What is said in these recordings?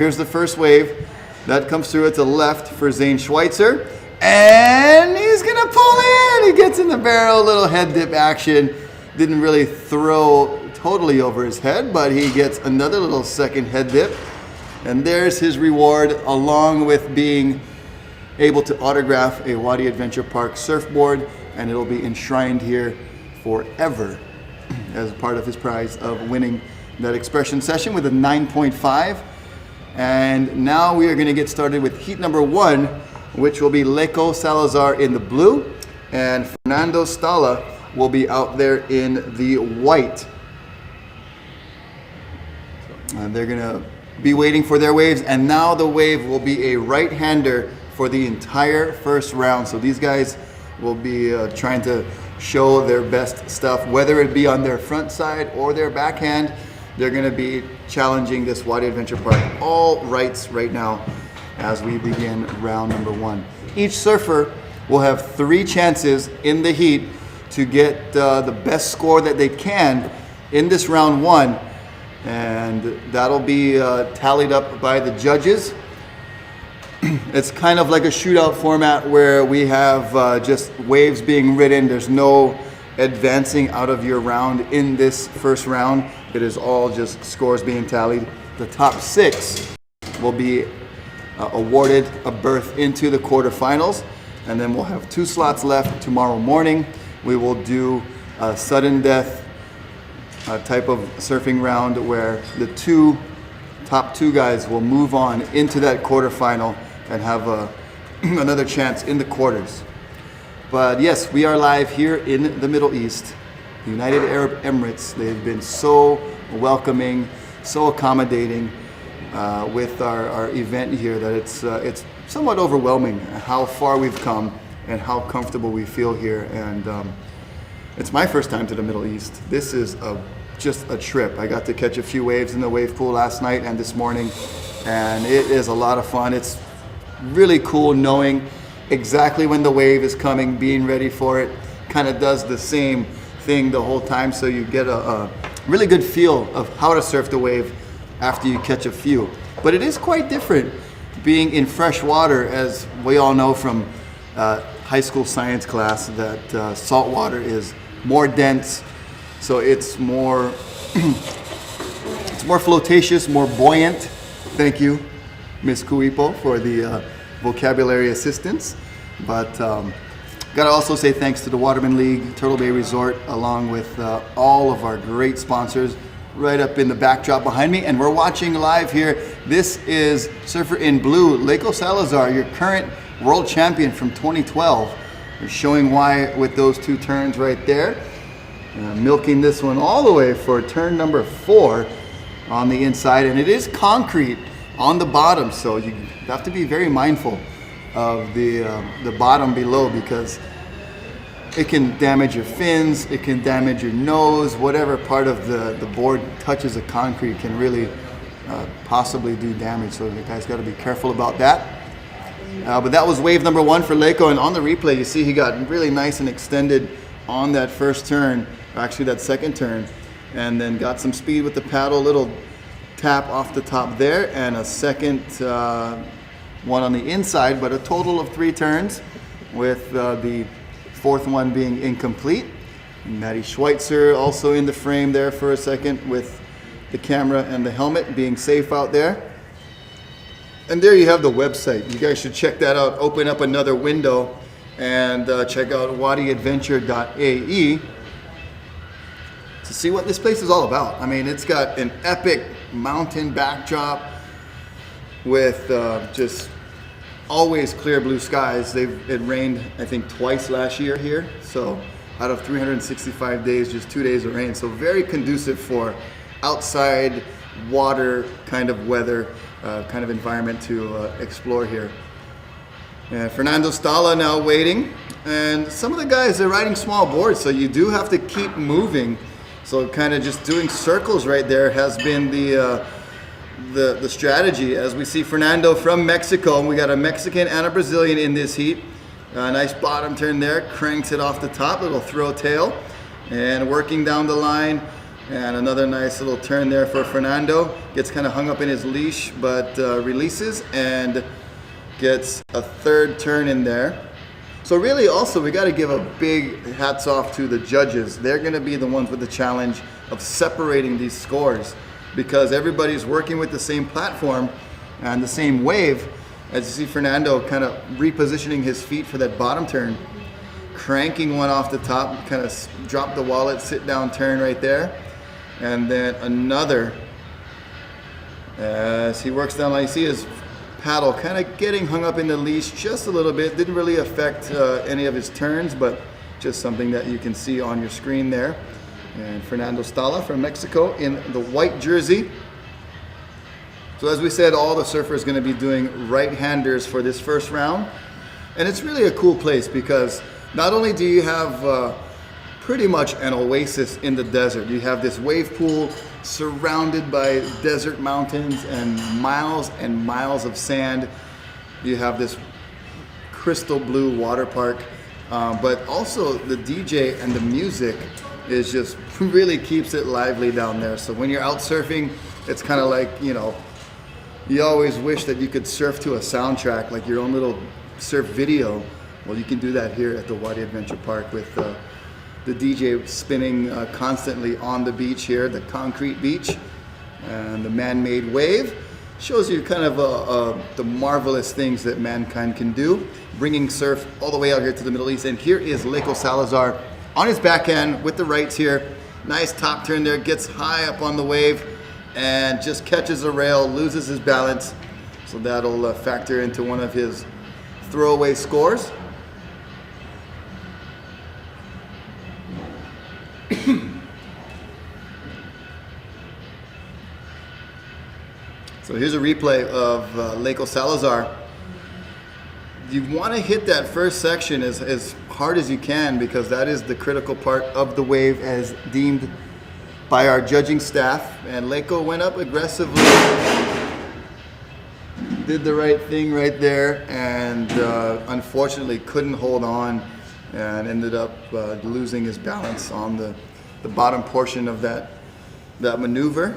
Here's the first wave. That comes through at the left for Zane Schweitzer. And he's going to pull in. He gets in the barrel, little head dip action. Didn't really throw totally over his head, but he gets another little second head dip. And there's his reward, along with being able to autograph a Wadi Adventure Park surfboard, and it'll be enshrined here forever as part of his prize of winning that expression session with a 9.5. And now we are going to get started with heat number 1, which will be Leko Salazar in the blue, and Fernando Stala will be out there in the white. And they're going to be waiting for their waves, and now the wave will be a right-hander for the entire first round. So these guys will be trying to show their best stuff, whether it be on their front side or their backhand. They're going to be challenging this Wadi Adventure Park all rights right now as we begin round number 1. Each surfer will have 3 chances in the heat to get the best score that they can in this round 1, and that'll be tallied up by the judges. It's kind of like a shootout format where we have just waves being ridden. There's no advancing out of your round in this first round. It is all just scores being tallied. The top 6 will be awarded a berth into the quarterfinals, and then we'll have 2 slots left tomorrow morning. We will do a sudden death type of surfing round where the top two guys will move on into that quarterfinal and have another chance in the quarters. But yes, we are live here in the Middle East, the United Arab Emirates. They've been so welcoming, so accommodating with our event here that it's somewhat overwhelming how far we've come and how comfortable we feel here. And it's my first time to the Middle East. This is just a trip. I got to catch a few waves in the wave pool last night and this morning, and it is a lot of fun. It's really cool knowing exactly when the wave is coming, being ready for it. Kind of does the same thing the whole time, so you get a really good feel of how to surf the wave after you catch a few. But it is quite different being in fresh water, as we all know from high school science class, that salt water is more dense, so it's more it's more flotacious, more buoyant. Thank you, Miss Kuipo, for the vocabulary assistance. But gotta also say thanks to the Waterman League, Turtle Bay Resort, along with all of our great sponsors right up in the backdrop behind me. And we're watching live here. This is surfer in blue, Leko Salazar, your current world champion from 2012. We're showing why with those 2 turns right there. Milking this one all the way for turn number 4 on the inside. And it is concrete on the bottom, so you have to be very mindful of the bottom below, because it can damage your fins, it can damage your nose. Whatever part of the board touches the concrete can really possibly do damage, so you guys got to be careful about that. But that was wave number 1 for Leko, and on the replay you see he got really nice and extended on that first turn, actually that second turn, and then got some speed with the paddle, little tap off the top there, and a second one on the inside, but a total of 3 turns, with the 4th one being incomplete. Matty Schweitzer also in the frame there for a second, with the camera and the helmet, being safe out there. And there you have the website. You guys should check that out. Open up another window and check out wadiadventure.ae to see what this place is all about. I mean, it's got an epic mountain backdrop with just always clear blue skies. It rained, I think, twice last year here. So out of 365 days, just 2 days of rain. So very conducive for outside water kind of weather, kind of environment to explore here. And Fernando Stala now waiting. And some of the guys are riding small boards, so you do have to keep moving. So kind of just doing circles right there has been the strategy. As we see Fernando from Mexico, we got a Mexican and a Brazilian in this heat. A nice bottom turn there, cranks it off the top, little throw tail, and working down the line And another nice little turn there for Fernando. Gets kind of hung up in his leash, but releases and gets a third turn in there. So really also we got to give a big hats off to the judges. They're going to be the ones with the challenge of separating these scores, because everybody's working with the same platform and the same wave. As you see Fernando kind of repositioning his feet for that bottom turn, cranking one off the top, kind of drop the wallet, sit down turn right there. And then another, as he works down, like you see his paddle kind of getting hung up in the leash just a little bit. Didn't really affect any of his turns, but just something that you can see on your screen there. And Fernando Stala from Mexico in the white jersey. So as we said, all the surfers going to be doing right-handers for this first round. And it's really a cool place because not only do you have pretty much an oasis in the desert, you have this wave pool surrounded by desert mountains and miles of sand. You have this crystal blue water park, but also the DJ and the music is just really keeps it lively down there. So when you're out surfing, it's kind of like, you know, you always wish that you could surf to a soundtrack, like your own little surf video. Well, you can do that here at the Wadi Adventure Park with the DJ spinning constantly on the beach here, the concrete beach, and the man-made wave. Shows you kind of the marvelous things that mankind can do, bringing surf all the way out here to the Middle East. And here is Leiko Salazar on his backhand with the rights here. Nice top turn there, gets high up on the wave and just catches a rail, loses his balance. So that'll factor into one of his throwaway scores. So here's a replay of Leiko Salazar. You want to hit that first section as hard as you can, because that is the critical part of the wave as deemed by our judging staff. And Leiko went up aggressively, did the right thing right there, and unfortunately couldn't hold on and ended up losing his balance on the bottom portion of that maneuver.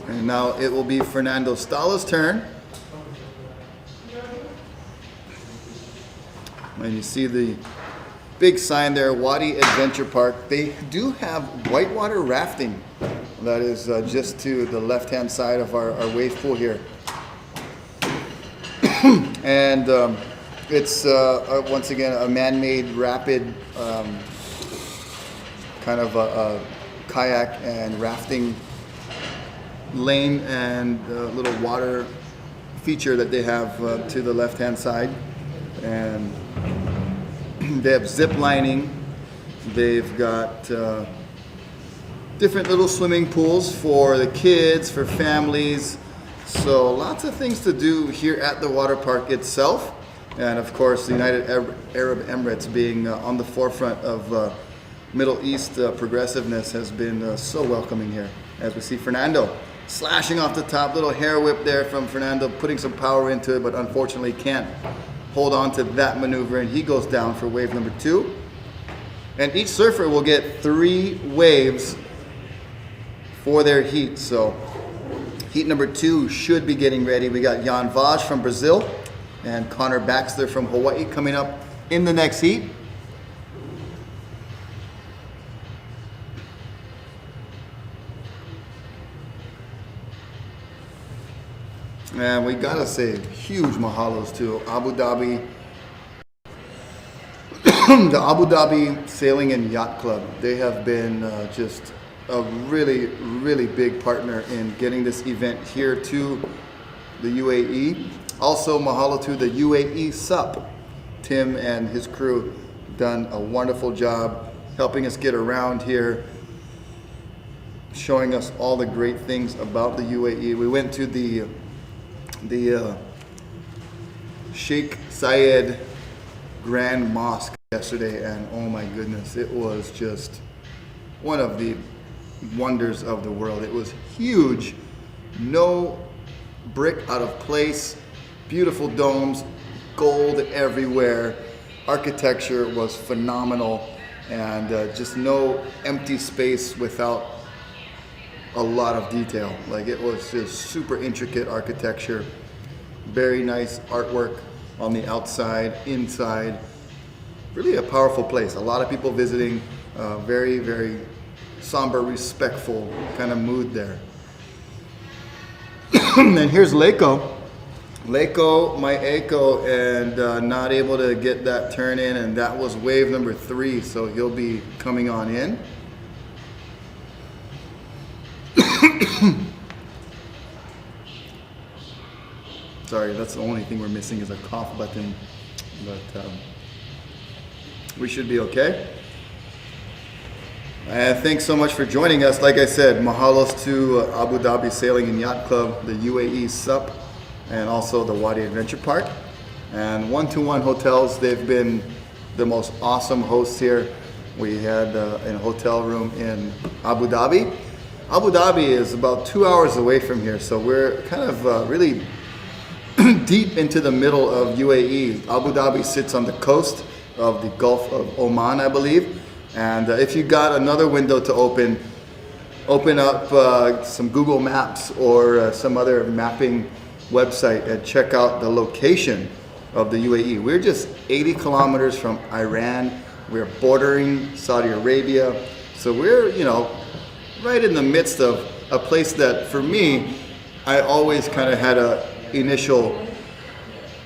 And now it will be Fernando Stala's turn. And you see the big sign there, Wadi Adventure Park. They do have whitewater rafting. That is just to the left-hand side of our wave pool here. And it's once again a man-made rapid kind of a kayak and rafting lane and little water feature that they have to the left-hand side. And they have zip lining. They've got different little swimming pools for the kids, for families. So lots of things to do here at the water park itself. And of course, the United Arab Emirates being on the forefront of Middle East progressiveness has been so welcoming here. As we see Fernando slashing off the top, little hair whip there from Fernando, putting some power into it, but unfortunately can't hold on to that maneuver, and he goes down for wave number 2. And each surfer will get 3 waves for their heat. So heat number 2 should be getting ready. We got Jan Vaj from Brazil and Connor Baxter from Hawaii coming up in the next heat. And we gotta say huge mahalos to Abu Dhabi, the Abu Dhabi Sailing and Yacht Club. They have been just a really, really big partner in getting this event here to the UAE. Also mahalo to the UAE SUP. Tim and his crew done a wonderful job helping us get around here, showing us all the great things about the UAE. We went to the Sheikh Zayed Grand Mosque yesterday, and oh my goodness, it was just one of the wonders of the world. It was huge, no brick out of place, beautiful domes, gold everywhere. Architecture was phenomenal, and just no empty space without a lot of detail. Like, it was just super intricate architecture, very nice artwork on the outside, inside. Really a powerful place. A lot of people visiting, very, very somber, respectful kind of mood there. And here's Leiko, my Eiko, and not able to get that turn in, and that was wave number 3, so he'll be coming on in. Sorry, that's the only thing we're missing is a cough button, but we should be okay. And thanks so much for joining us. Like I said, mahalos to Abu Dhabi Sailing and Yacht Club, the UAE SUP, and also the Wadi Adventure Park. And 121 Hotels, they've been the most awesome hosts here. We had a hotel room in Abu Dhabi. Abu Dhabi is about 2 hours away from here, so we're kind of really deep into the middle of UAE. Abu Dhabi sits on the coast of the Gulf of Oman, I believe. And if you got another window to open up some Google Maps or some other mapping website and check out the location of the UAE. We're just 80 kilometers from Iran. We're bordering Saudi Arabia. So we're, right in the midst of a place that, for me, I always kind of had a initial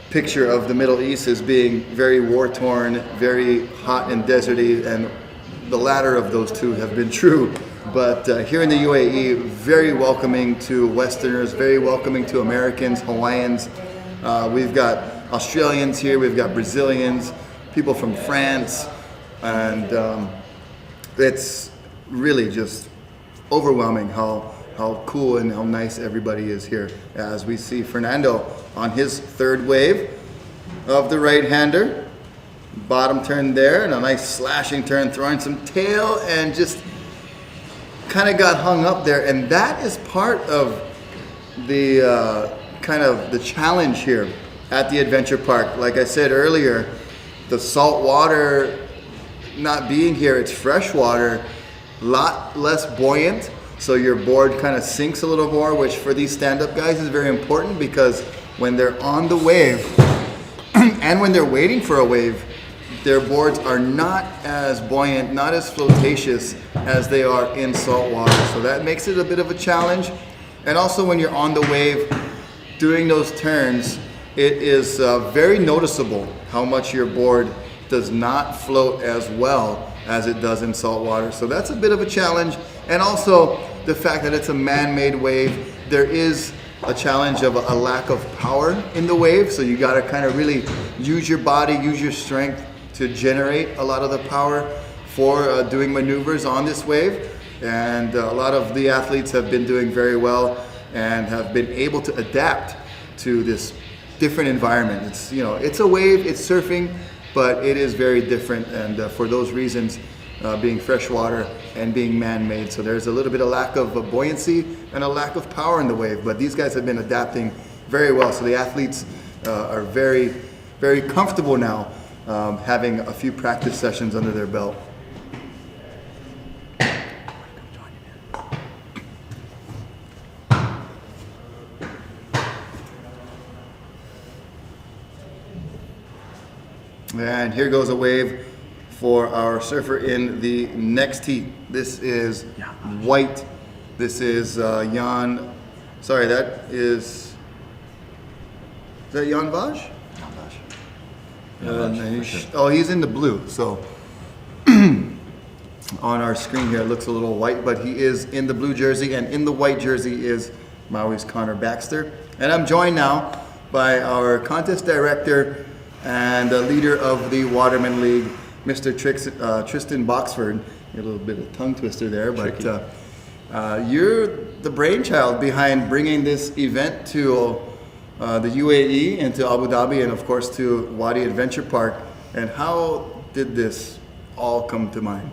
picture of the Middle East as being very war-torn, very hot and deserty, and the latter of those two have been true. But here in the UAE, very welcoming to Westerners, very welcoming to Americans, Hawaiians. We've got Australians here, we've got Brazilians, people from France, and it's really just overwhelming how cool and how nice everybody is here. As we see Fernando on his 3rd wave of the right-hander. Bottom turn there, and a nice slashing turn, throwing some tail, and just kind of got hung up there. And that is part of the kind of the challenge here at the adventure park. Like I said earlier, the salt water not being here, it's fresh water, a lot less buoyant, so your board kind of sinks a little more, which for these stand-up guys is very important, because when they're on the wave and when they're waiting for a wave, their boards are not as buoyant, not as flotatious as they are in salt water. So that makes it a bit of a challenge. And also when you're on the wave doing those turns, it is very noticeable how much your board does not float as well as it does in salt water. So that's a bit of a challenge. And also the fact that it's a man-made wave, there is a challenge of a lack of power in the wave. So you gotta kind of really use your body, use your strength to generate a lot of the power for doing maneuvers on this wave. And a lot of the athletes have been doing very well and have been able to adapt to this different environment. It's, it's a wave, it's surfing, but it is very different. And for those reasons, being freshwater and being man-made. So there's a little bit of lack of buoyancy and a lack of power in the wave, but these guys have been adapting very well. So the athletes are very, very comfortable now, having a few practice sessions under their belt. And here goes a wave for our surfer in the next heat. This is white. This is Jan. Sorry, is that Jan Vaj? He's in the blue. So on our screen here, it looks a little white, but he is in the blue jersey, and in the white jersey is Maui's Connor Baxter. And I'm joined now by our contest director and the leader of the Waterman League, Mr. Tristan Boxford. A little bit of tongue twister there, but you're the brainchild behind bringing this event to the UAE and to Abu Dhabi, and of course to Wadi Adventure Park. And how did this all come to mind?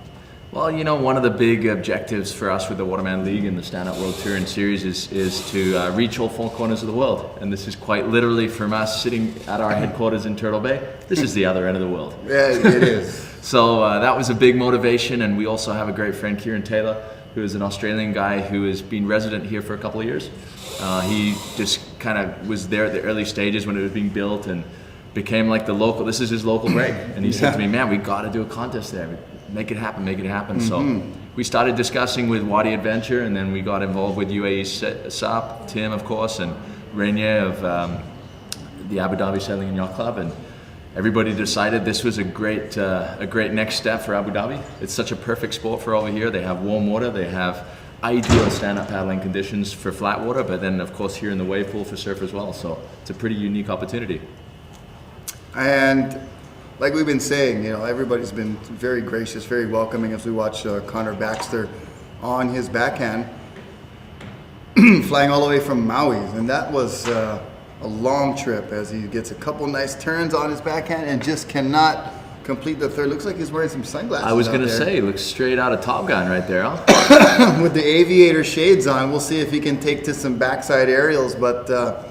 Well, you know, one of the big objectives for us with the Waterman League and the Stand Up World Tour and Series is to reach all four corners of the world. And this is quite literally from us sitting at our headquarters in Turtle Bay. This is the other end of the world. Yeah, it is. So that was a big motivation. And we also have a great friend, Kieran Taylor, who is an Australian guy who has been resident here for a couple of years. He just kind of was there at the early stages when it was being built and became like the local, this is his local break. And he said to me, man, we got to do a contest there. Make it happen, make it happen. So we started discussing with Wadi Adventure, and then we got involved with UAE SAP, Tim, of course, and Rainier of the Abu Dhabi Sailing and Yacht Club. And everybody decided this was a great next step for Abu Dhabi. It's such a perfect sport for over here. They have warm water, they have ideal stand-up paddling conditions for flat water, but then of course here in the wave pool for surf as well. So it's a pretty unique opportunity. And like we've been saying, you know, everybody's been very gracious, very welcoming as we watch Connor Baxter on his backhand flying all the way from Maui. And that was a long trip as he gets a couple nice turns on his backhand and just cannot complete the third. Looks like he's wearing some sunglasses. I was going to say, looks straight out of Top Gun right there, huh? With the aviator shades on, we'll see if he can take to some backside aerials. But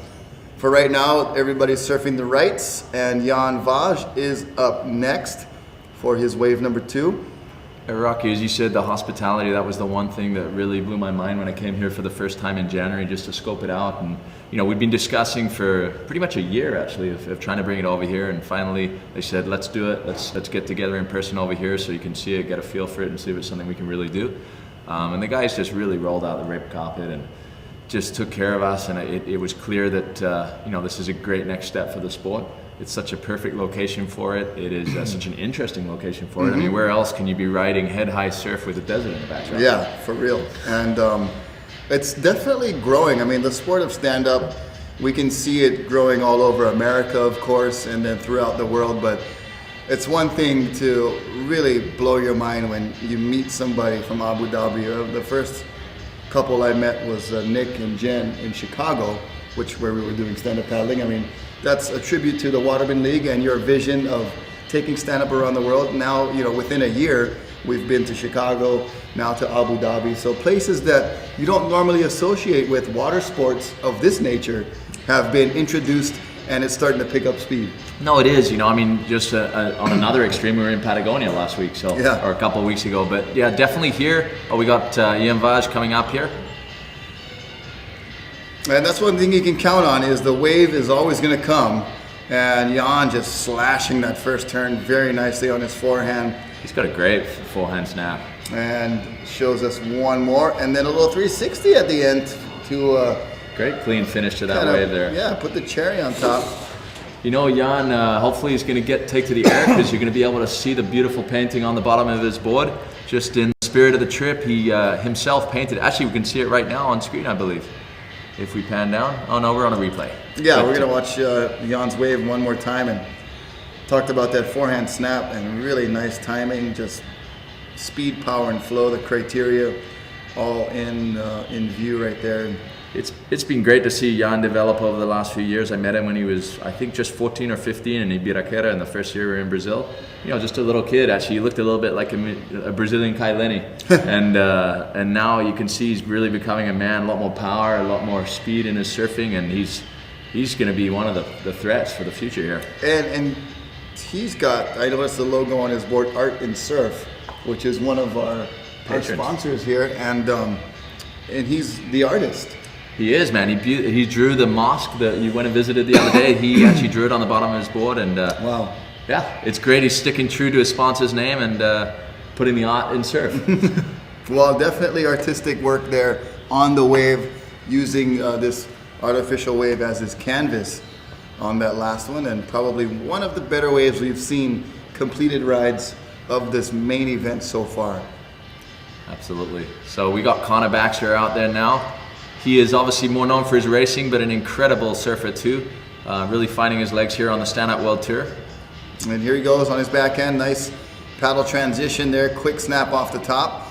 for right now, everybody's surfing the rights, and Jan Vaj is up next for his wave number 2. Rocky, as you said, the hospitality, that was the one thing that really blew my mind when I came here for the first time in January, just to scope it out. And you know, we'd been discussing for pretty much a year actually of trying to bring it over here, and finally they said, let's do it, let's get together in person over here so you can see it, get a feel for it, and see if it's something we can really do. And the guys just really rolled out the red carpet and just took care of us, and it was clear that you know, this is a great next step for the sport. It's such a perfect location for it. It is such an interesting location for it. I mean, where else can you be riding head-high surf with a desert in the background? Yeah, for real. And it's definitely growing. I mean, the sport of stand-up, we can see it growing all over America, of course, and then throughout the world. But it's one thing to really blow your mind when you meet somebody from Abu Dhabi. The first couple I met was Nick and Jen in Chicago, where we were doing stand-up paddling. I mean, that's a tribute to the Waterman League and your vision of taking stand-up around the world. Now, you know, within a year, we've been to Chicago, now to Abu Dhabi. So places that you don't normally associate with water sports of this nature have been introduced, and it's starting to pick up speed. No, it is. You know, I mean, just on another extreme, we were in Patagonia last week, so or a couple of weeks ago. But yeah, definitely here. Oh, we got Ian Vaj coming up here. And that's one thing you can count on, is the wave is always going to come. And Jan just slashing that first turn very nicely on his forehand. He's got a great forehand snap. And shows us one more, and then a little 360 at the end to great clean finish to that wave there. Yeah, put the cherry on top. You know, Jan, hopefully he's going to take to the air, because you're going to be able to see the beautiful painting on the bottom of his board. Just in the spirit of the trip, he himself painted. Actually, we can see it right now on screen, I believe. If we pan down. Oh no, we're on a replay. Yeah, we're going to watch Jan's wave one more time, and talked about that forehand snap and really nice timing, just speed, power, and flow, the criteria all in view right there. It's been great to see Jan develop over the last few years. I met him when he was, I think, just 14 or 15 in Ibiraquera in the first year we were in Brazil. You know, just a little kid. Actually, he looked a little bit like a Brazilian Kai Lenny. and now you can see he's really becoming a man, a lot more power, a lot more speed in his surfing, and he's going to be one of the threats for the future here. And he's got, I noticed the logo on his board, Art in Surf, which is one of our sponsors here, and he's the artist. He is, man. He drew the mosque that you went and visited the other day. He actually drew it on the bottom of his board, and wow. Yeah, it's great. He's sticking true to his sponsor's name and putting the art in surf. Well, definitely artistic work there on the wave, using this artificial wave as his canvas on that last one, and probably one of the better waves we've seen completed rides of this main event so far. Absolutely. So we got Connor Baxter out there now. He is obviously more known for his racing, but an incredible surfer too. Really finding his legs here on the Stand Up World Tour. And here he goes on his backhand. Nice paddle transition there. Quick snap off the top.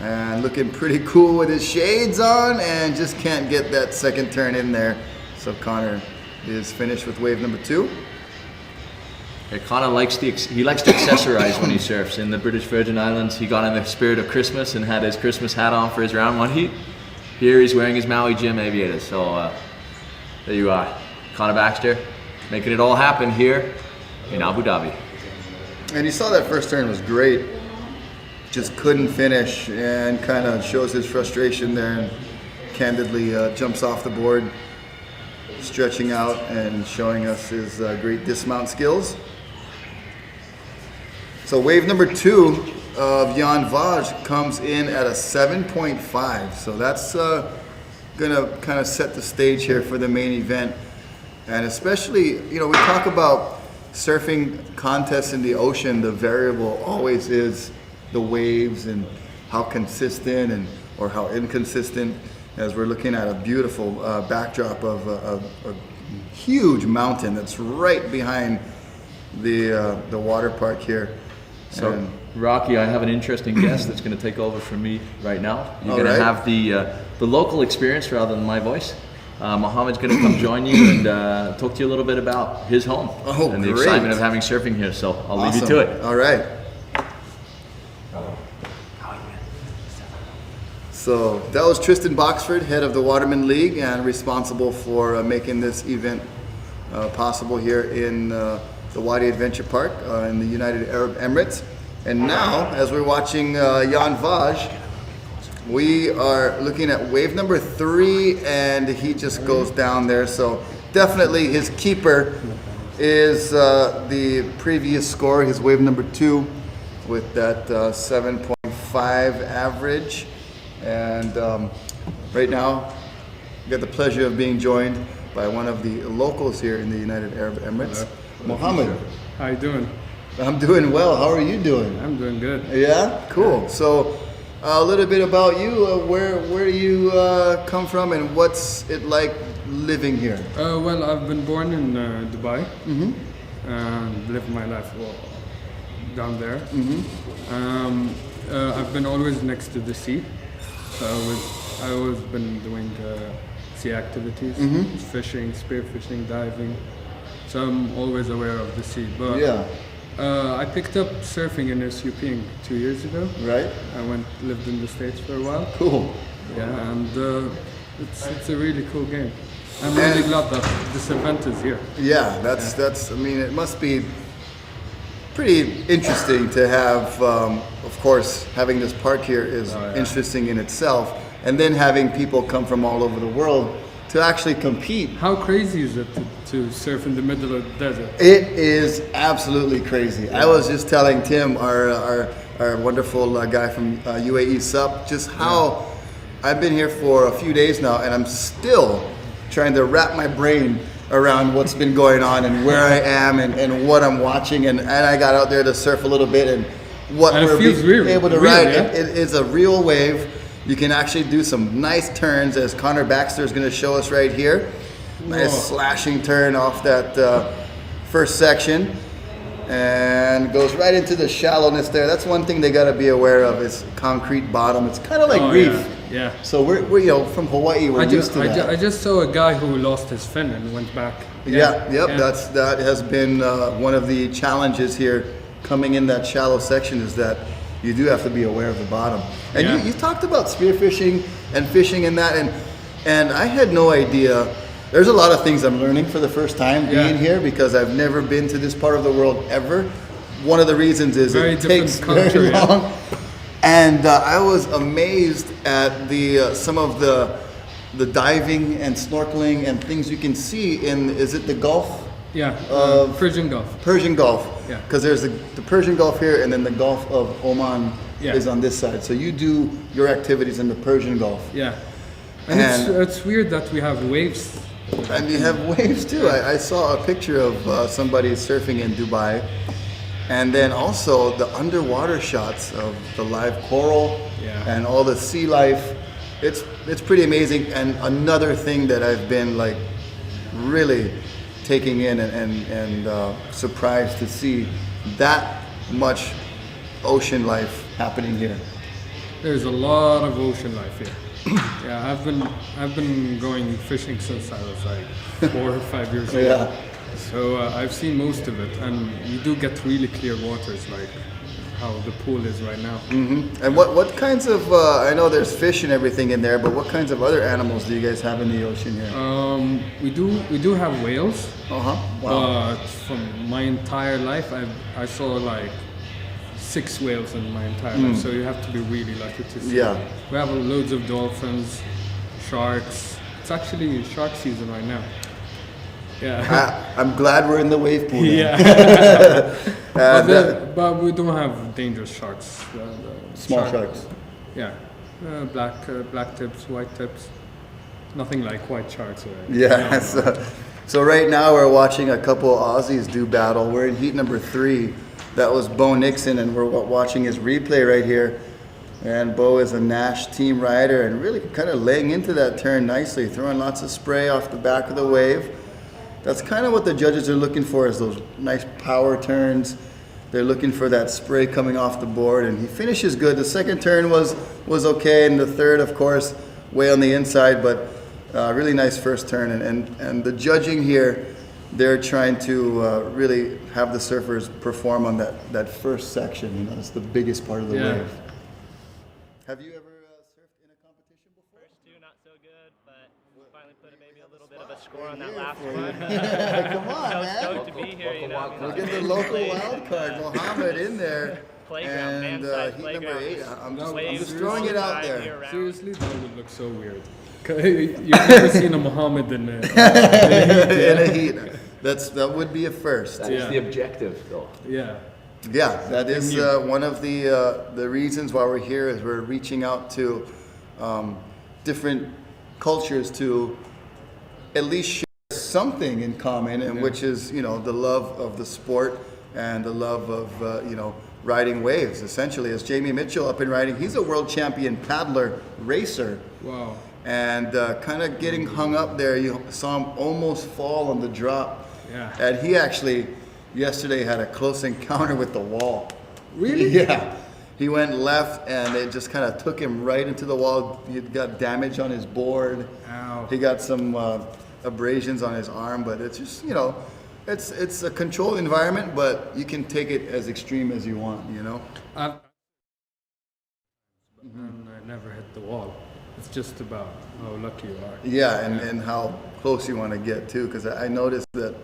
And looking pretty cool with his shades on, and just can't get that second turn in there. So Connor is finished with wave number 2. It kind of likes he likes to accessorize when he surfs. In the British Virgin Islands, he got in the spirit of Christmas and had his Christmas hat on for his round one heat. Here he's wearing his Maui Jim aviators. So there you are, Connor Baxter, making it all happen here in Abu Dhabi. And you saw that first turn was great. Just couldn't finish and kind of shows his frustration there and candidly jumps off the board, stretching out and showing us his great dismount skills. So wave number 2 of Jan Vaj comes in at a 7.5. So that's gonna kind of set the stage here for the main event. And especially, you know, we talk about surfing contests in the ocean, the variable always is the waves and how consistent and or how inconsistent, as we're looking at a beautiful backdrop of a huge mountain that's right behind the water park here. So, And Rocky, I have an interesting guest that's going to take over from me right now. You're All going to right. have the local experience rather than my voice. Mohammed's going to come join you and talk to you a little bit about his home Oh, and the great. excitement of having surfing here. So I'll leave you to it. All right. So that was Tristan Boxford, head of the Waterman League and responsible for making this event possible here in the Wadi Adventure Park in the United Arab Emirates. And now, as we're watching Jan Vaj, we are looking at wave number 3 and he just goes down there. So definitely his keeper is the previous score, his wave number 2 with that 7.5 average. And right now, we got the pleasure of being joined by one of the locals here in the United Arab Emirates, Mohammed. How you doing? I'm doing well. How are you doing? I'm doing good. Yeah, cool. So, a little bit about you. Where do you come from, and what's it like living here? Well, I've been born in Dubai. Lived my life down there. I've been always next to the sea. So I always been doing sea activities, fishing, spearfishing, diving. So I'm always aware of the sea. But Yeah, I picked up surfing in SUP 2 years ago. right? I lived in the States for a while. Cool. Yeah, and it's a really cool game. I'm really glad that this event is here. Yeah, that's. I mean, it must be pretty interesting to have. Of course, having this park here is interesting in itself, and then having people come from all over the world to actually compete. How crazy is it to surf in the middle of the desert? It is absolutely crazy. I was just telling Tim, our wonderful guy from UAE SUP, just how I've been here for a few days now, and I'm still trying to wrap my brain around what's been going on and where I am and what I'm watching. And I got out there to surf a little bit and what And it we're feels real, able to real, ride. yeah? It is a real wave. You can actually do some nice turns, as Connor Baxter is going to show us right here. Nice Whoa. slashing turn off that first section, and goes right into the shallowness there. That's one thing they got to be aware of is concrete bottom. It's kind of like reef. Yeah. So we're you know, from Hawaii, we're used to that. I just saw a guy who lost his fin and went back. That has been one of the challenges here coming in that shallow section, is that you do have to be aware of the bottom. And Yeah. you talked about spearfishing and fishing and that, and I had no idea. There's a lot of things I'm learning for the first time being here, because I've never been to this part of the world ever. One of the reasons is Very it different takes culture, very yeah. long. And I was amazed at the some of the diving and snorkeling and things you can see in, is it the Gulf? Yeah. Of- Persian Gulf. Persian Gulf. Yeah. Because there's the Persian Gulf here, and then the Gulf of Oman Yeah. is on this side. So you do your activities in the Persian Gulf. Yeah. And it's weird that we have waves. And you have waves too. I saw a picture of somebody surfing in Dubai. And then also the underwater shots of the live coral and all the sea life. It's pretty amazing. And another thing that I've been like really taking in and surprised to see that much ocean life happening here. There's a lot of ocean life here. Yeah, I've been going fishing since I was like 4 or 5 years old. Yeah. So I've seen most of it, and you do get really clear waters, like how the pool is right now. And what kinds of, I know there's fish and everything in there, but what kinds of other animals do you guys have in the ocean here? We do have whales. Wow. But from my entire life, I saw like 6 whales in my entire life. So you have to be really lucky to see. Yeah. We have loads of dolphins, sharks. It's actually shark season right now. Yeah. I'm glad we're in the wave pool. Yeah. But we don't have dangerous sharks. Small sharks. Yeah. Black tips, white tips. Nothing like white sharks. Yeah. So right now we're watching a couple Aussies do battle. We're in heat number 3. That was Bo Nixon, and we're watching his replay right here. And Bo is a Nash team rider and really kind of laying into that turn nicely, throwing lots of spray off the back of the wave. That's kind of what the judges are looking for, is those nice power turns. They're looking for that spray coming off the board, and he finishes good. The second turn was okay, and the third, of course, way on the inside, but really nice first turn. And the judging here, they're trying to really have the surfers perform on that first section. You know, it's the biggest part of the wave. Have you ever surfed in a competition before? First 2 not so good, but finally put maybe a little bit of a score on that last one. Come on, So man. stoked to be here, you know. We'll get the local wild card, Mohammed, in there. Playground, And man-sized heat number playground. 8. I'm Waves just throwing it out there. year-round. Seriously, that would look so weird. You've never seen a Muhammad in In a heat. That would be a first. That is the objective, though. Yeah. Yeah, that is one of the reasons why we're here, is we're reaching out to different cultures to at least share something in common, and which is, you know, the love of the sport and the love of you know, riding waves. Essentially, as Jamie Mitchell up and riding, he's a world champion paddler racer. Wow. And kind of getting hung up there, you saw him almost fall on the drop. Yeah. And he actually yesterday had a close encounter with the wall. Really? Yeah. He went left and it just kind of took him right into the wall. He got damage on his board. Ow. He got some abrasions on his arm, but it's just, you know, it's a controlled environment, but you can take it as extreme as you want, you know? And I never hit the wall. It's just about how lucky you are. Yeah, and how close you want to get too, because I noticed that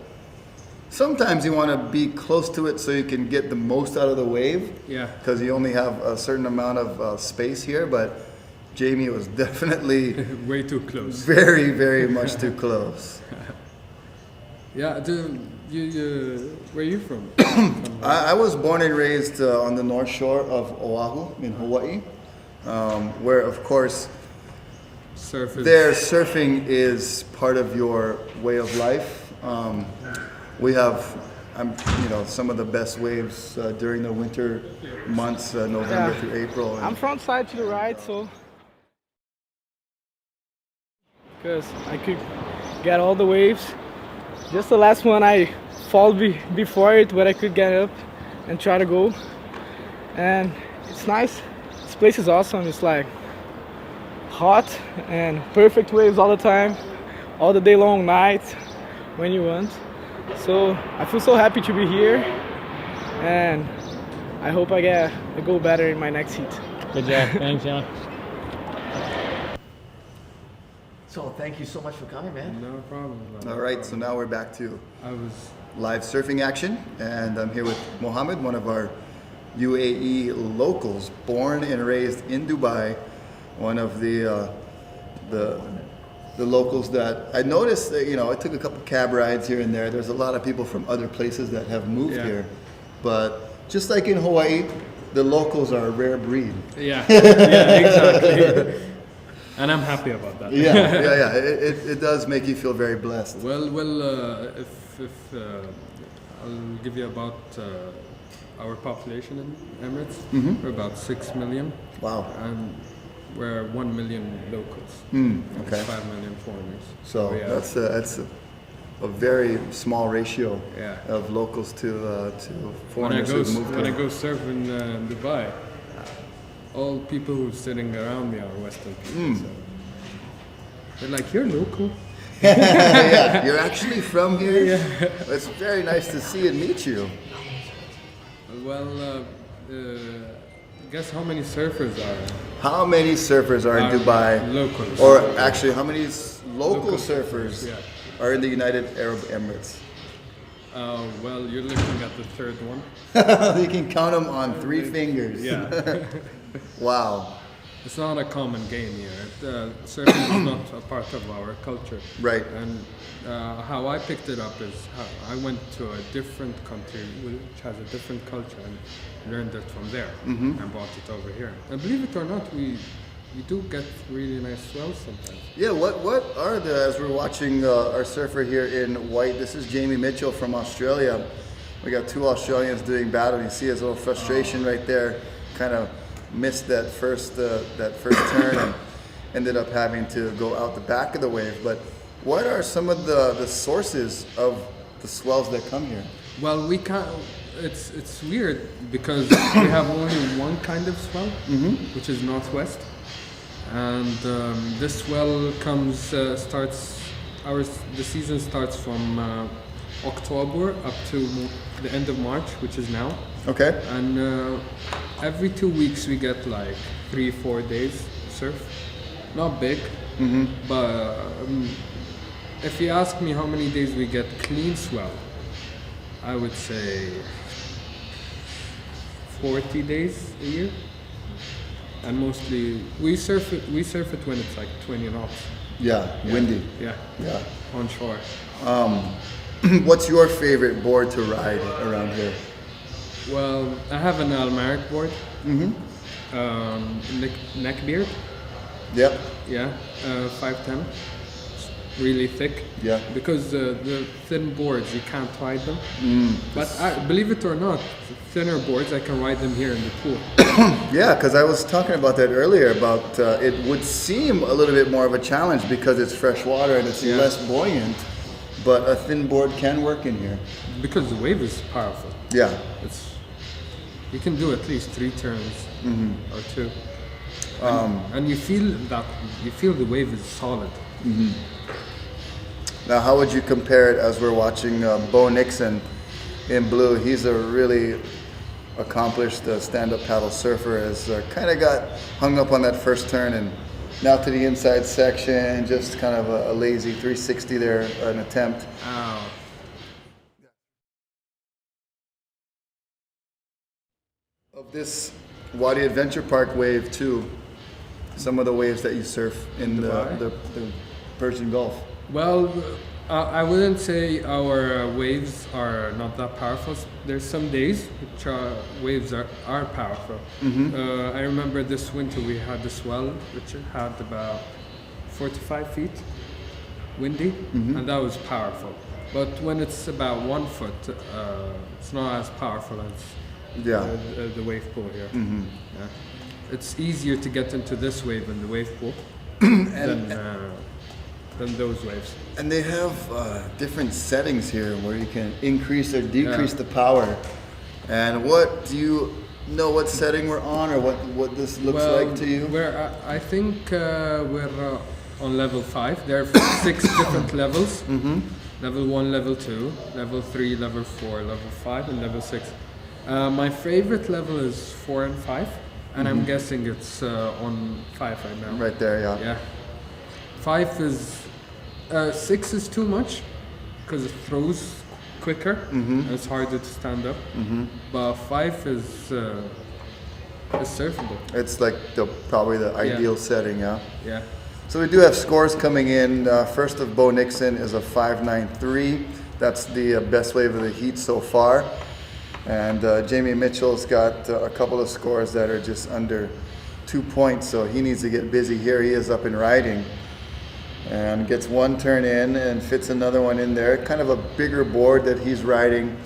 sometimes you want to be close to it so you can get the most out of the wave. Yeah. Because you only have a certain amount of space here, but Jamie was definitely Way too close. very, very much too close. Yeah. Where are you from? I was born and raised on the north shore of Oahu in Hawaii, where of course there surfing is part of your way of life. We have, you know, some of the best waves during the winter months, November through April. I'm front side to the right, so because I could get all the waves. Just the last one I fall before it, but I could get up and try to go. And it's nice. This place is awesome. It's like hot and perfect waves all the time, all the day long, night when you want. So I feel so happy to be here, and I hope I go better in my next heat. Good job. Thanks, John. So thank you so much for coming, man. No problem. All right, so now we're back to I was live surfing action, and I'm here with Mohammed, one of our UAE locals, born and raised in Dubai, one of the locals that I noticed that, you know, I took a couple cab rides here and there. There's a lot of people from other places that have moved here, but just like in Hawaii, the locals are a rare breed. yeah, exactly. And I'm happy about that. Yeah. It does make you feel very blessed. Well, if I'll give you about our population in Emirates. We're about 6 million. Wow. And we're 1 million locals. Okay. 5 million foreigners. So yeah. that's a very small ratio Yeah. of locals to When I foreigners go who've moved when I here. go surf in Dubai, all people who's sitting around me are Western people. So they're like, "You're local." Yeah, you're actually from here? Yeah. It's very nice to see and meet you. Well, guess how many surfers are? How many surfers are in Dubai? Locals. Or actually, how many local Local surfers yeah. are in the United Arab Emirates? Well, you're looking at the third one. You can count them on 3 fingers. Yeah. Wow. It's not a common game here. Surfing is not a part of our culture. Right. And how I picked it up is how I went to a different country which has a different culture and learned it from there and brought it over here. And believe it or not, we do get really nice swells sometimes. Yeah, what are as we're watching our surfer here in white, this is Jamie Mitchell from Australia. We got 2 Australians doing battle. You see his little frustration right there, kind of missed that first turn and ended up having to go out the back of the wave. But what are some of the sources of the swells that come here? Well, we can't. It's weird because we have only one kind of swell, which is northwest, and this swell the season starts from October up to the end of March, which is now. Okay. And every 2 weeks we get like 3-4 days surf. Not big, but if you ask me how many days we get clean swell, I would say 40 days a year. And mostly we surf it when it's like 20 knots. Yeah, windy. Yeah, Yeah. on shore. What's your favorite board to ride around here? Well, I have an Almeric board. Neckbeard. Yep. Yeah, 510. Really thick. Yeah. Because the thin boards, you can't ride them. But believe it or not, thinner boards, I can ride them here in the pool. Yeah, because I was talking about that earlier, about it would seem a little bit more of a challenge because it's fresh water and it's less buoyant, but a thin board can work in here. Because the wave is powerful. Yeah. You can do at least 3 turns or 2. And you feel the wave is solid. Now, how would you compare it as we're watching Bo Nixon in blue? He's a really accomplished stand-up paddle surfer. Has kind of got hung up on that first turn and now to the inside section, just kind of a lazy 360 there, an attempt. Of this Wadi Adventure Park wave too, some of the waves that you surf in the Persian Gulf. Well, I wouldn't say our waves are not that powerful. There's some days which waves are powerful. I remember this winter we had the swell which had about 45 feet, windy, and that was powerful. But when it's about 1 foot, it's not as powerful as the wave pool here. Yeah. It's easier to get into this wave in the wave pool than those waves. And they have different settings here where you can increase or decrease the power. And what do you know what setting we're on, or what this looks like to you? I think we're on level 5. There are 6 different levels. Level 1, level 2, level 3, level 4, level 5, and level 6. My favorite level is 4 and 5, and I'm guessing it's on 5 right now. Right there, yeah. Yeah. 5 is 6 is too much because it throws quicker and it's harder to stand up. But 5 is surfable. It's like probably the ideal setting, yeah. Yeah. So we do have scores coming in. First of Bo Nixon is a 5.93. That's the best wave of the heat so far. And Jamie Mitchell's got a couple of scores that are just under 2 points, so he needs to get busy here. He is up and riding and gets 1 turn in and fits another one in there. Kind of a bigger board that he's riding.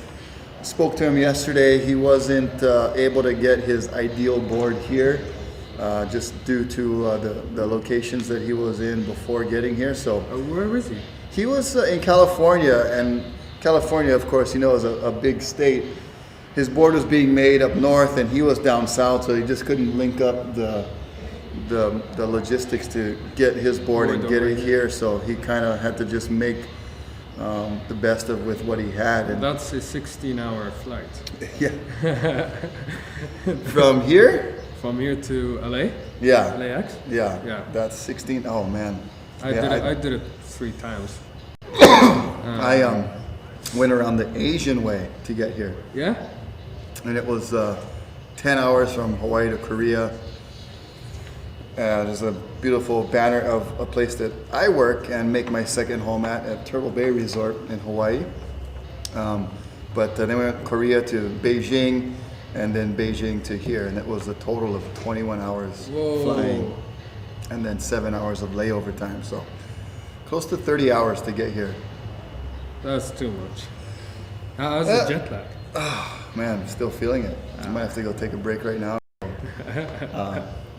Spoke to him yesterday. He wasn't able to get his ideal board here just due to the locations that he was in before getting here. So Where was he? he was in California, and California, of course, you know, is a big state. His board was being made up north and he was down south, so he just couldn't link up the logistics to get his board and get it here. So he kind of had to just make the best of with what he had. And That's a 16-hour flight. yeah, from here. From here to LA? Yeah. LAX? Yeah. Yeah. That's 16. Oh man. I did it 3 times. I went around the Asian way to get here, Yeah? and it was 10 hours from Hawaii to Korea. There's a beautiful banner of a place that I work and make my second home at Turtle Bay Resort in Hawaii. But then we went Korea to Beijing, and then Beijing to here, and it was a total of 21 hours Whoa. flying, and then 7 hours of layover time. So close to 30 hours to get here. That's too much. How's the jet lag? Man, still feeling it. I might have to go take a break right now,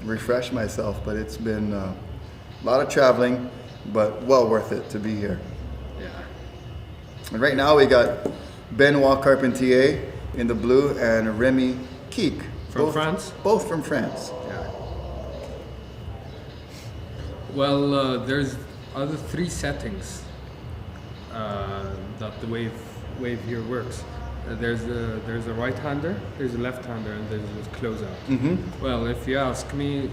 refresh myself. But it's been a lot of traveling, but well worth it to be here. Yeah. And right now we got Benoit Carpentier in the blue and Remy Keek. From France? Both from France. Yeah. Well, there's other 3 settings that the wave here works. There's a right-hander, there's a left-hander, and there's a closeout. Mm-hmm. Well, if you ask me,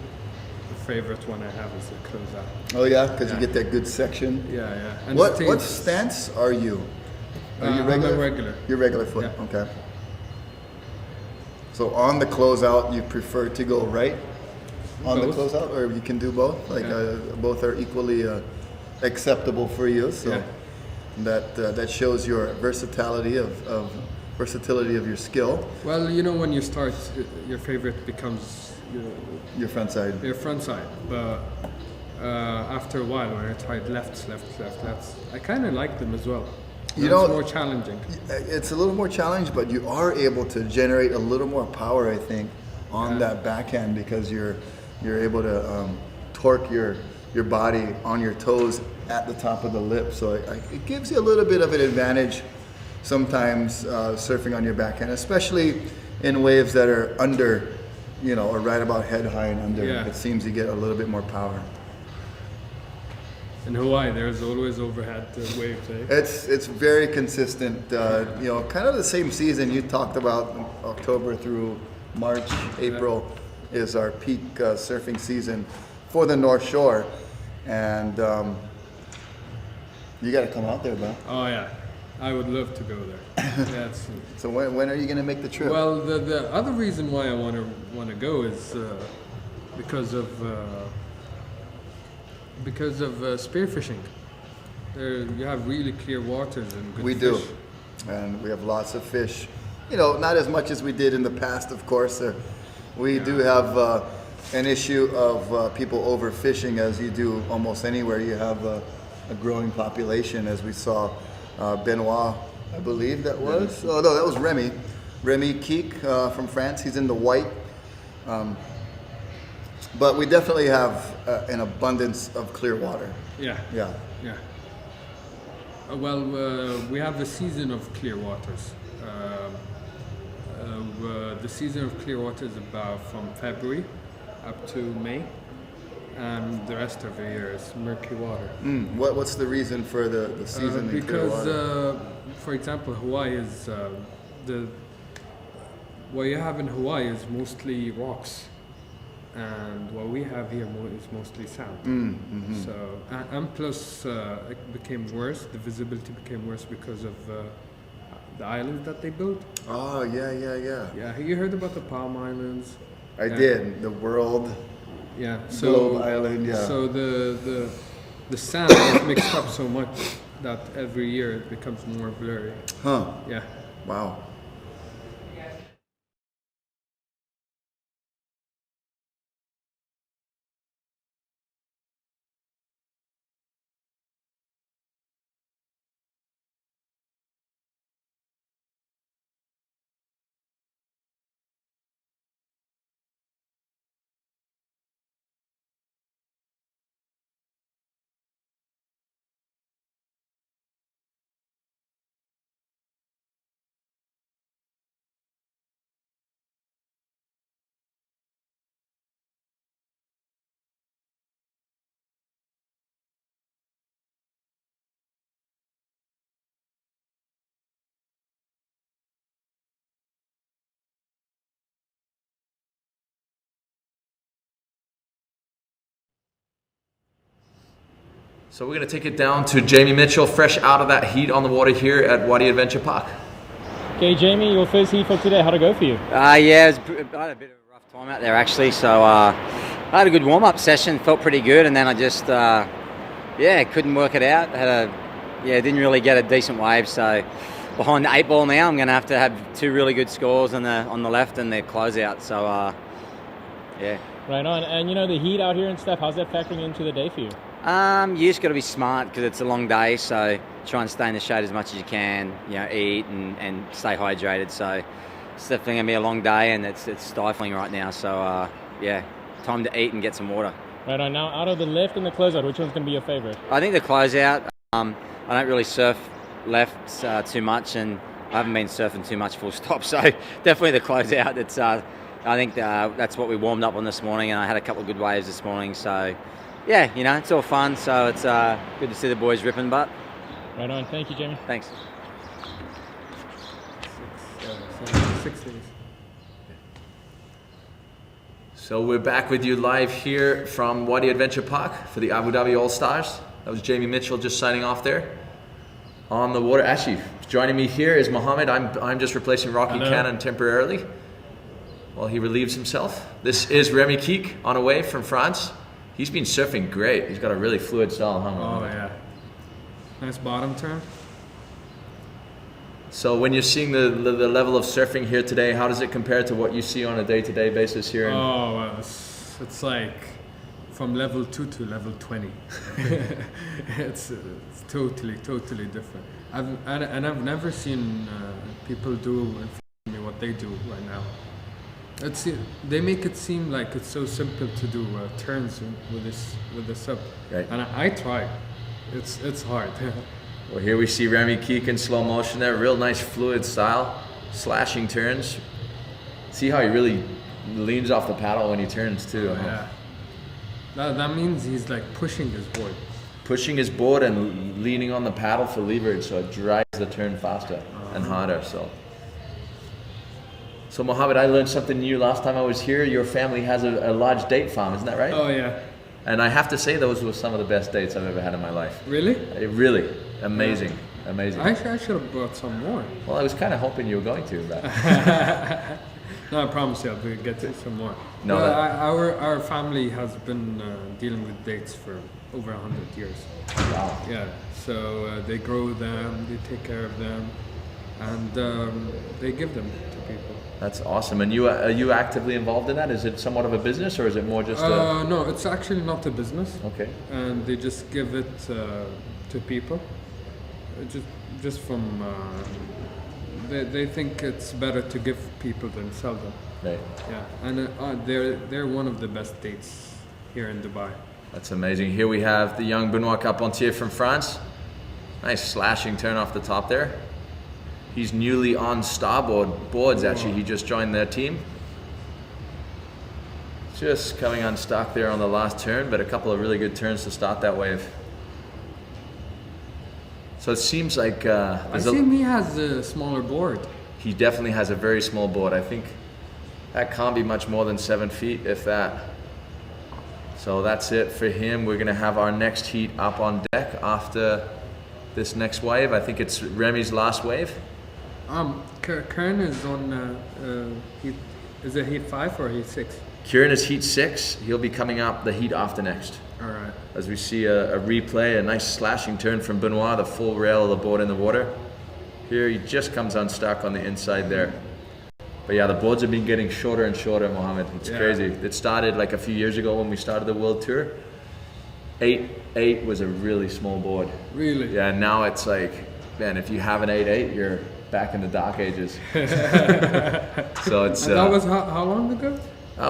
the favorite one I have is the closeout. Oh yeah, because Yeah. you get that good section. Yeah, yeah. And What the what tails- stance are you? Are you I'm regular? a regular. You're regular foot. Yeah. Okay. So on the closeout, you prefer to go right on Both. the closeout, or you can do both. Like Yeah. both are equally acceptable for you. So Yeah. that shows your versatility of your skill. Well, you know, when you start, your favorite becomes Your front side. your front side. But after a while, when I tried lefts, I kind of like them as well. You It's know- more challenging. It's a little more challenge, but you are able to generate a little more power, I think, on that backhand because you're able to torque your body on your toes at the top of the lip. So it gives you a little bit of an advantage sometimes surfing on your backhand, especially in waves that are under, or right about head high and under. Yeah. It seems you get a little bit more power. In Hawaii, there's always overhead waves, eh? It's very consistent. Kind of the same season you talked about. October through March, April is our peak surfing season for the North Shore, and you got to come out there, bro. Oh yeah, I would love to go there. That's So when are you gonna make the trip? well. The other reason why I want to go is because of spearfishing. There you have really clear waters and good We fish. do, and we have lots of fish. Not as much as we did in the past, of course. We do have an issue of people overfishing, as you do almost anywhere. You have a growing population, as we saw. Benoit, I believe that was. Oh no, that was Remy. Remy Keek from France. He's in the white. But we definitely have an abundance of clear water. Yeah. Yeah. Yeah. We have a season of clear waters. The season of clear water is about from February up to May, and the rest of the year is murky water. What's the reason for the season in clear water? Because, for example, Hawaii is what you have in Hawaii is mostly rocks, and what we have here is mostly sand. So, and plus, it became worse. The visibility became worse because of the islands that they built. Oh yeah. Yeah, you heard about the Palm Islands? I did. The world Yeah. Globe Island. Yeah. So the sand is mixed up so much that every year it becomes more blurry. Huh. Yeah. Wow. So we're going to take it down to Jamie Mitchell, fresh out of that heat on the water here at Wadi Adventure Park. Okay, Jamie, your first heat for today. How'd it go for you? I had a bit of a rough time out there actually. So I had a good warm-up session, felt pretty good, and then I just couldn't work it out. Didn't really get a decent wave. So behind the 8 ball now, I'm going to have 2 really good scores on the left and the closeout. So yeah. Right on. And you know the heat out here and stuff. How's that factoring into the day for you? You just got to be smart because it's a long day. So try and stay in the shade as much as you can. You know, eat and stay hydrated. So it's definitely going to be a long day, and it's stifling right now. So time to eat and get some water. Right on. Now, out of the left and the closeout, which one's going to be your favorite? I think the closeout. I don't really surf left too much, and I haven't been surfing too much full stop. So definitely the closeout. It's I think that's what we warmed up on this morning, and I had a couple of good waves this morning. So yeah, you know, it's all fun. So it's good to see the boys ripping butt. Right on. Thank you, Jamie. Thanks. 6 days. So we're back with you live here from Wadi Adventure Park for the Abu Dhabi All-Stars. That was Jamie Mitchell just signing off there on the water. Actually, joining me here is Mohammed. I'm just replacing Rocky Cannon temporarily while he relieves himself. This is Remy Keek on a wave from France. He's been surfing great. He's got a really fluid style, huh? Oh yeah. Nice bottom turn. So when you're seeing the level of surfing here today, how does it compare to what you see on a day-to-day basis here? Oh, well, it's like from level 2 to level 20. it's totally different. I've never seen people do what they do right now. They make it seem like it's so simple to do turns with the sub, right. And I tried. It's hard. Well, here we see Remy Keek in slow motion there. Real nice fluid style, slashing turns. See how he really leans off the paddle when he turns too. Oh, yeah. That means he's like pushing his board. Pushing his board and leaning on the paddle for leverage, so it drives the turn faster and harder. So Mohammed, I learned something new last time I was here. Your family has a large date farm, isn't that right? Oh yeah. And I have to say those were some of the best dates I've ever had in my life. Really? Really. Amazing. Amazing. I should have brought some more. Well, I was kind of hoping you were going to, but... No, I promise you I'll get some more. No, our family has been dealing with dates for over 100 years. Wow. Yeah, so they grow them, they take care of them, and they give them to people. That's awesome. And are you actively involved in that? Is it somewhat of a business, or is it more just a... No, it's actually not a business. Okay. And they just give it to people. Just from... They think it's better to give people than sell them. Right. Yeah, and they're one of the best dates here in Dubai. That's amazing. Here we have the young Benoit Carpentier from France. Nice slashing turn off the top there. He's newly on starboard boards, actually. He just joined their team. Just coming unstuck there on the last turn, but a couple of really good turns to start that wave. So it seems like he has a smaller board. He definitely has a very small board. I think that can't be much more than 7 feet, if that. So that's it for him. We're gonna have our next heat up on deck after this next wave. I think it's Remy's last wave. Kern is on is it heat 5 or heat 6? Kieran is heat 6. He'll be coming up the heat after next. All right. As we see a replay, a nice slashing turn from Benoit, the full rail of the board in the water. Here he just comes unstuck on the inside there. But yeah, the boards have been getting shorter and shorter, Mohammed. It's crazy. It started like a few years ago when we started the World Tour. 8.8 was a really small board. Really? Yeah, now it's like, man, if you have an 8.8, you're back in the dark ages. So it's... that was how long ago?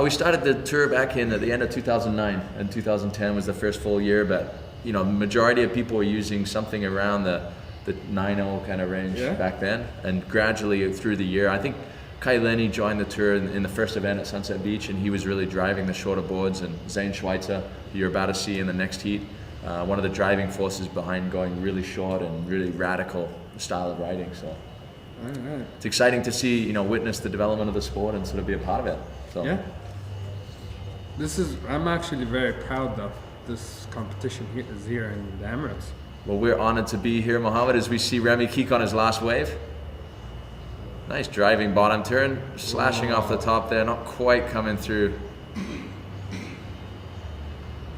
We started the tour back in at the end of 2009, and 2010 was the first full year, but you know, the majority of people were using something around the 9.0 kind of range back then, and gradually through the year, I think Kai Lenny joined the tour in the first event at Sunset Beach, and he was really driving the shorter boards, and Zane Schweitzer, who you're about to see in the next heat, one of the driving forces behind going really short and really radical style of riding. So it's exciting to see, you know, witness the development of the sport and sort of be a part of it. So. Yeah. I'm actually very proud this competition here is here in the Emirates. Well, we're honored to be here, Mohammed, as we see Remy Keek on his last wave. Nice driving bottom turn, slashing off the top there, not quite coming through.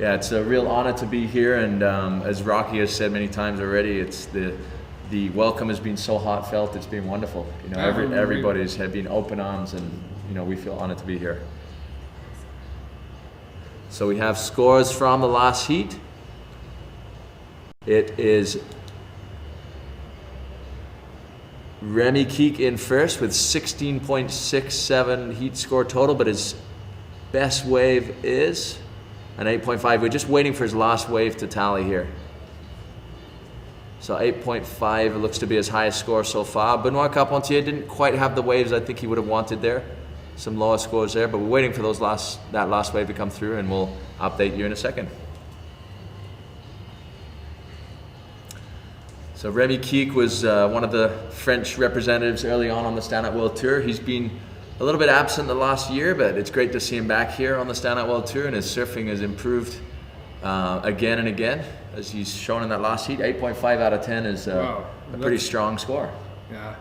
Yeah, it's a real honor to be here, and as Rocky has said many times already, it's the welcome has been so heartfelt. It's been wonderful. You know, everybody's had been open arms, and you know, we feel honored to be here. So we have scores from the last heat. It is Remy Keek in first with 16.67 heat score total, but his best wave is an 8.5. We're just waiting for his last wave to tally here. So 8.5 looks to be his highest score so far. Benoit Carpentier didn't quite have the waves I think he would have wanted there. Some lower scores there, but we're waiting for that last wave to come through, and we'll update you in a second. So Remy Keek was one of the French representatives early on the Stand Up World Tour. He's been a little bit absent the last year, but it's great to see him back here on the Stand Up World Tour, and his surfing has improved again and again, as he's shown in that last heat. 8.5 out of 10 is a pretty strong score. Yeah.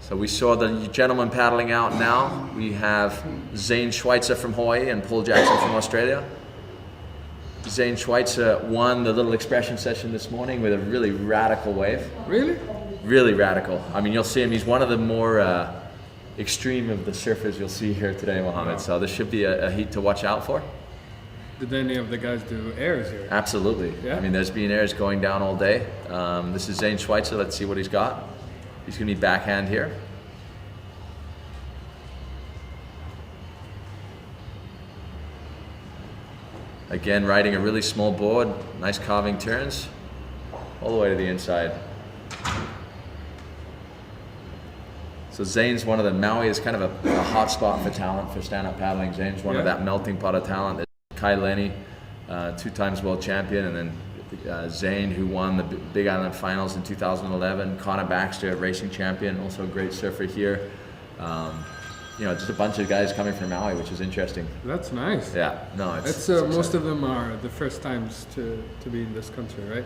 So we saw the gentleman paddling out now. We have Zane Schweitzer from Hawaii and Paul Jackson from Australia. Zane Schweitzer won the little expression session this morning with a really radical wave. Really? Really radical. I mean, you'll see him. He's one of the more extreme of the surfers you'll see here today, Mohammed. So this should be a heat to watch out for. Did any of the guys do airs here? Absolutely. Yeah? I mean, there's been airs going down all day. This is Zane Schweitzer. Let's see what he's got. He's going to be backhand here. Again, riding a really small board, nice carving turns, all the way to the inside. So Zane's one of the, Maui is kind of a hot spot for talent for stand-up paddling. Zane's one of that melting pot of talent. There's Kai Lenny, 2 times world champion, and then Zane, who won the Big Island Finals in 2011. Connor Baxter, racing champion, also a great surfer here. You know, just a bunch of guys coming from Maui, which is interesting. That's nice. Yeah, no, it's most of them are the first times to be in this country, right?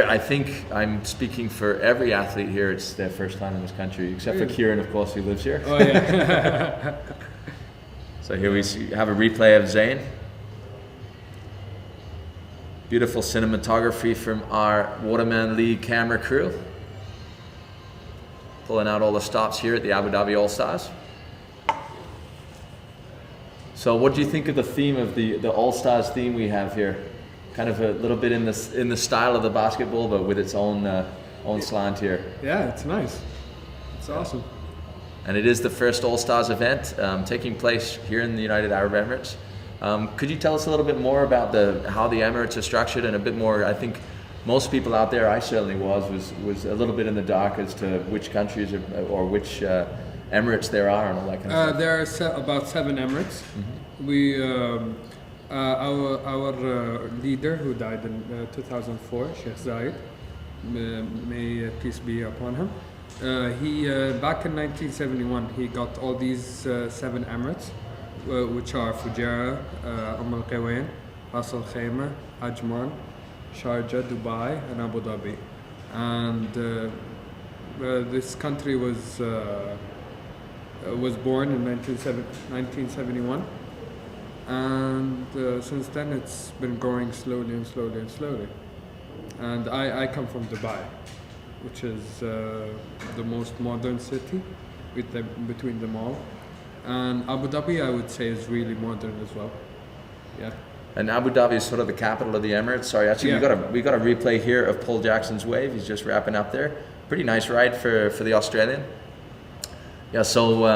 I think I'm speaking for every athlete here. It's their first time in this country, except for Kieran, of course, who lives here. Oh yeah. So here we have a replay of Zane. Beautiful cinematography from our Waterman League camera crew. Pulling out all the stops here at the Abu Dhabi All-Stars. So what do you think of the theme of the All-Stars theme we have here? Kind of a little bit in the style of the basketball, but with its own slant here. Yeah, it's nice. It's awesome. And it is the first All-Stars event taking place here in the United Arab Emirates. Could you tell us a little bit more about how the Emirates are structured, and a bit more? I think most people out there, I certainly was a little bit in the dark as to which countries or which Emirates there are and all that kind of stuff. There are about 7 Emirates. Mm-hmm. We our leader, who died in 2004, Sheikh Zayed, may peace be upon him. He back in 1971 he got all these 7 Emirates, which are Fujairah, Al Qawain, Ras Al Khaimah, Ajman, Sharjah, Dubai, and Abu Dhabi. And this country was born in 1971, and since then it's been growing slowly and slowly and slowly. And I come from Dubai, which is the most modern city between them all. And Abu Dhabi, I would say, is really modern as well. Yeah. And Abu Dhabi is sort of the capital of the Emirates. Sorry, actually, we got a replay here of Paul Jackson's wave. He's just wrapping up there. Pretty nice ride for the Australian. Yeah. So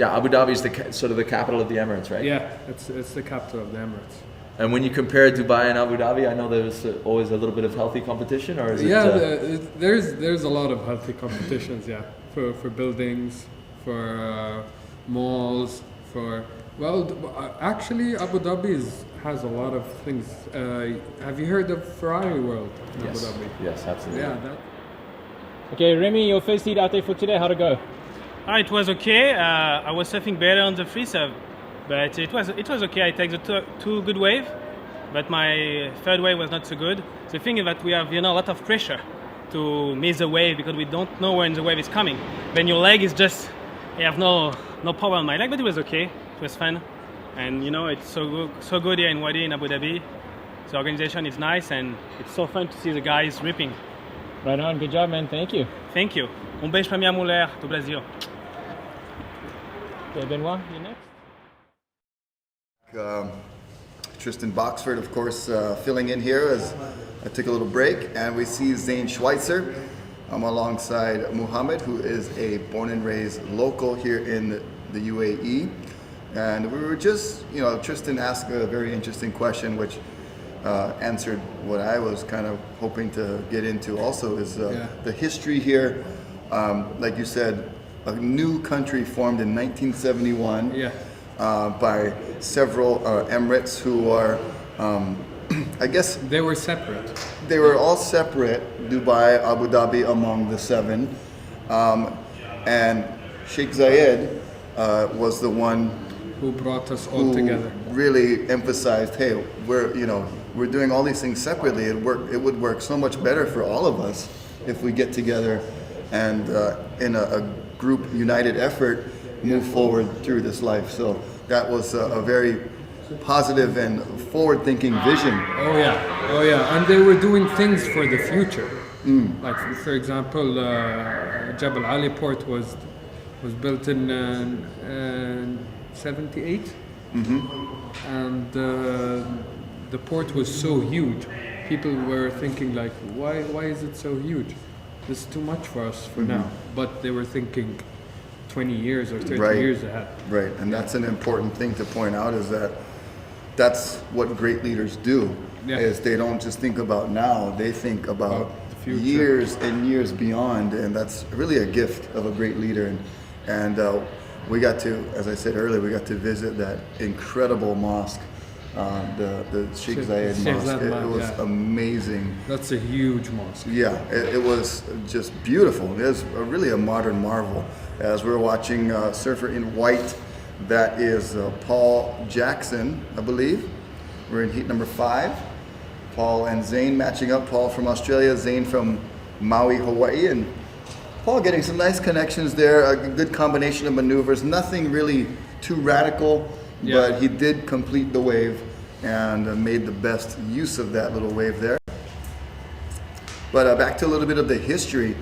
Abu Dhabi is sort of the capital of the Emirates, right? Yeah, it's the capital of the Emirates. And when you compare Dubai and Abu Dhabi, I know there's always a little bit of healthy competition, or is it? Yeah, there's a lot of healthy competitions. Yeah, for buildings, for malls, actually Abu Dhabi has a lot of things. Have you heard of Ferrari World in Abu Dhabi? Yes, absolutely. Yeah. Okay, Remy, your first heat out there for today. How'd it go? It was okay. I was surfing better on the free surf, but it was okay. I take the two good wave, but my third wave was not so good. The thing is that we have, a lot of pressure to miss the wave because we don't know when the wave is coming. Then your leg is just, I have no power on my leg, but it was okay. It was fun. And it's so good here in Wadi in Abu Dhabi. The organization is nice and it's so fun to see the guys ripping. Right on. Good job, man. Thank you. Thank you. Beijo pra minha mulher, do Brasil. Okay, Benoit, you next. Tristan Boxford, of course, filling in here as I took a little break, and we see Zane Schweitzer. I'm alongside Muhammad, who is a born and raised local here in the UAE. And we were just, Tristan asked a very interesting question, which answered what I was kind of hoping to get into also, is the history here. Like you said, a new country formed in 1971 by several emirates who are, I guess... They were separate. They were all separate, Dubai, Abu Dhabi among the seven. And Sheikh Zayed was the one who brought us all together. Really emphasized, hey, we're doing all these things separately. It would work so much better for all of us if we get together and in a group united effort move forward through this life. So that was a very positive and forward-thinking vision. Oh yeah, and they were doing things for the future. Like for example, Jebel Ali port was built in 78, and the port was so huge. People were thinking like, why is it so huge? This is too much for us for now. But they were thinking 20 years or 30 years ahead. Right, and that's an important thing to point out, is that that's what great leaders do. Is they don't just think about now, they think about the future. Years and years beyond, and that's really a gift of a great leader. And we got to, as I said earlier, we got to visit that incredible mosque, the Sheikh Zayed Mosque. It was amazing. That's a huge mosque. Yeah, it was just beautiful. It was really a modern marvel. As we're watching Surfer in White, that is Paul Jackson, I believe. We're in heat number 5. Paul and Zane matching up. Paul from Australia, Zane from Maui, Hawaii, and Paul getting some nice connections there. A good combination of maneuvers. Nothing really too radical, but he did complete the wave and made the best use of that little wave there. But back to a little bit of the history.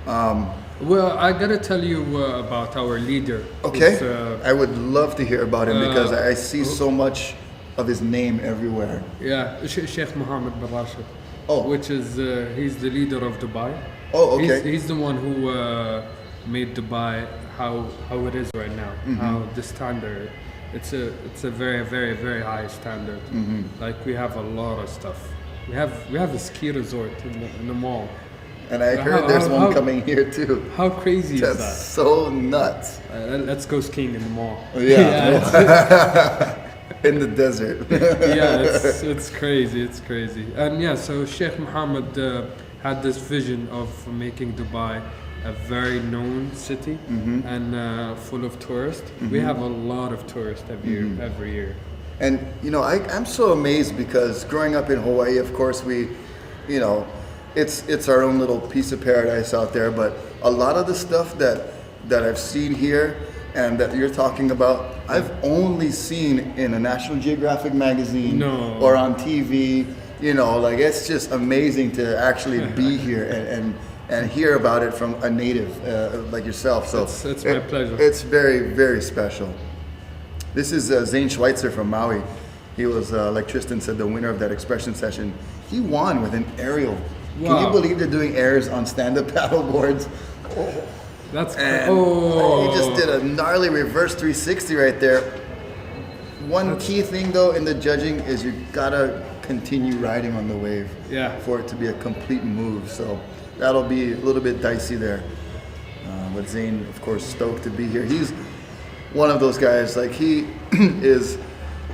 Well, I gotta tell you about our leader. Okay, I would love to hear about him because I see so much of his name everywhere. Yeah, Sheikh Mohammed bin Rashid. Oh, which is he's the leader of Dubai. Oh, okay. He's the one who made Dubai how it is right now. How the standard. It's a very, very, very high standard. Like we have a lot of stuff. We have a ski resort in the mall. And I heard there's one coming here too. How crazy is that? That's so nuts. Let's go skiing in the mall. Yeah. In the desert. It's crazy. It's crazy. And so Sheikh Mohammed had this vision of making Dubai a very known city and full of tourists. We have a lot of tourists every year. And I'm so amazed because growing up in Hawaii, of course, we, it's our own little piece of paradise out there. But a lot of the stuff that I've seen here and that you're talking about, I've only seen in a National Geographic magazine or on TV. Like it's just amazing to actually be here and hear about it from a native like yourself. So it's my pleasure. It's very, very special. This is Zane Schweitzer from Maui. He was, like Tristan said, the winner of that expression session. He won with an aerial. Wow. Can you believe they're doing airs on stand-up paddle boards? Oh. That's he just did a gnarly reverse 360 right there. One key thing though in the judging is you gotta continue riding on the wave for it to be a complete move. So that'll be a little bit dicey there. But Zane, of course, stoked to be here. He's one of those guys, like he is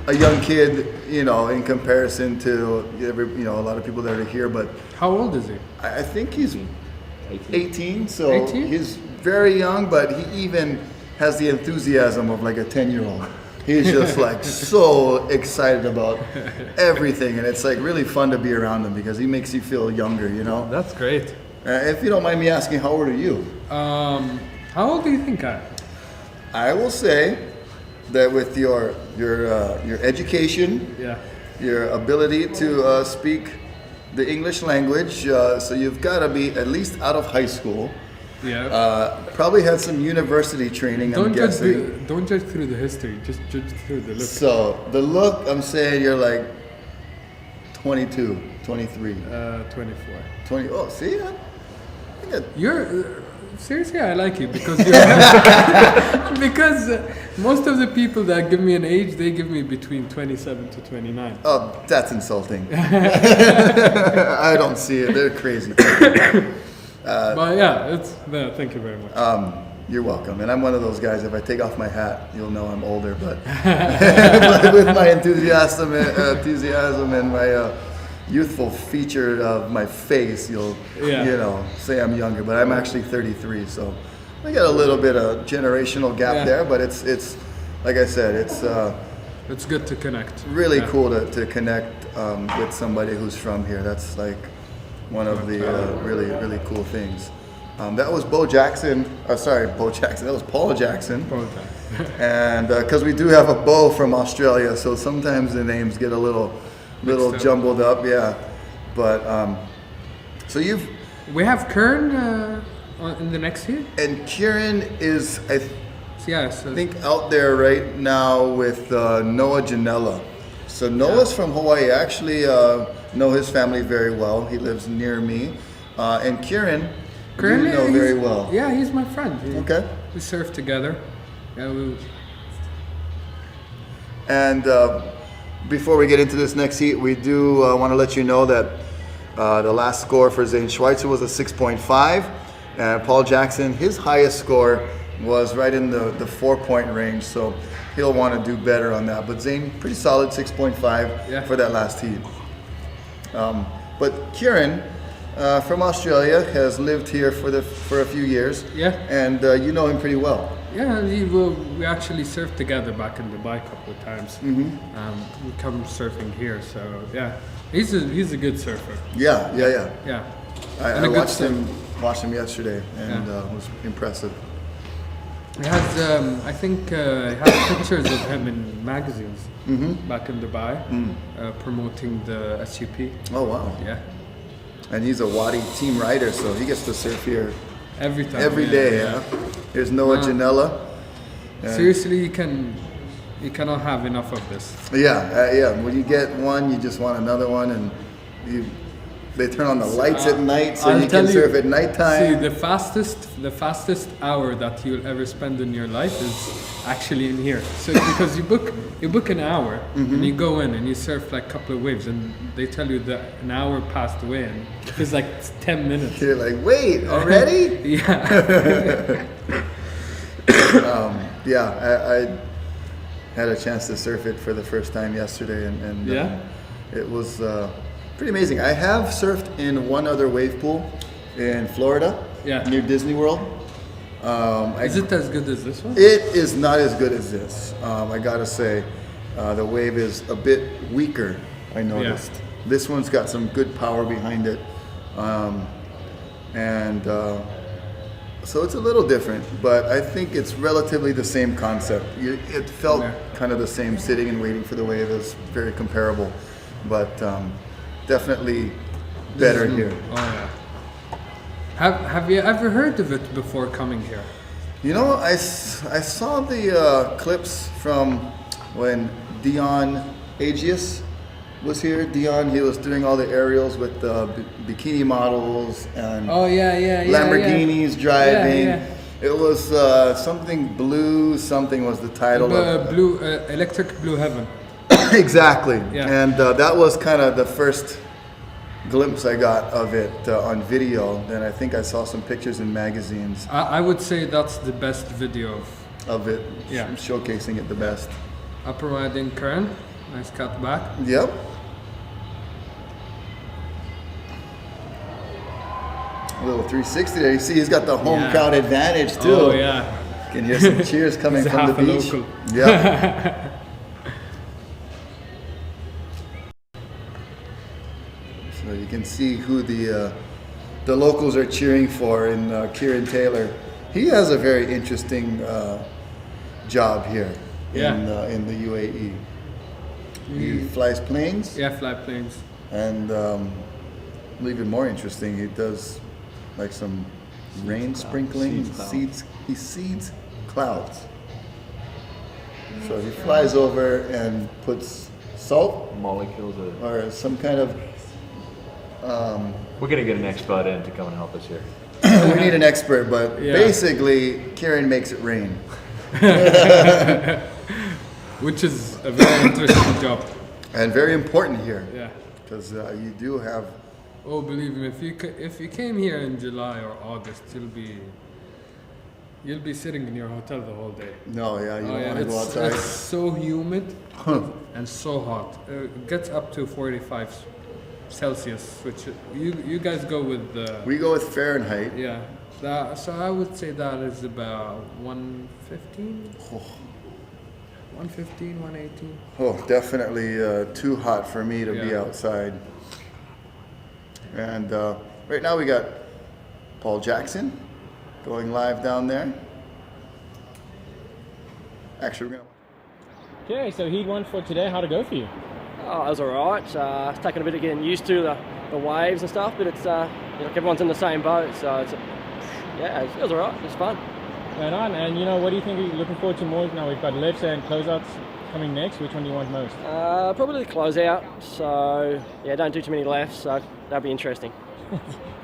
a young kid, in comparison to a lot of people that are here. But how old is he? I think he's 18, so he's very young, but he even has the enthusiasm of like a 10-year-old. He's just like so excited about everything, and it's like really fun to be around him because he makes you feel younger, you know? That's great. If you don't mind me asking, how old are you? How old do you think I am? I will say that with your education, Yeah. your ability to speak the English language, so you've got to be at least out of high school. Yeah. Probably had some university training, I'm guessing. Don't judge through the history, just judge through the look. So the look, I'm saying you're like 22, 23. 24. 20. Oh, see? I think You're seriously, I like you because you're because most of the people that give me an age, they give me between 27 to 29. Oh, that's insulting. I don't see it. They're crazy. But yeah, thank you very much. You're welcome. And I'm one of those guys, if I take off my hat, you'll know I'm older. But, but with my enthusiasm and my youthful feature of my face, you'll say I'm younger. But I'm actually 33, so I got a little bit of generational gap there. But it's like I said, it's good to connect. Really cool to connect with somebody who's from here. That's like one of the really cool things. That was Bo Jackson. Bo Jackson. That was Paul Jackson. Paul Jackson. And because we do have a Bo from Australia, so sometimes the names get a little jumbled up. Yeah, but so we have Kern in the next year. And Kieran is I So think out there right now with Noah Janela. So Noah's from Hawaii. I actually know his family very well. He lives near me. And Kieran you know very well. Yeah, he's my friend. Okay. We surf together. Yeah, And before we get into this next heat, we do want to let you know that the last score for Zane Schweitzer was a 6.5. And Paul Jackson, his highest score was right in the 4-point range. So he'll want to do better on that. But Zane, pretty solid 6.5 for that last heat. But Kieran from Australia has lived here for a few years. Yeah. And you know him pretty well. Yeah, we actually surfed together back in Dubai a couple of times. Mm-hmm. We come surfing here, so yeah, he's a good surfer. Yeah. I watched him yesterday, and it was impressive. He has, I think, he has pictures of him in magazines back in Dubai, promoting the SUP. Oh wow! Yeah. And he's a Wadi team rider, so he gets to surf here every day. Yeah. Here's Noah Janela. Seriously, you cannot have enough of this. Yeah. When you get one, you just want another one, and they turn on the lights at night, so you can surf at nighttime. See, the fastest hour that you'll ever spend in your life is actually in here. So because you book an hour and you go in and you surf like a couple of waves, and they tell you that an hour passed away and it's like 10 minutes. You're like, wait, already? Yeah. I had a chance to surf it for the first time yesterday, and it was pretty amazing. I have surfed in one other wave pool in Florida, near Disney World. Is it as good as this one? It is not as good as this. I gotta say, the wave is a bit weaker, I noticed. This one's got some good power behind it. So it's a little different, but I think it's relatively the same concept. It felt kind of the same, sitting and waiting for the wave is very comparable, but definitely better here. Oh yeah. Have you ever heard of it before coming here? You know, I saw the clips from when Dion Agius was here. Dion, he was doing all the aerials with the bikini models and Lamborghinis driving. It was something blue, something was the title of Blue Electric Blue Heaven. Exactly. Yeah. And that was kind of the first glimpse I got of it on video. Then I think I saw some pictures in magazines. I would say that's the best video of it. Showcasing it the best. Upper riding Kern, nice cut back. Yep. A little 360 there. You see, he's got the home crowd advantage too. Oh yeah. You can hear some cheers coming from the beach. Local. Yeah. can see who the locals are cheering for in Kieran Taylor. He has a very interesting job here in the UAE. He flies planes. Yeah, fly planes. And even more interesting, he does like some rain sprinkling. He seeds clouds. So he flies over and puts salt Molecules. or some kind of. We're gonna get an expert in to come and help us here. We need an expert, but basically, Kieran makes it rain. Which is a very interesting job. And very important here. Yeah. Because you do have. Oh, believe me, if you came here in July or August, you'll be sitting in your hotel the whole day. No, yeah, you don't want to go outside. It's so humid and so hot. It gets up to 45 Celsius, which you guys go with. We go with Fahrenheit. Yeah. So I would say that is about 115. 115, 118. Oh, definitely too hot for me to be outside. And right now we got Paul Jackson going live down there. Actually, we're gonna. Okay, so heat one for today. How'd it go for you? Oh, it was alright. It's taken a bit of getting used to the waves and stuff, but it's everyone's in the same boat, so it was alright. It was fun. Right on. And what do you think? Are you looking forward to more? Now we've got lifts and closeouts coming next. Which one do you want most? Probably the closeout. So don't do too many lefts. So that'll be interesting.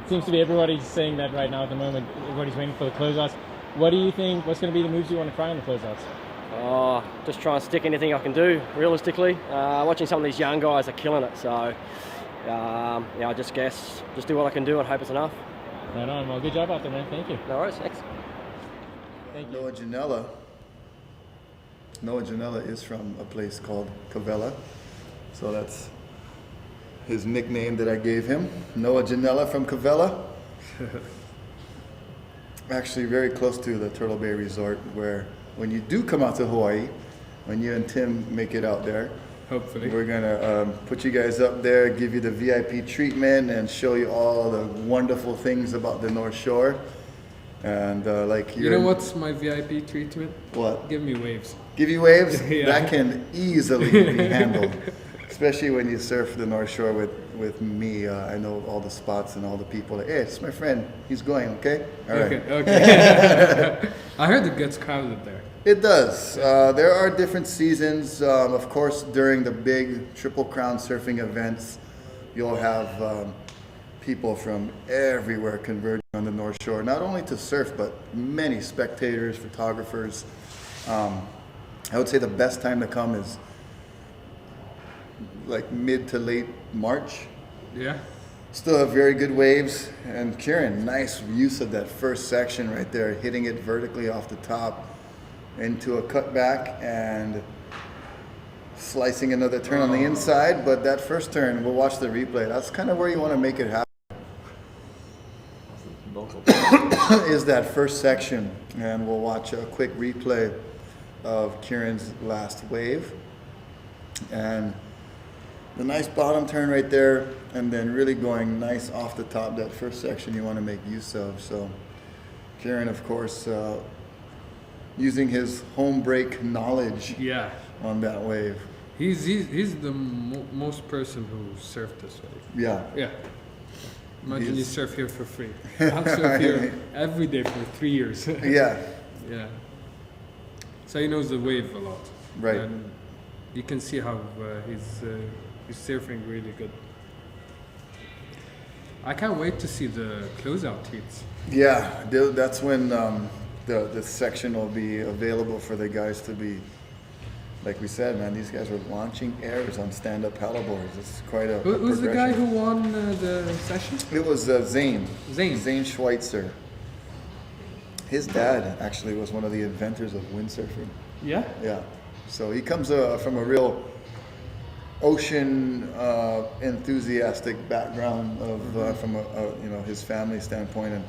Seems to be everybody's saying that right now at the moment. Everybody's waiting for the closeouts. What do you think? What's going to be the moves you want to try on the closeouts? Oh, just try and stick anything I can do. Realistically, watching some of these young guys are killing it. So I just guess just do what I can do and hope it's enough. Right on. Well, good job out there, man. Thank you. No worries. Thanks. Noah Janela is from a place called Cavella, so that's his nickname that I gave him. Noah Janela from Cavella. Actually very close to the Turtle Bay Resort, where when you do come out to Hawaii, when you and Tim make it out there, hopefully we're gonna put you guys up there, give you the VIP treatment, and show you all the wonderful things about the North Shore. And you know what's my VIP treatment? What? Give me waves. Give you waves? Yeah. That can easily be handled. Especially when you surf the North Shore with me. I know all the spots and all the people. Hey, it's my friend. He's going, okay? All right. Okay. I heard it gets crowded there. It does. There are different seasons. Of course, during the big Triple Crown surfing events, you'll have people from everywhere converging on the North Shore, not only to surf, but many spectators, photographers. I would say the best time to come is like mid to late March. Yeah. Still have very good waves. And Kieran, nice use of that first section right there, hitting it vertically off the top into a cutback and slicing another turn on the inside. But that first turn, we'll watch the replay. That's kind of where you want to make it happen. Is that first section, and we'll watch a quick replay of Kieran's last wave and the nice bottom turn right there, and then really going nice off the top. That first section you want to make use of. So Kieran, of course, using his home break knowledge on that wave. He's the most person who surfed this wave. Yeah. Imagine you surf here for free. I'll surf here every day for 3 years. Yeah. So he knows the wave a lot. Right. And you can see how he's surfing really good. I can't wait to see the closeout heats. Yeah, that's when the section will be available for the guys to be. Like we said, man, these guys were launching airs on stand-up paddleboards. It's quite a Who's the guy who won the session? It was Zane Zane Schweitzer. His dad actually was one of the inventors of windsurfing. Yeah? Yeah. So he comes from a real ocean enthusiastic background from his family standpoint,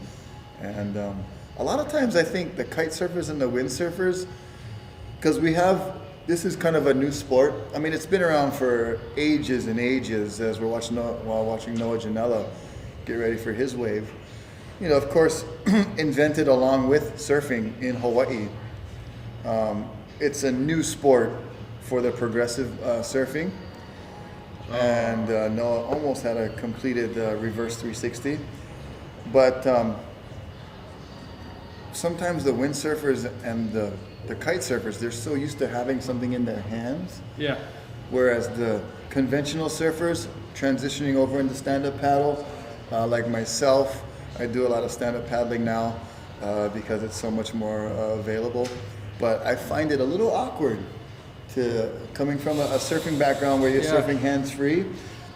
and a lot of times I think the kite surfers and the windsurfers, because we have this is kind of a new sport. I mean, it's been around for ages and ages as we're watching while watching Noah Janela get ready for his wave. You know, of course, invented along with surfing in Hawaii. It's a new sport for the progressive surfing. And Noah almost had a completed reverse 360. But sometimes the windsurfers and the kite surfers, they're so used to having something in their hands. Yeah. Whereas the conventional surfers transitioning over into stand-up paddle, like myself, I do a lot of stand-up paddling now because it's so much more available. But I find it a little awkward to coming from a surfing background where you're surfing hands-free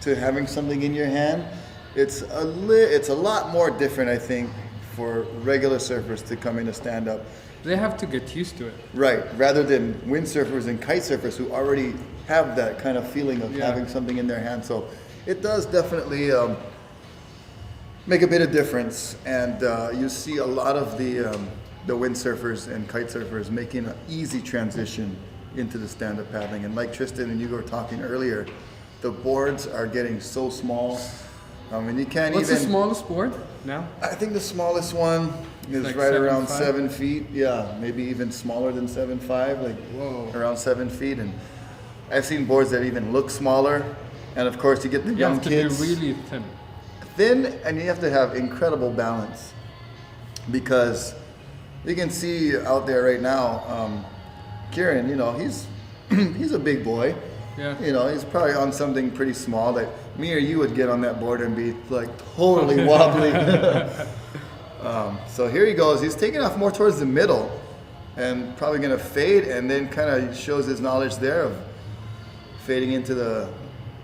to having something in your hand. It's a lot more different, I think, for regular surfers to come into stand-up. They have to get used to it. Right, rather than windsurfers and kite surfers who already have that kind of feeling of having something in their hand. So it does definitely make a bit of difference. And you see a lot of the windsurfers and kite surfers making an easy transition into the stand-up paddling. And like Tristan and you were talking earlier, the boards are getting so small. I mean, you can't What's the smallest board now? I think the smallest one is like right around 7'5"? 7 feet. Yeah, maybe even smaller than 7'5", like around 7 feet. And I've seen boards that even look smaller. And of course, you get the young kids. You have to be really thin. Thin, and you have to have incredible balance because you can see out there right now, Kieran, you know, he's a big boy. Yeah. You know, he's probably on something pretty small that me or you would get on that board and be like totally wobbly. So here he goes. He's taking off more towards the middle and probably going to fade, and then kind of shows his knowledge there of fading into the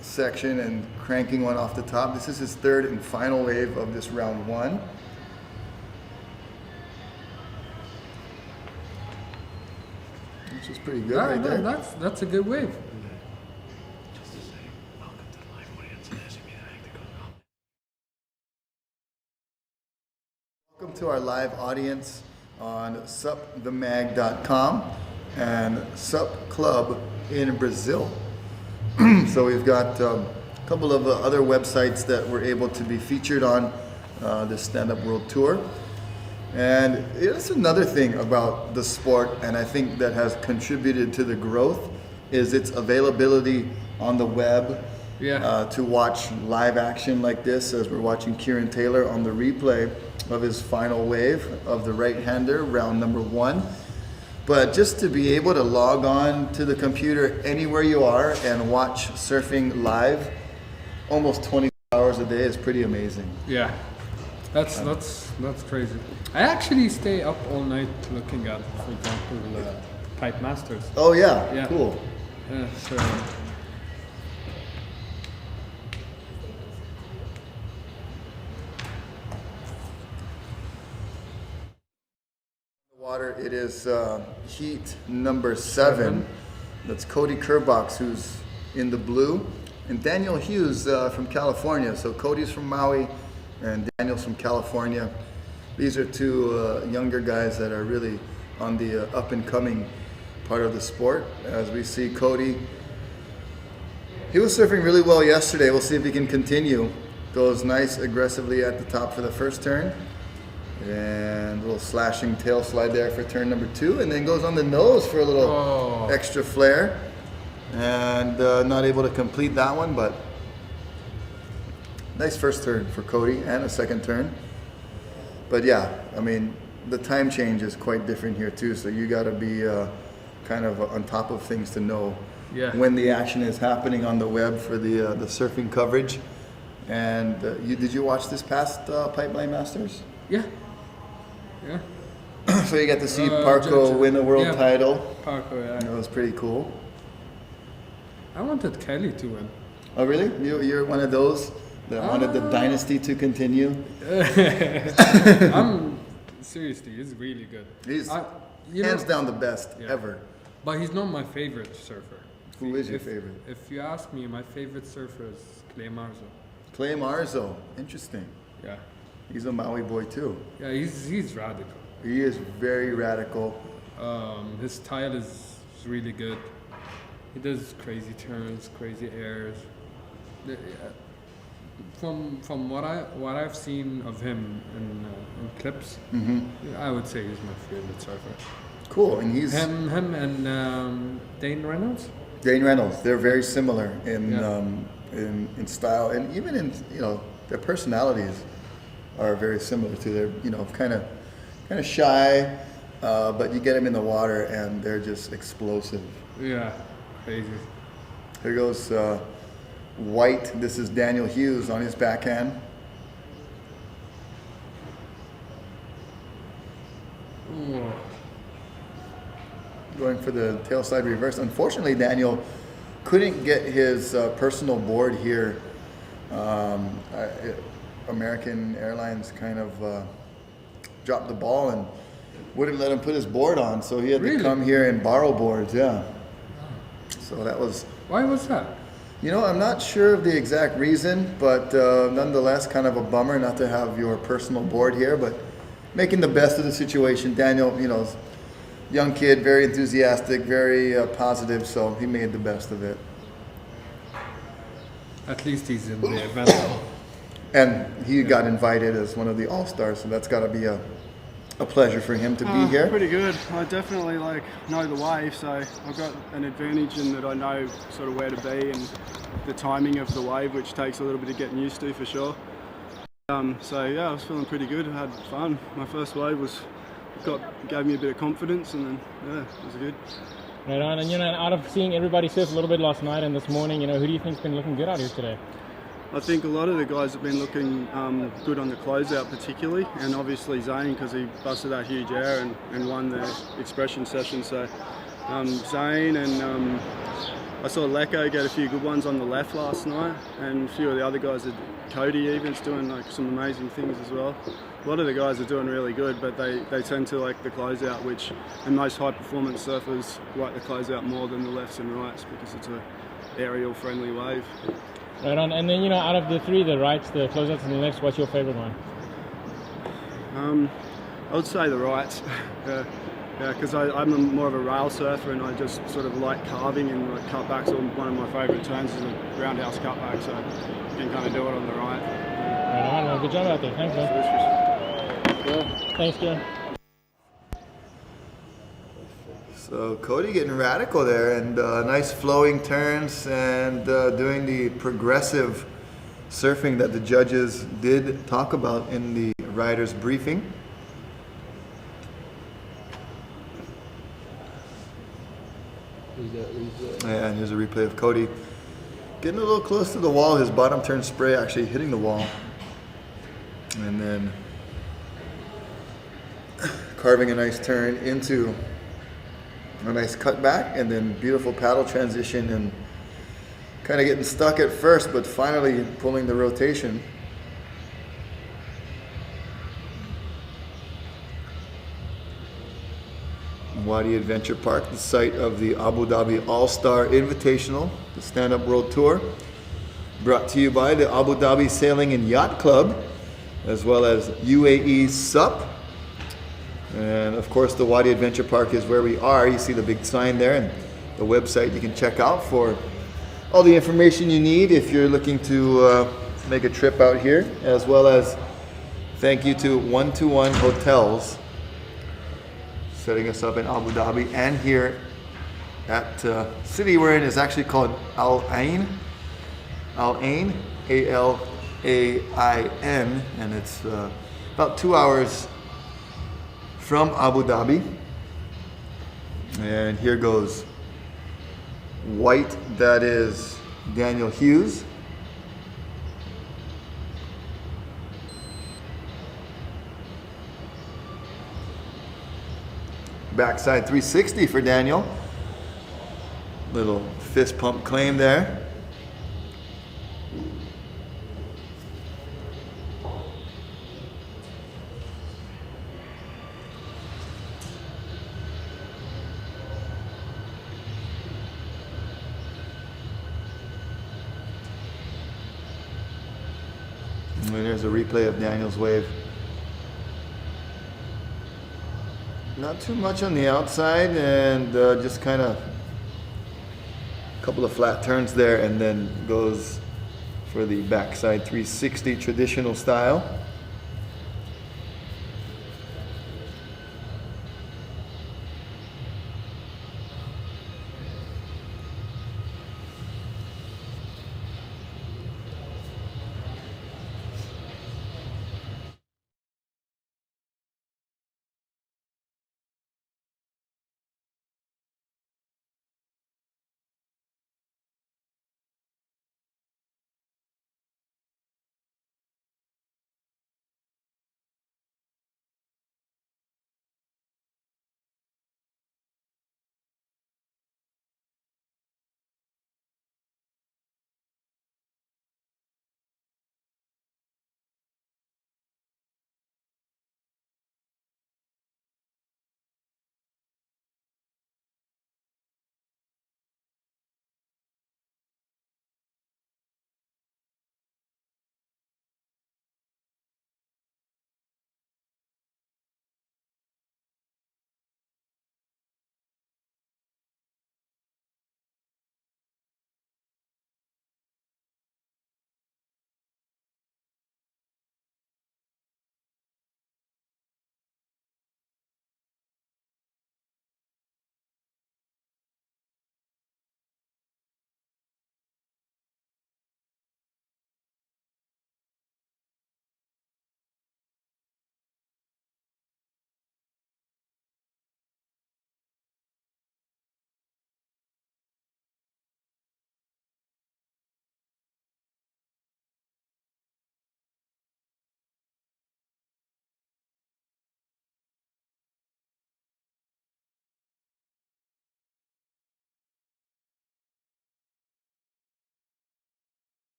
section and cranking one off the top. This is his third and final wave of this round one. Which is pretty good right there. That's a good wave. Welcome to our live audience on supthemag.com and Sup Club in Brazil. So we've got a couple of other websites that we're able to be featured on this Stand Up World Tour. And it's another thing about the sport, and I think that has contributed to the growth, is its availability on the web to watch live action like this, as we're watching Kieran Taylor on the replay of his final wave of the right-hander, round number one. But just to be able to log on to the computer anywhere you are and watch surfing live almost 24 hours a day is pretty amazing. Yeah, that's crazy. I actually stay up all night looking at, for example, Pipe Masters. Oh yeah, cool. Yeah, so water, it is heat number 7. That's Cody Kerbox, who's in the blue, and Daniel Hughes from California. So Cody's from Maui and Daniel's from California. These are two younger guys that are really on the up and coming part of the sport. As we see Cody, he was surfing really well yesterday. We'll see if he can continue. Goes nice aggressively at the top for the first turn. And a little slashing tail slide there for turn number 2, and then goes on the nose for a little extra flare, and not able to complete that one, but nice first turn for Cody and a second turn. But yeah, I mean, the time change is quite different here too, so you got to be kind of on top of things to know when the action is happening on the web for the surfing coverage. And did you watch this past Pipeline Masters? yeah. So you got to see Parko win the world title. Parko, yeah. That was pretty cool. I wanted Kelly to win. Oh really? You're one of those that wanted the dynasty to continue? Seriously, he's really good. He's hands down the best ever. But he's not my favorite surfer. Who is your favorite? If you ask me, my favorite surfer is Clay Marzo. Clay Marzo. Interesting. Yeah. He's a Maui boy too. Yeah, he's radical. He is very radical. His style is really good. He does crazy turns, crazy airs. The- From what I've seen of him in clips, I would say he's my favorite surfer. Cool, and he's Him and Dane Reynolds. Dane Reynolds. They're very similar in Yeah. in style, and even in their personalities are very similar to their kind of shy, but you get them in the water and they're just explosive. Yeah, crazy. Here goes White. This is Daniel Hughes on his backhand. Ooh. Going for the tailside reverse. Unfortunately, Daniel couldn't get his personal board here. American Airlines kind of dropped the ball and wouldn't let him put his board on, so he had to come here and borrow boards. Yeah. So that was. Why was that? I'm not sure of the exact reason, but nonetheless, kind of a bummer not to have your personal board here, but making the best of the situation. Daniel, young kid, very enthusiastic, very positive, so he made the best of it. At least he's in the event. And he got invited as one of the All-Stars, so that's got to be a pleasure for him to be here. Pretty good. I definitely know the wave, so I've got an advantage in that I know sort of where to be and the timing of the wave, which takes a little bit of getting used to for sure. So yeah, I was feeling pretty good. I had fun. My first wave gave me a bit of confidence, and then yeah, it was good. Right on. And out of seeing everybody surf a little bit last night and this morning, who do you think's been looking good out here today? I think a lot of the guys have been looking good on the closeout particularly, and obviously Zane, because he busted that huge air and won the expression session. So Zane and I saw Lecco get a few good ones on the left last night, and a few of the other guys, Cody even's doing some amazing things as well. A lot of the guys are doing really good, but they tend to like the closeout, and most high performance surfers like the closeout more than the lefts and rights because it's a aerial friendly wave. Right on. And then, out of the three, the rights, the closeouts and the lefts, what's your favorite one? I would say the rights. Yeah, because I'm more of a rail surfer, and I just sort of like carving and cutbacks. One of my favourite turns is a roundhouse cutback, so you can kind of do it on the right. Right on. Well, good job out there. Thanks, man. Thanks, Kieran. So Cody getting radical there, and nice flowing turns, and doing the progressive surfing that the judges did talk about in the riders briefing. And here's a replay of Cody getting a little close to the wall. His bottom turn spray actually hitting the wall, and then carving a nice turn into a nice cutback, and then beautiful paddle transition, and kind of getting stuck at first, but finally pulling the rotation. Wadi Adventure Park, the site of the Abu Dhabi All-Star Invitational, the Stand-Up World Tour, brought to you by the Abu Dhabi Sailing and Yacht Club, as well as UAE SUP. And of course, the Wadi Adventure Park is where we are. You see the big sign there, and the website you can check out for all the information you need if you're looking to make a trip out here, as well as thank you to 121 Hotels setting us up in Abu Dhabi, and here at city we're in is actually called Al Ain, A-L-A-I-N, and it's about 2 hours from Abu Dhabi. And here goes White, that is Daniel Hughes. Backside 360 for Daniel. Little fist pump claim there. And there's a replay of Daniel's wave. Not too much on the outside, and just kind of couple of flat turns there, and then goes for the backside 360 traditional style.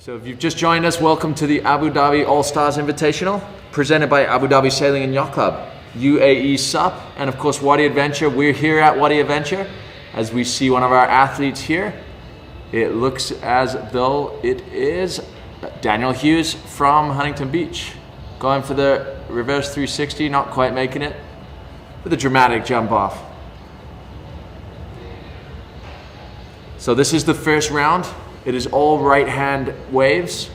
So if you've just joined us, welcome to the Abu Dhabi All-Stars Invitational, presented by Abu Dhabi Sailing and Yacht Club, UAE SUP, and of course Wadi Adventure. We're here at Wadi Adventure as we see one of our athletes here. It looks as though it is Daniel Hughes from Huntington Beach. Going for the reverse 360, not quite making it, with a dramatic jump off. So this is the first round. It is all right-hand waves.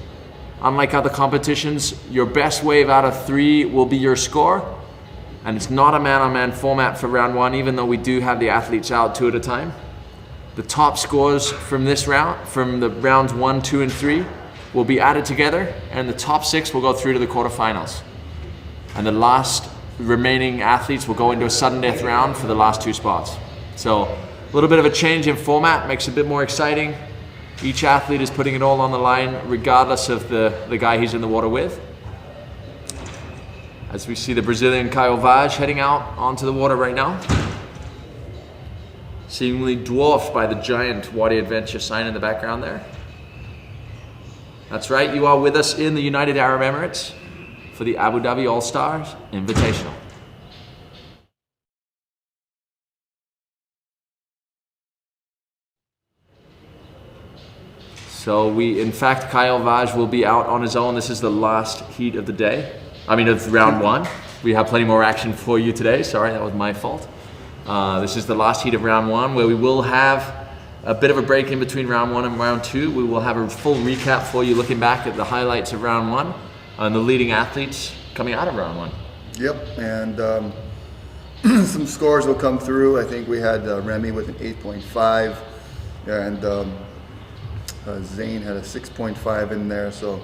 Unlike other competitions, your best wave out of 3 will be your score. And it's not a man-on-man format for round 1, even though we do have the athletes out 2 at a time. The top scores from this round, from the rounds 1, 2, and 3, will be added together, and the top 6 will go through to the quarterfinals. And the last remaining athletes will go into a sudden death round for the last 2 spots. So a little bit of a change in format, makes it a bit more exciting. Each athlete is putting it all on the line, regardless of the guy he's in the water with. As we see the Brazilian Caio Vaz heading out onto the water right now. Seemingly dwarfed by the giant Wadi Adventure sign in the background there. That's right, you are with us in the United Arab Emirates for the Abu Dhabi All-Stars Invitational. So in fact, Caio Vaz will be out on his own. This is the last heat of the day. Of round 1. We have plenty more action for you today. Sorry, that was my fault. This is the last heat of round 1, where we will have a bit of a break in between round 1 and round 2. We will have a full recap for you, looking back at the highlights of round 1 and the leading athletes coming out of round 1. Yep, and some scores will come through. I think we had Remy with an 8.5, and Zane had a 6.5 in there, so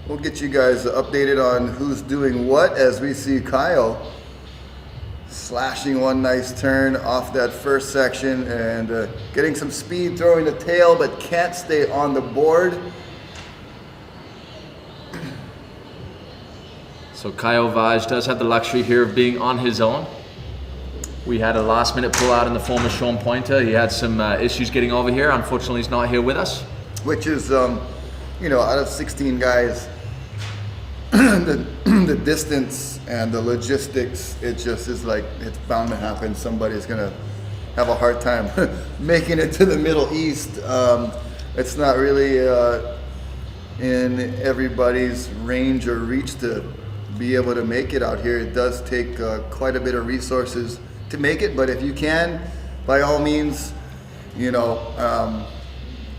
we'll get you guys updated on who's doing what as we see Kyle slashing one nice turn off that first section and getting some speed, throwing the tail, but can't stay on the board. So Caio Vaz does have the luxury here of being on his own. We had a last minute pull out in the form of Sean Pointer. He had some issues getting over here. Unfortunately, he's not here with us. Which is, you know, out of 16 guys, the distance and the logistics, it just is like, it's bound to happen. Somebody's gonna have a hard time making it to the Middle East. It's not really in everybody's range or reach to be able to make it out here. It does take quite a bit of resources to make it, but if you can, by all means, you know,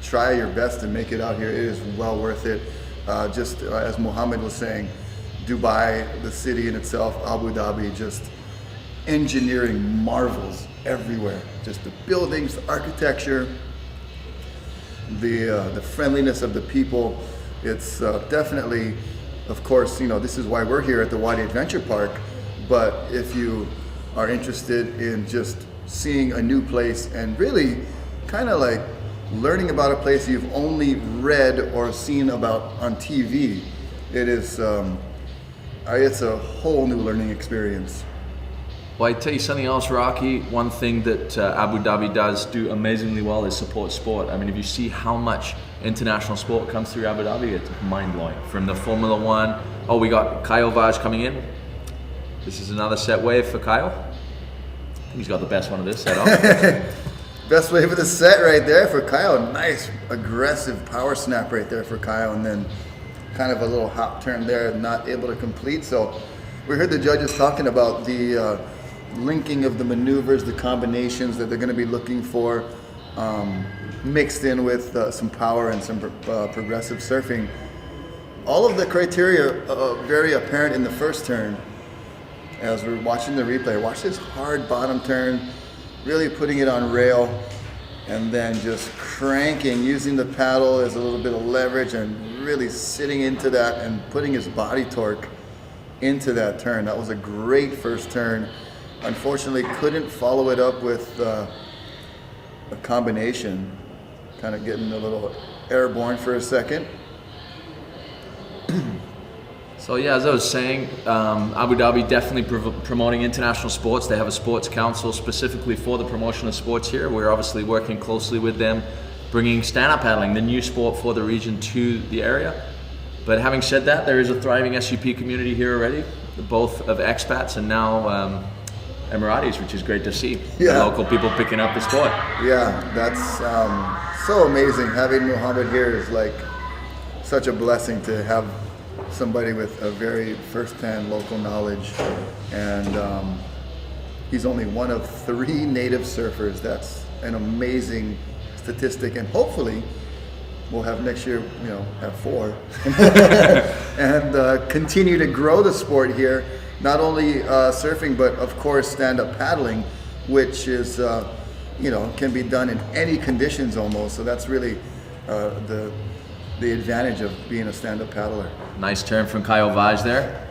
try your best to make it out here. It is well worth it. Just as Mohammed was saying, Dubai, the city in itself, Abu Dhabi, just engineering marvels everywhere. Just the buildings, the architecture, the friendliness of the people. It's definitely, of course, you know, this is why we're here at the Wadi Adventure Park. But if you are interested in just seeing a new place and really kind of like learning about a place you've only read or seen about on TV, it is it's a whole new learning experience. Well, I tell you something else, Rocky. One thing that Abu Dhabi does do amazingly well is support sport. I mean, if you see how much international sport comes through Abu Dhabi, it's mind-blowing. From the Formula One, oh, we got Kyle Vaj coming in. This is another set wave for Kyle. I think he's got the best one of this set up. Best wave of the set right there for Kyle. Nice aggressive power snap right there for Kyle, and then kind of a little hop turn there, not able to complete. So we heard the judges talking about the linking of the maneuvers, the combinations that they're going to be looking for, mixed in with some power and some progressive surfing. All of the criteria very apparent in the first turn. As we're watching the replay, watch this hard bottom turn, really putting it on rail, and then just cranking, using the paddle as a little bit of leverage and really sitting into that and putting his body torque into that turn. That was a great first turn. Unfortunately, couldn't follow it up with a combination, kind of getting a little airborne for a second. So yeah, as I was saying, Abu Dhabi definitely promoting international sports. They have a sports council specifically for the promotion of sports here. We're obviously working closely with them, bringing stand-up paddling, the new sport for the region, to the area. But having said that, there is a thriving SUP community here already, both of expats and now Emiratis, which is great to see. Yeah. The local people picking up the sport. Yeah, that's so amazing. Having Mohammed here is like such a blessing to have somebody with a very first-hand local knowledge, and he's only one of 3 native surfers. That's an amazing statistic, and hopefully we'll have next year, you know, have 4 and continue to grow the sport here, not only surfing but of course stand-up paddling, which is you know, can be done in any conditions almost. So that's really the advantage of being a stand-up paddler. Nice turn from Kyle Vaj there.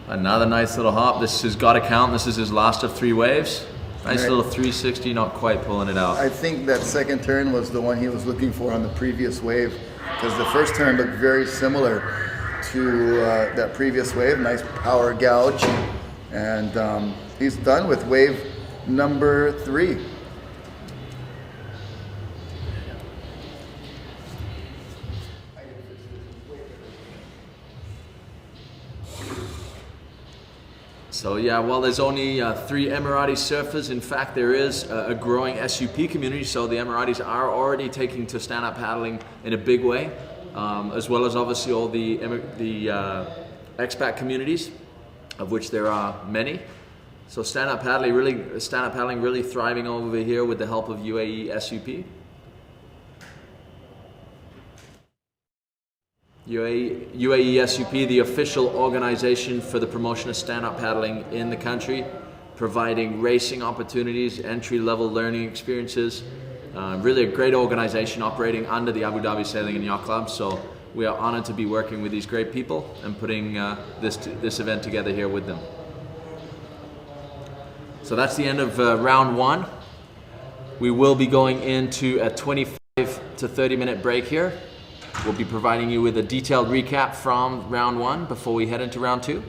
Another nice little hop. This has got to count. This is his last of 3 waves. Nice little 360, not quite pulling it out. I think that second turn was the one he was looking for on the previous wave, because the first turn looked very similar to that previous wave. Nice power gouge, and he's done with wave number 3. So yeah, well, there's only 3 Emirati surfers. In fact, there is a growing SUP community, so the Emiratis are already taking to stand-up paddling in a big way, as well as obviously all the expat communities, of which there are many. So stand-up paddling really thriving over here with the help of UAE SUP. UAE SUP, the official organization for the promotion of stand-up paddling in the country, providing racing opportunities, entry-level learning experiences. Really a great organization operating under the Abu Dhabi Sailing and Yacht Club. So we are honored to be working with these great people and putting this event together here with them. So that's the end of round 1. We will be going into a 25 to 30 minute break here. We'll be providing you with a detailed recap from round 1 before we head into round 2.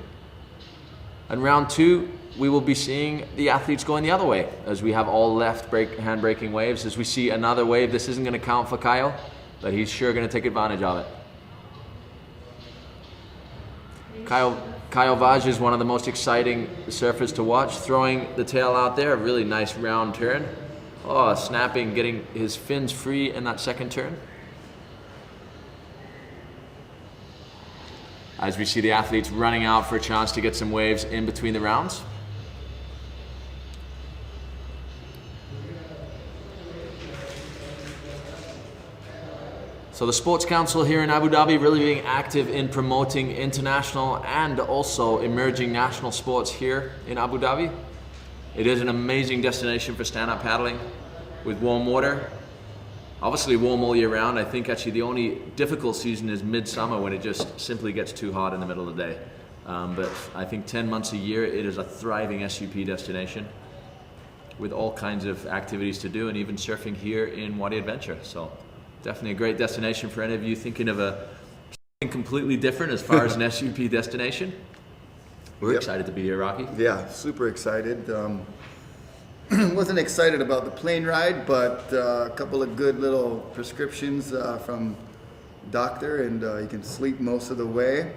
In round 2, we will be seeing the athletes going the other way as we have all left hand braking waves. As we see another wave, this isn't going to count for Kyle, but he's sure going to take advantage of it. Kyle Vaj is one of the most exciting surfers to watch, throwing the tail out there, a really nice round turn. Oh, snapping, getting his fins free in that second turn. As we see the athletes running out for a chance to get some waves in between the rounds. So the Sports Council here in Abu Dhabi really being active in promoting international and also emerging national sports here in Abu Dhabi. It is an amazing destination for stand-up paddling with warm water. Obviously warm all year round. I think actually the only difficult season is midsummer when it just simply gets too hot in the middle of the day. But I think 10 months a year it is a thriving SUP destination with all kinds of activities to do, and even surfing here in Wadi Adventure. So definitely a great destination for any of you thinking of something completely different as far as an SUP destination. We're excited to be here, Rocky. Yeah, super excited. Wasn't excited about the plane ride, but a couple of good little prescriptions from doctor, and you can sleep most of the way.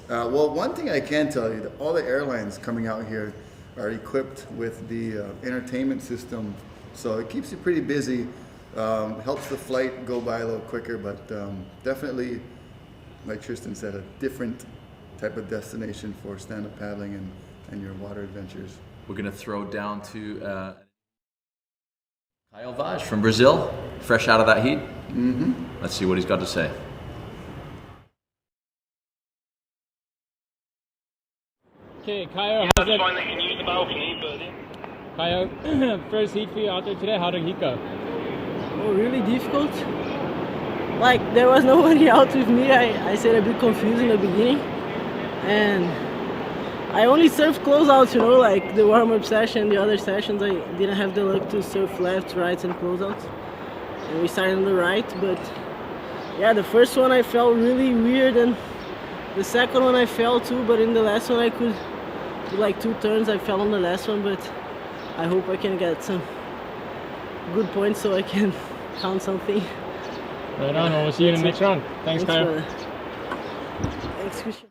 Well, one thing I can tell you, that all the airlines coming out here are equipped with the entertainment system, so it keeps you pretty busy. Helps the flight go by a little quicker, but definitely, like Tristan said, a different type of destination for stand-up paddling and your water adventures. We're going to throw down to Kyle Vaj from Brazil, fresh out of that heat. Mm-hmm. Let's see what he's got to say. Okay, Kyle, how's it? Kyle, first heat for you out there today, how did he go? Oh, really difficult. Like, there was nobody out with me. I said a bit confused in the beginning. And I only surfed closeouts, you know, like the warm-up session, the other sessions, I didn't have the luck to surf left, rights, and closeouts. And we started on the right, but yeah, the first one I felt really weird, and the second one I fell too, but in the last one I could do like 2 turns. I fell on the last one, but I hope I can get some good points so I can count something. Right on, we'll see you in the next round. Thanks, Kyle. Thanks, Christian.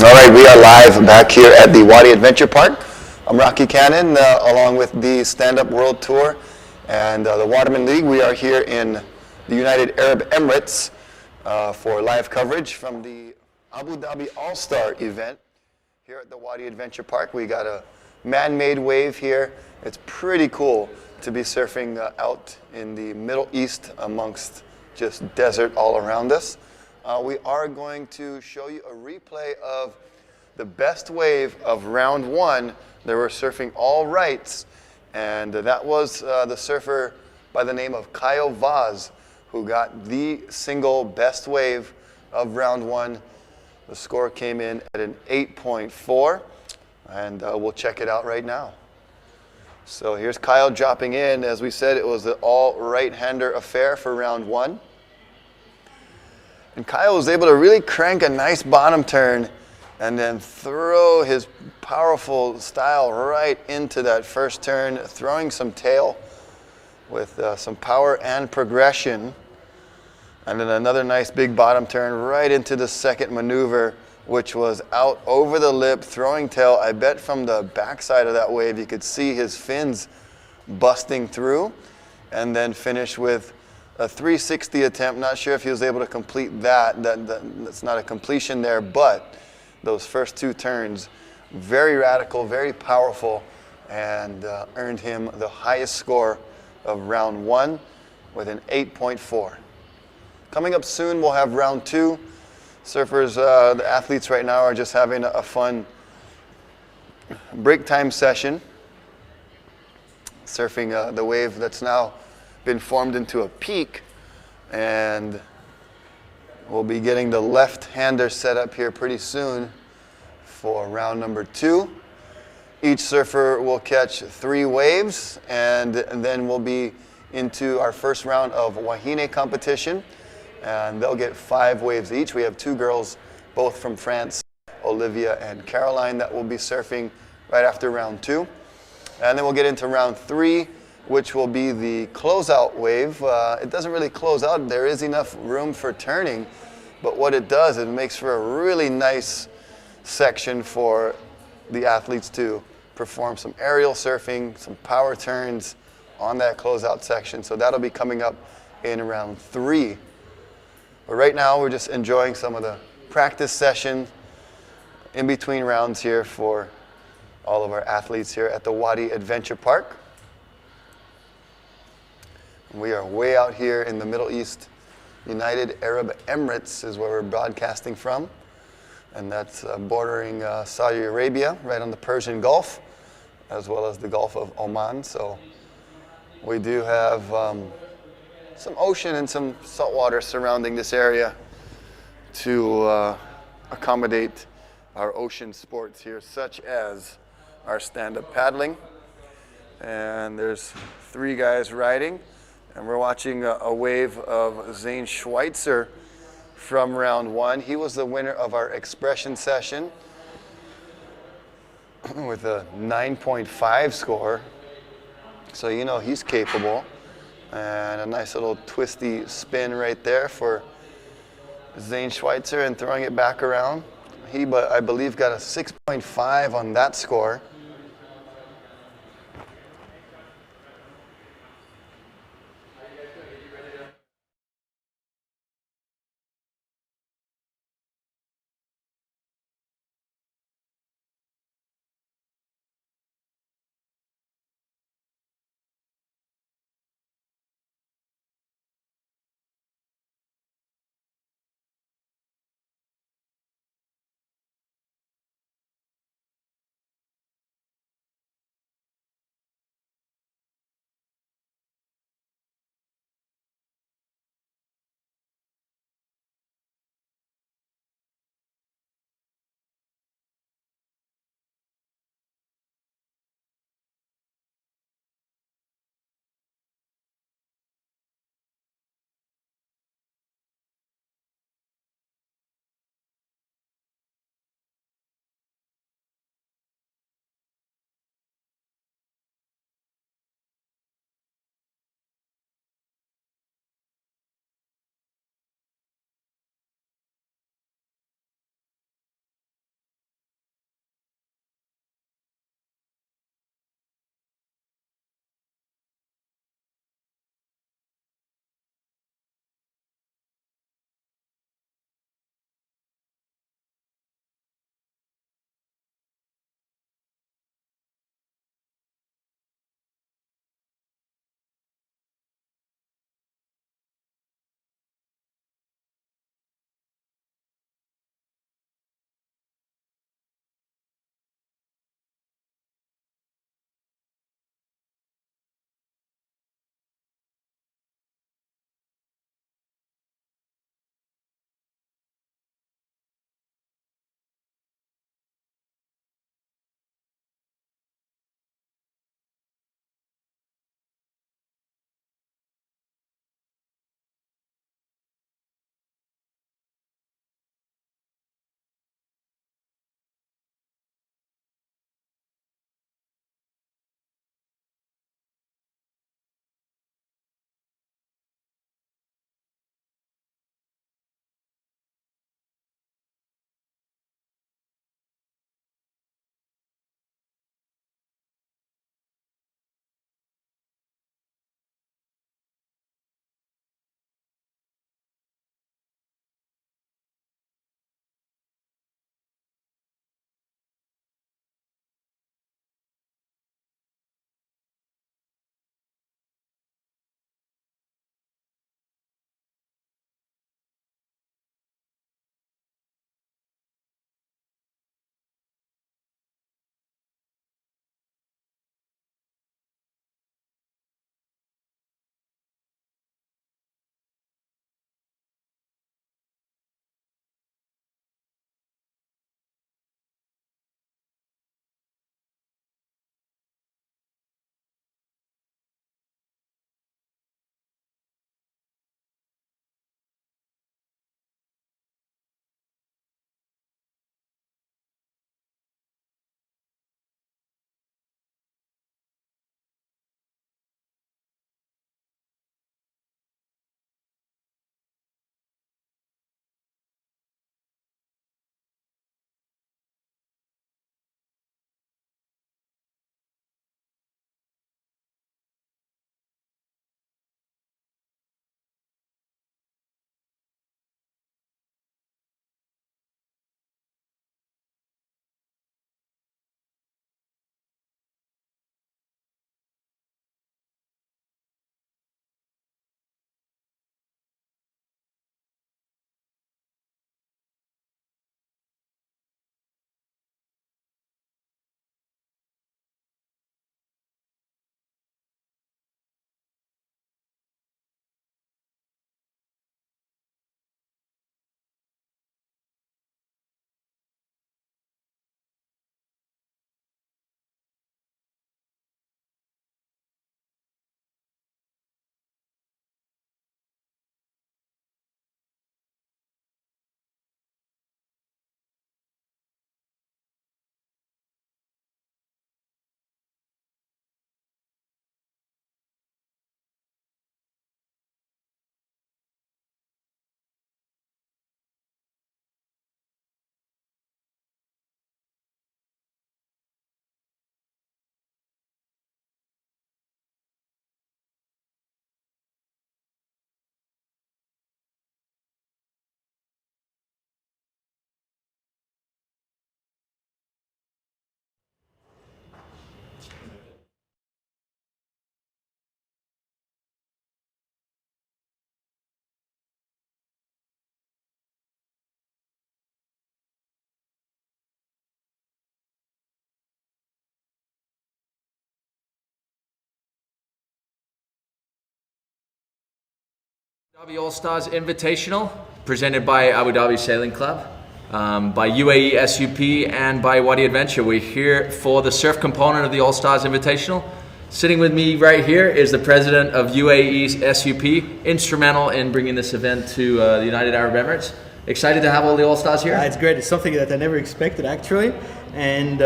All right, we are live back here at the Wadi Adventure Park. I'm Rocky Cannon, along with the Stand-Up World Tour and the Waterman League. We are here in the United Arab Emirates for live coverage from the Abu Dhabi All-Star event here at the Wadi Adventure Park. We got a man-made wave here. It's pretty cool to be surfing out in the Middle East amongst just desert all around us. We are going to show you a replay of the best wave of round one. They were surfing all rights, and that was the surfer by the name of Kyle Vaz, who got the single best wave of round one. The score came in at an 8.4, and we'll check it out right now. So here's Kyle dropping in. As we said, it was an all right-hander affair for round one. And Kyle was able to really crank a nice bottom turn and then throw his powerful style right into that first turn, throwing some tail with some power and progression. And then another nice big bottom turn right into the second maneuver, which was out over the lip, throwing tail. I bet from the backside of that wave you could see his fins busting through, and then finish with a 360 attempt. Not sure if he was able to complete that. That's not a completion there, but those first two turns, very radical, very powerful, and earned him the highest score of round one with an 8.4. Coming up soon, we'll have round two. Surfers, the athletes right now are just having a fun break time session, surfing the wave that's now been formed into a peak, and we'll be getting the left-hander set up here pretty soon for round number two. Each surfer will catch 3 waves, and then we'll be into our first round of Wahine competition, and they'll get 5 waves each. We have 2 girls, both from France, Olivia and Caroline, that will be surfing right after round 2. And then we'll get into round 3, which will be the closeout wave. It doesn't really close out. There is enough room for turning, but what it does, it makes for a really nice section for the athletes to perform some aerial surfing, some power turns on that closeout section. So that'll be coming up in round 3. But right now, we're just enjoying some of the practice session in between rounds here for all of our athletes here at the Wadi Adventure Park. We are way out here in the Middle East. United Arab Emirates is where we're broadcasting from, and that's bordering Saudi Arabia, right on the Persian Gulf, as well as the Gulf of Oman. So we do have some ocean and some salt water surrounding this area to accommodate our ocean sports here, such as our stand-up paddling. And there's 3 guys riding. And we're watching a wave of Zane Schweitzer from round 1. He was the winner of our expression session with a 9.5 score. So you know he's capable. And a nice little twisty spin right there for Zane Schweitzer and throwing it back around. He, I believe, got a 6.5 on that score. Dhabi All-Stars Invitational, presented by Abu Dhabi Sailing Club, by UAE SUP and by Wadi Adventure. We're here for the surf component of the All-Stars Invitational. Sitting with me right here is the president of UAE's SUP, instrumental in bringing this event to the United Arab Emirates. Excited to have all the All-Stars here? It's great. It's something that I never expected actually, and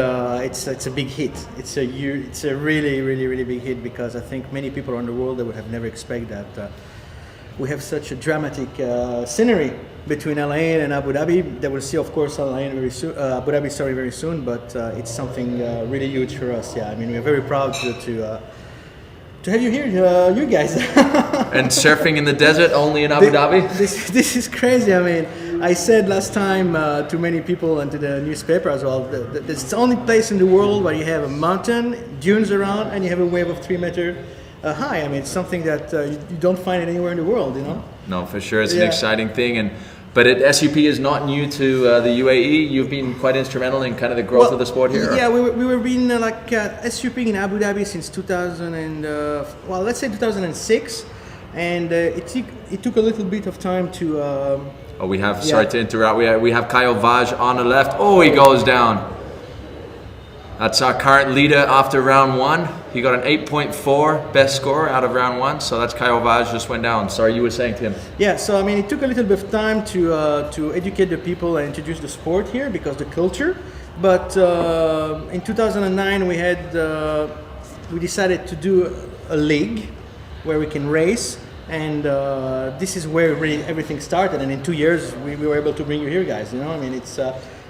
it's a big hit. It's a really big hit, because I think many people around the world that would have never expected that. We have such a dramatic scenery between Al Ain and Abu Dhabi. They will see, of course, Al Ain very soon, Abu Dhabi very soon. But it's something really huge for us. Yeah, I mean, we're very proud to have you here, you guys. And surfing in the desert only in Abu Dhabi? This is crazy. I mean, I said last time to many people and to the newspaper as well, that it's the only place in the world where you have a mountain, dunes around, and you have a wave of 3 meters high. I mean, it's something that you don't find it anywhere in the world, you know? No, for sure. It's an exciting thing. But SUP is not new to the UAE. You've been quite instrumental in kind of the growth of the sport here. Yeah, we were being SUP in Abu Dhabi since 2000 and let's say 2006, and it took a little bit of time to. Sorry to interrupt. We have Kyle Vaj on the left. Oh, he goes down. That's our current leader after round 1. He got an 8.4 best score out of round 1. So that's Kyle Vaj just went down. Sorry, you were saying to him. Yeah, so I mean, it took a little bit of time to educate the people and introduce the sport here, because the culture. But in 2009 we decided to do a league where we can race, and this is where really everything started. And in 2 years we were able to bring you here, guys. You know, I mean,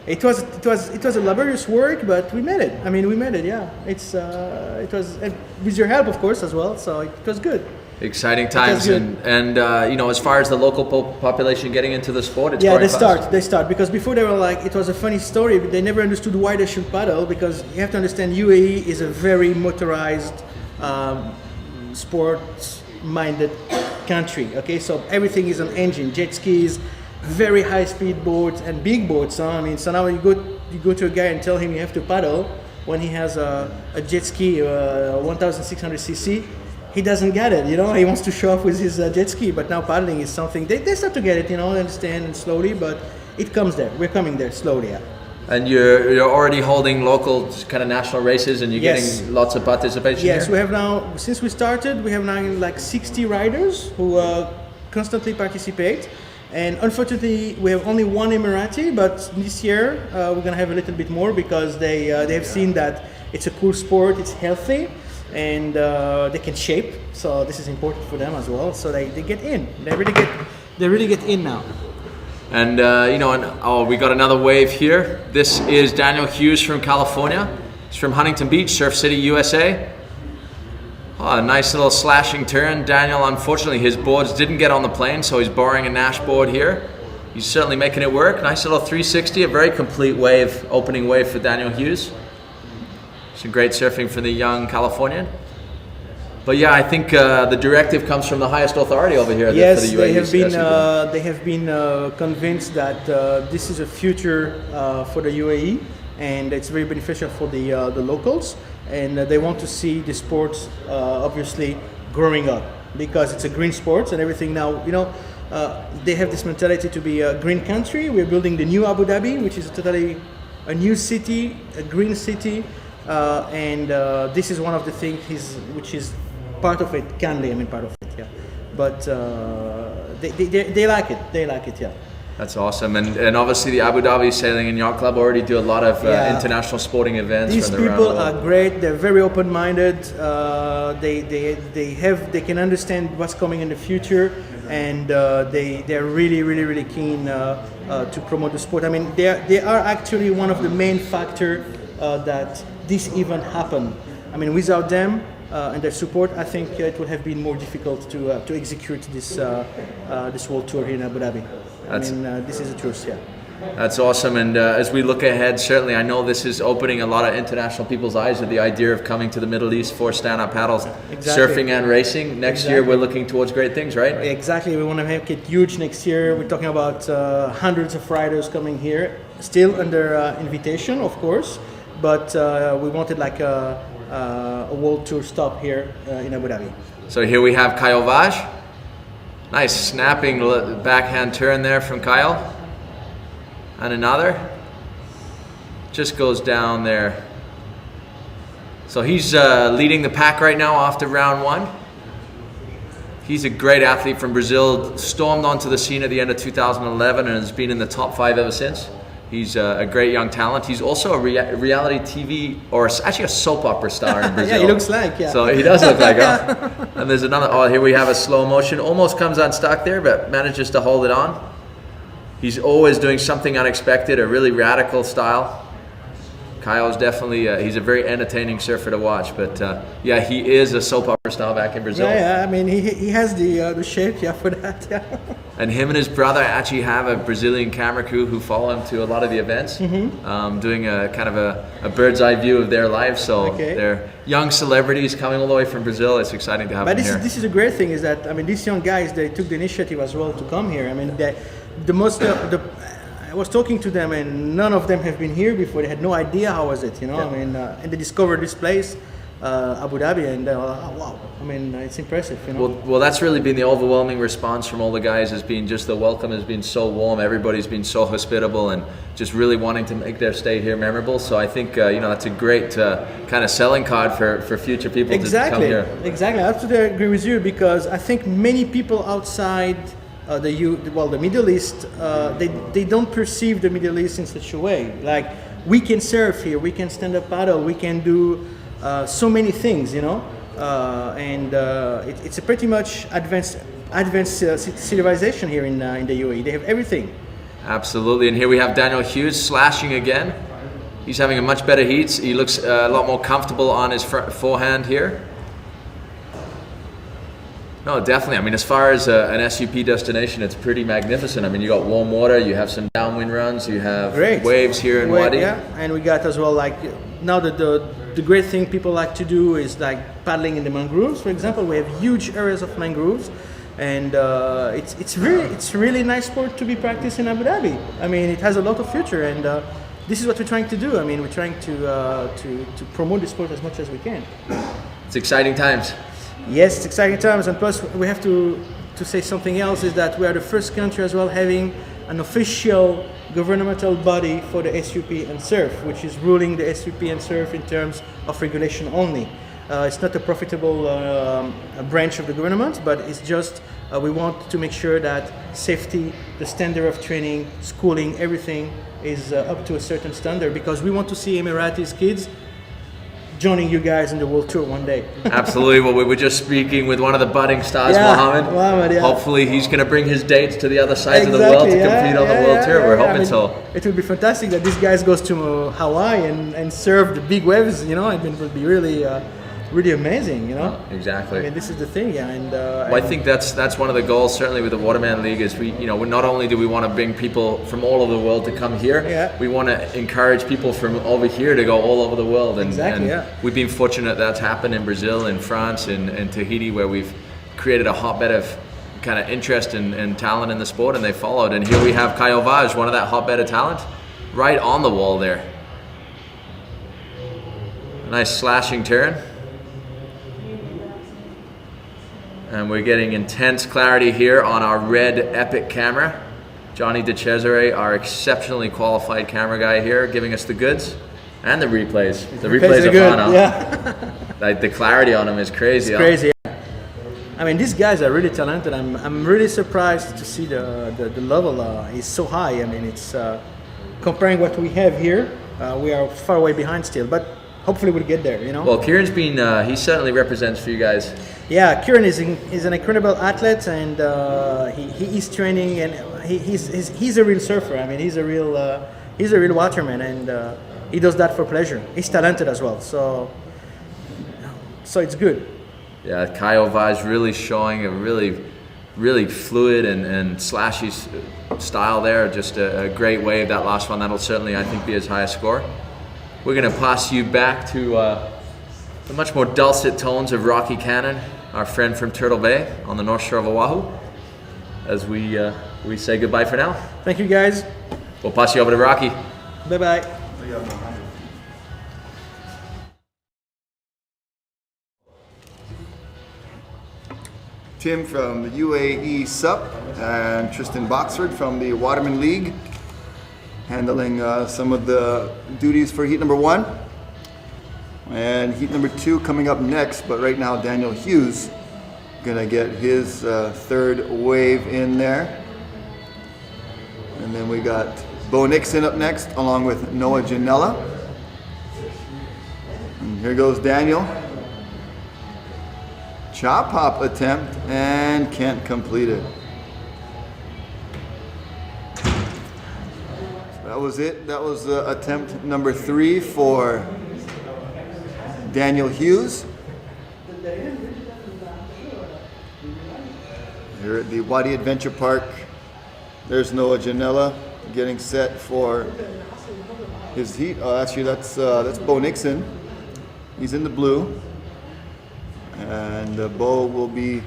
it was a laborious work, but we made it. I mean, we made it. Yeah, it was and with your help, of course, as well. So it was good. Exciting times, and you know, as far as the local population getting into the sport, it's they start because before they were like, it was a funny story, but they never understood why they should paddle, because you have to understand UAE is a very motorized, sports-minded country. Okay, so everything is on engine, jet skis, very high-speed boats and big boats. I mean, so now you go to a guy and tell him you have to paddle when he has a jet ski, 1,600 cc. He doesn't get it, you know. He wants to show off with his jet ski, but now paddling is something they start to get it, you know, understand slowly, but it comes there. We're coming there slowly. Yeah. And you're already holding local kind of national races, and you're getting lots of participation. Yes, here? we have now, since we started, we have now like 60 riders who constantly participate. And unfortunately, we have only one Emirati, but this year we're gonna have a little bit more, because they have seen that it's a cool sport, it's healthy, and they can shape. So this is important for them as well. So they get in. They really get in now. And you know, we got another wave here. This is Daniel Hughes from California. He's from Huntington Beach, Surf City, USA. Oh, a nice little slashing turn. Daniel, unfortunately, his boards didn't get on the plane, so he's borrowing a Nash board here. He's certainly making it work. Nice little 360, a very complete wave, opening wave for Daniel Hughes. Some great surfing for the young Californian. But yeah, I think the directive comes from the highest authority over here. Yes, for the UAE they have been convinced that this is a future for the UAE, and it's very beneficial for the locals. And they want to see the sports obviously growing up, because it's a green sport and everything now. You know, they have this mentality to be a green country. We're building the new Abu Dhabi, which is totally a new city, a green city, and this is one of the things which is part of it. Part of it, yeah. But they like it. They like it, yeah. That's awesome, and obviously the Abu Dhabi Sailing and Yacht Club already do a lot of international sporting events. These people are great. They're very open-minded. They can understand what's coming in the future, and they're really keen to promote the sport. I mean, they are actually one of the main factors that this event happened. I mean, without them and their support, I think it would have been more difficult to execute this world tour here in Abu Dhabi. This is the truth, yeah. That's awesome, and as we look ahead, certainly I know this is opening a lot of international people's eyes with the idea of coming to the Middle East for stand-up paddles, surfing and racing. Next year we're looking towards great things, right? Exactly, we want to make it huge next year. We're talking about hundreds of riders coming here, still under invitation, of course, but we wanted like a world tour stop here in Abu Dhabi. So here we have Kyle Vaj. Nice snapping backhand turn there from Kyle. And another. Just goes down there. So he's leading the pack right now after round 1. He's a great athlete from Brazil, stormed onto the scene at the end of 2011 and has been in the top 5 ever since. He's a great young talent. He's also a reality TV, or actually a soap opera star in Brazil. Yeah, he looks like, yeah. So he does look like, And there's another, here we have a slow motion. Almost comes unstuck there, but manages to hold it on. He's always doing something unexpected, a really radical style. Kyle's definitely, he's a very entertaining surfer to watch, but yeah, he is a soap opera star back in Brazil. Yeah, I mean, he has the shape, yeah, for that, yeah. And him and his brother actually have a Brazilian camera crew who follow him to a lot of the events, doing a kind of a bird's eye view of their lives. So they're young celebrities coming all the way from Brazil. It's exciting to have them here. This is a great thing, is that, I mean, these young guys, they took the initiative as well to come here. I mean, I was talking to them, and none of them have been here before. They had no idea how was it, you know. Yeah. I mean, and they discovered this place, Abu Dhabi, and wow. I mean, it's impressive, you know. Well, that's really been the overwhelming response from all the guys. Has been just the welcome has been so warm. Everybody's been so hospitable, and just really wanting to make their stay here memorable. So I think that's a great kind of selling card for future people to come here. Exactly, I absolutely agree with you, because I think many people outside the Middle East, they don't perceive the Middle East in such a way. Like, we can surf here, we can stand up paddle, we can do so many things, you know, and it's a pretty much advanced civilization here in the UAE. They have everything. Absolutely, and here we have Daniel Hughes slashing again. He's having a much better heat. He looks a lot more comfortable on his forehand here. No, definitely. I mean, as far as an SUP destination, it's pretty magnificent. I mean, you got warm water, you have some downwind runs, you have waves here in Wadi. Yeah, and we got as well, like, now that the great thing people like to do is like paddling in the mangroves. For example, we have huge areas of mangroves, and it's really nice sport to be practiced in Abu Dhabi. I mean, it has a lot of future, and this is what we're trying to do. I mean, we're trying to promote the sport as much as we can. It's exciting times. Yes, it's exciting times, and plus we have to say something else, is that we are the first country as well having an official governmental body for the SUP and surf, which is ruling the SUP and surf in terms of regulation only. It's not a profitable branch of the government, but it's just we want to make sure that safety, the standard of training, schooling, everything is up to a certain standard, because we want to see Emiratis kids joining you guys in the World Tour one day. Absolutely. Well, we were just speaking with one of the budding stars, Mohammed. Yeah. Hopefully he's going to bring his dates to the other sides of the world to compete on the World Tour. We're hoping so. It would be fantastic that this guy goes to Hawaii and surf the big waves, you know. I mean, it would be really amazing, you know. Exactly. I mean, this is the thing, yeah. And I think that's one of the goals, certainly with the Waterman League, is we not only do we want to bring people from all over the world to come here, we want to encourage people from over here to go all over the world. And, we've been fortunate that's happened in Brazil, in France, in Tahiti, where we've created a hotbed of kind of interest and talent in the sport, and they followed. And here we have Caio Vaz, one of that hotbed of talent, right on the wall there. A nice slashing turn. And we're getting intense clarity here on our red Epic camera. Johnny De Cesare, our exceptionally qualified camera guy here, giving us the goods and the replays. The replays are good, fun, huh? yeah. Like, the clarity on them is crazy. It's crazy. Yeah. I mean, these guys are really talented. I'm really surprised to see the level is so high. I mean, it's comparing what we have here, we are far away behind still, but hopefully we'll get there, you know. Well, Kieran's been, he certainly represents for you guys. Yeah, Kieran is an incredible athlete, and he is training, and he's a real surfer. I mean, he's a real waterman, and he does that for pleasure. He's talented as well, so it's good. Yeah, Caio Vaz really showing a really fluid and slashy style there. Just a great wave, that last one. That'll certainly, I think, be his highest score. We're going to pass you back to the much more dulcet tones of Rocky Cannon, our friend from Turtle Bay on the north shore of Oahu, as we say goodbye for now. Thank you, guys. We'll pass you over to Rocky. Bye-bye. Tim from the UAE SUP and Tristan Boxford from the Waterman League, handling some of the duties for heat number 1. And heat number 2 coming up next, but right now Daniel Hughes gonna get his third wave in there. And then we got Bo Nixon up next, along with Noah Janela. And here goes Daniel. Chop hop attempt and can't complete it. So that was it. That was attempt number 3 for Daniel Hughes. Here at the Wadi Adventure Park, there's Noah Janela getting set for his heat. Oh, actually, that's Bo Nixon. He's in the blue. And Bo will be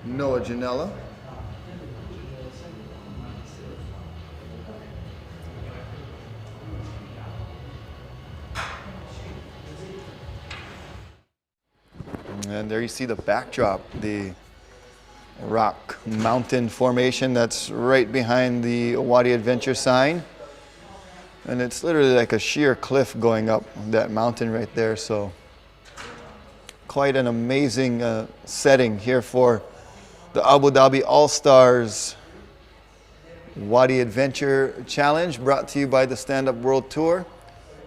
Noah Janela. And there you see the backdrop, the rock mountain formation that's right behind the Wadi Adventure sign. And it's literally like a sheer cliff going up that mountain right there. So quite an amazing setting here for the Abu Dhabi All-Stars Wadi Adventure Challenge, brought to you by the Stand Up World Tour,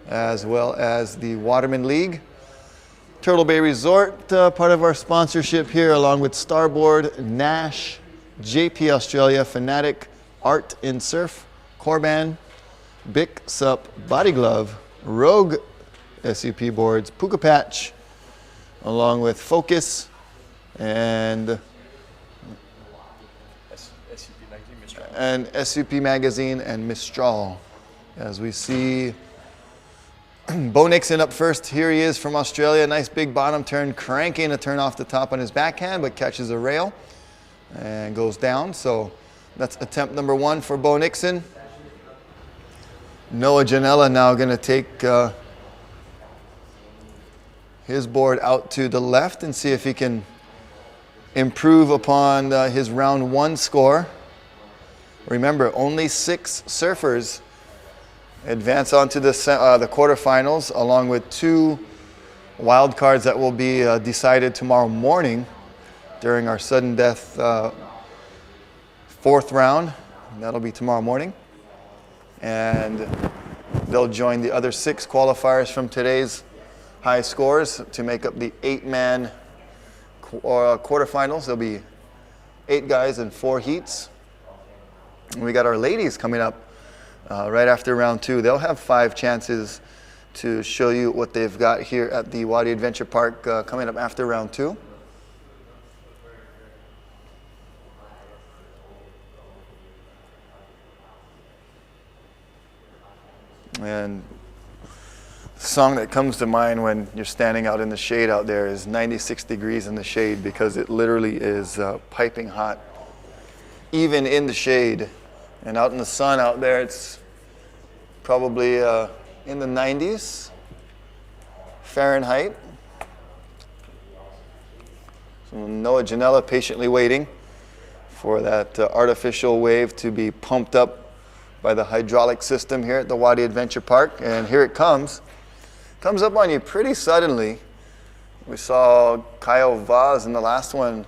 as well as the Waterman League. Turtle Bay Resort, part of our sponsorship here, along with Starboard, Nash, JP Australia, Fanatic, Art in Surf, Corban, Bic Sup, Body Glove, Rogue SUP boards, Puka Patch, along with Focus and SUP Magazine and Mistral. As we see Bo Nixon up first. Here he is from Australia. Nice big bottom turn, cranking a turn off the top on his backhand, but catches a rail and goes down. So that's attempt number 1 for Bo Nixon. Noah Janela now going to take his board out to the left and see if he can improve upon his round 1 score. Remember, only 6 surfers advance on to the quarterfinals, along with 2 wild cards that will be decided tomorrow morning during our sudden death 4th round. That'll be tomorrow morning. And they'll join the other 6 qualifiers from today's high scores to make up the 8-man quarterfinals. There'll be 8 guys in 4 heats. And we got our ladies coming up right after round 2. They'll have 5 chances to show you what they've got here at the Wadi Adventure Park coming up after round 2. And the song that comes to mind when you're standing out in the shade out there is 96 degrees in the shade, because it literally is piping hot, even in the shade. And out in the sun out there, it's probably in the 90s Fahrenheit. So Noah Janela patiently waiting for that artificial wave to be pumped up by the hydraulic system here at the Wadi Adventure Park. And here it comes. Comes up on you pretty suddenly. We saw Kyle Vaz in the last one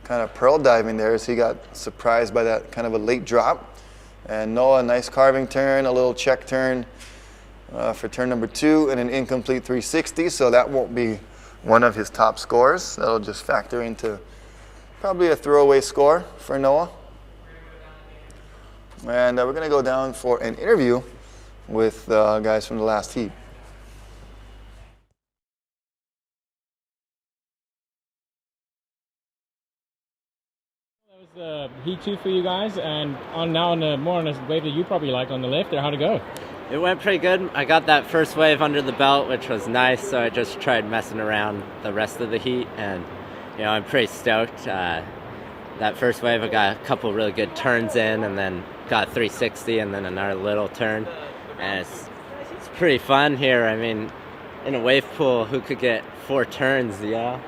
kind of pearl diving there, as he got surprised by that kind of a late drop. And Noah, a nice carving turn, a little check turn for turn number 2, and an incomplete 360. So that won't be one of his top scores. That'll just factor into probably a throwaway score for Noah. And we're going to go down for an interview with guys from the last heat. That was heat 2 for you guys, and more on a wave that you probably like on the left there. How'd it go? It went pretty good. I got that first wave under the belt, which was nice, so I just tried messing around the rest of the heat, and I'm pretty stoked. That first wave, I got a couple really good turns in, and then got 360 and then another little turn, and it's pretty fun here. I mean, in a wave pool, who could get 4 turns, you know?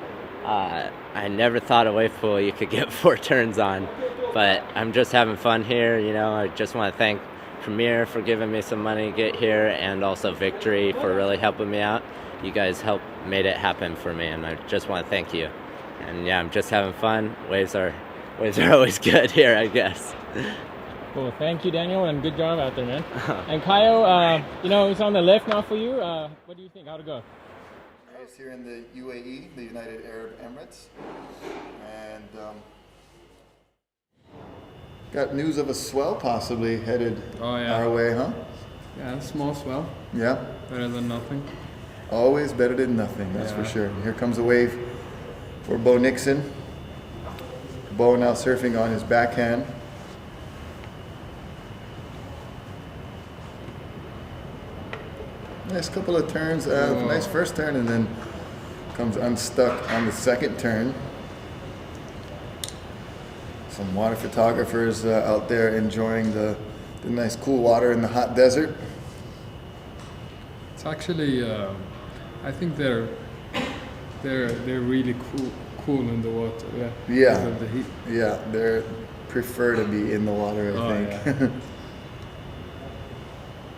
I never thought a wave pool you could get 4 turns on, but I'm just having fun here, you know. I just want to thank Premier for giving me some money to get here, and also Victory for really helping me out. You guys made it happen for me, and I just want to thank you. And yeah, I'm just having fun. Waves are always good here, I guess. Cool. Thank you, Daniel, and good job out there, man. And Kaio, you know, it's on the lift now for you. What do you think? How'd it go? It's here in the UAE, the United Arab Emirates, and got news of a swell possibly headed our way, huh? Yeah, small swell. Yeah. Better than nothing. Always better than nothing, that's for sure. Here comes a wave for Bo Nixon. Bo now surfing on his backhand. Nice couple of turns, nice first turn, and then comes unstuck on the second turn. Some water photographers out there enjoying the nice cool water in the hot desert. It's actually, I think they're really cool in the water. Yeah. Yeah. Because of the heat. Yeah, they prefer to be in the water, I think. Yeah.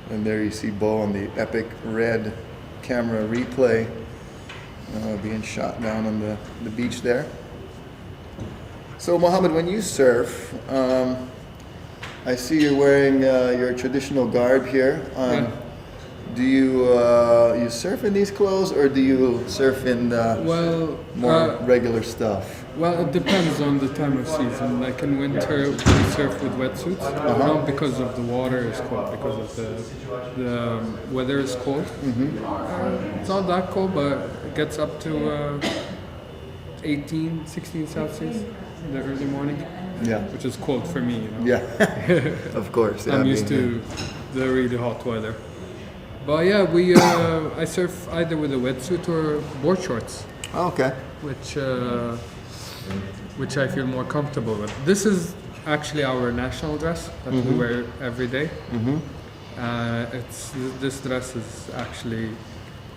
And there you see Bo on the epic red camera replay being shot down on the beach there. So Mohammed, when you surf, I see you're wearing your traditional garb here. Do you surf in these clothes, or do you surf in more regular stuff? Well, it depends on the time of season. Like in winter, we surf with wetsuits, not because of the water is cold, because of the weather is cold. It's not that cold, but it gets up to 18, 16 Celsius in the early morning. Yeah. Which is cold for me, you know. Yeah, of course. I'm used to the really hot weather. But yeah, I surf either with a wetsuit or board shorts. Oh, okay. Which I feel more comfortable with. This is actually our national dress that we wear every day. This dress is actually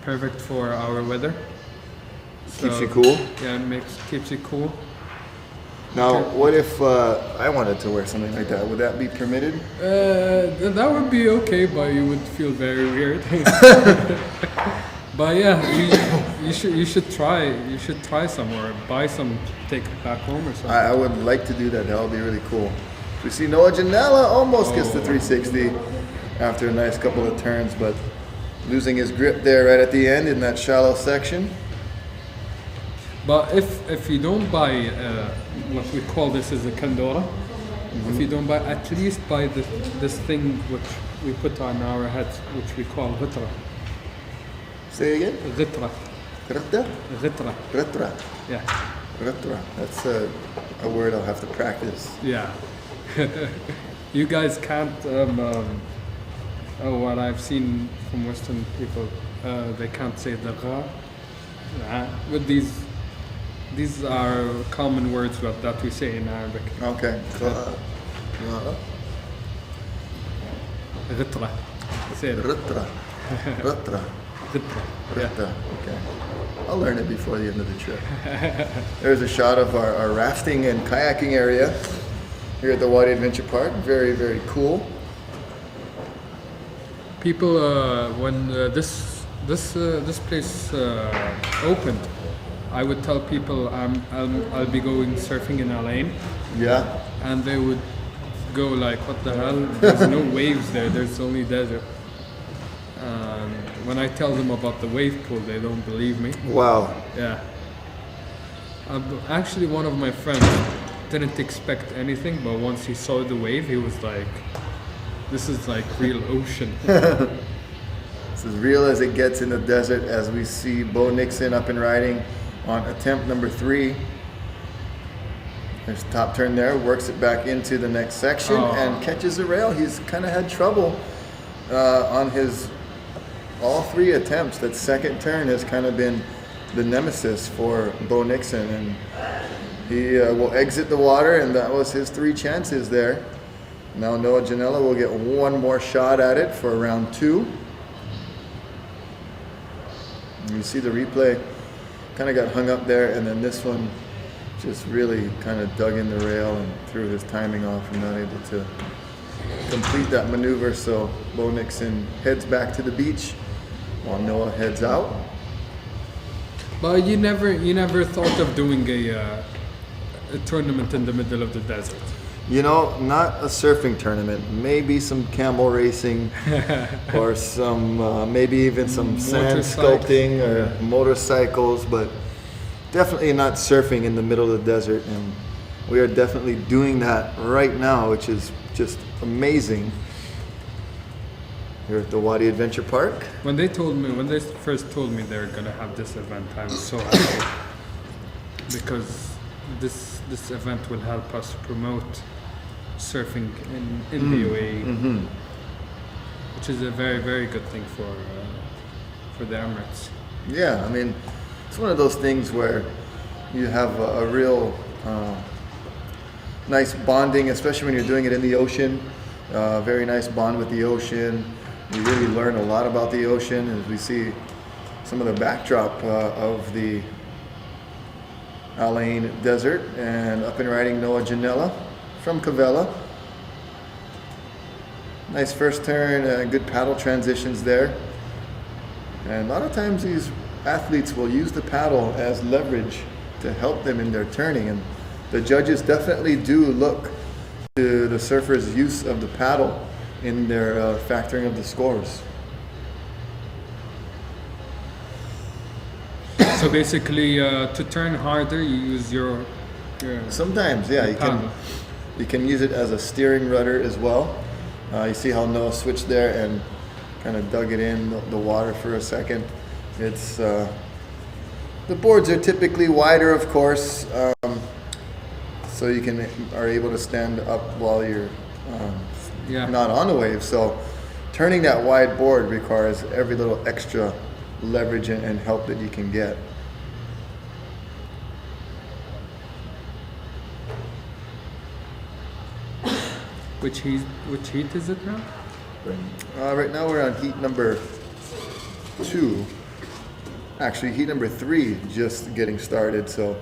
perfect for our weather. Keeps you cool? Yeah, keeps you cool. Now, what if I wanted to wear something like that? Would that be permitted? That would be okay, but you would feel very weird. But yeah, you should try. You should try somewhere. Buy some, take it back home or something. I would like to do that. That would be really cool. We see Noah Janela almost gets the 360 after a nice couple of turns, but losing his grip there right at the end in that shallow section. But if you don't buy what we call this is a kandora, if you don't buy, at least buy this thing which we put on our heads, which we call ghitra. Say again? Ghitra. Ghitra? Ghitra. Ghitra. Yeah. Ghitra. That's a word I'll have to practice. Yeah. You guys can't, what I've seen from Western people, they can't say the gha. With these are common words that we say in Arabic. Okay. Ghitra. Say it. Ghitra. Ghitra. Yeah. Okay. I'll learn it before the end of the trip. There's a shot of our rafting and kayaking area here at the Wadi Adventure Park. Very, very cool. People, when this place opened, I would tell people I'll be going surfing in Al-Ain. Yeah. And they would go like, what the hell? There's no waves there. There's only desert. When I tell them about the wave pool, they don't believe me. Wow. Yeah. Actually, one of my friends didn't expect anything, but once he saw the wave, he was like, this is like real ocean. It's as real as it gets in the desert, as we see Bo Nixon up and riding on attempt number 3. There's top turn there, works it back into the next section and catches the rail. He's kind of had trouble on his all 3 attempts. That second turn has kind of been the nemesis for Bo Nixon, and he will exit the water, and that was his 3 chances there. Now Noah Janela will get one more shot at it for round 2. And you see the replay, kind of got hung up there, and then this one just really kind of dug in the rail and threw his timing off and not able to complete that maneuver. So Bo Nixon heads back to the beach while Noah heads out. But you never thought of doing a tournament in the middle of the desert. You know, not a surfing tournament, maybe some camel racing or some, maybe even some sand sculpting or motorcycles, but definitely not surfing in the middle of the desert. And we are definitely doing that right now, which is just amazing. Here at the Wadi Adventure Park. When they first told me they were gonna have this event, I was so happy because this event will help us promote surfing in the UAE, which is a very, very good thing for the Emirates. Yeah, I mean, it's one of those things where you have a real nice bonding, especially when you're doing it in the ocean. Very nice bond with the ocean. You really learn a lot about the ocean, as we see some of the backdrop of the Al Ain Desert, and up and riding Noah Janela from Cavella. Nice first turn, good paddle transitions there. And a lot of times these athletes will use the paddle as leverage to help them in their turning, and the judges definitely do look to the surfers' use of the paddle in their factoring of the scores. So basically, to turn harder, you use your sometimes, yeah, you can use it as a steering rudder as well. You see how Noah switched there and kind of dug it in the water for a second. It's the boards are typically wider, of course, so you are able to stand up while you're not on the wave. So turning that wide board requires every little extra leverage and help that you can get. Which heat is it now? Right now we're on heat number 2. Actually, heat number 3 just getting started. So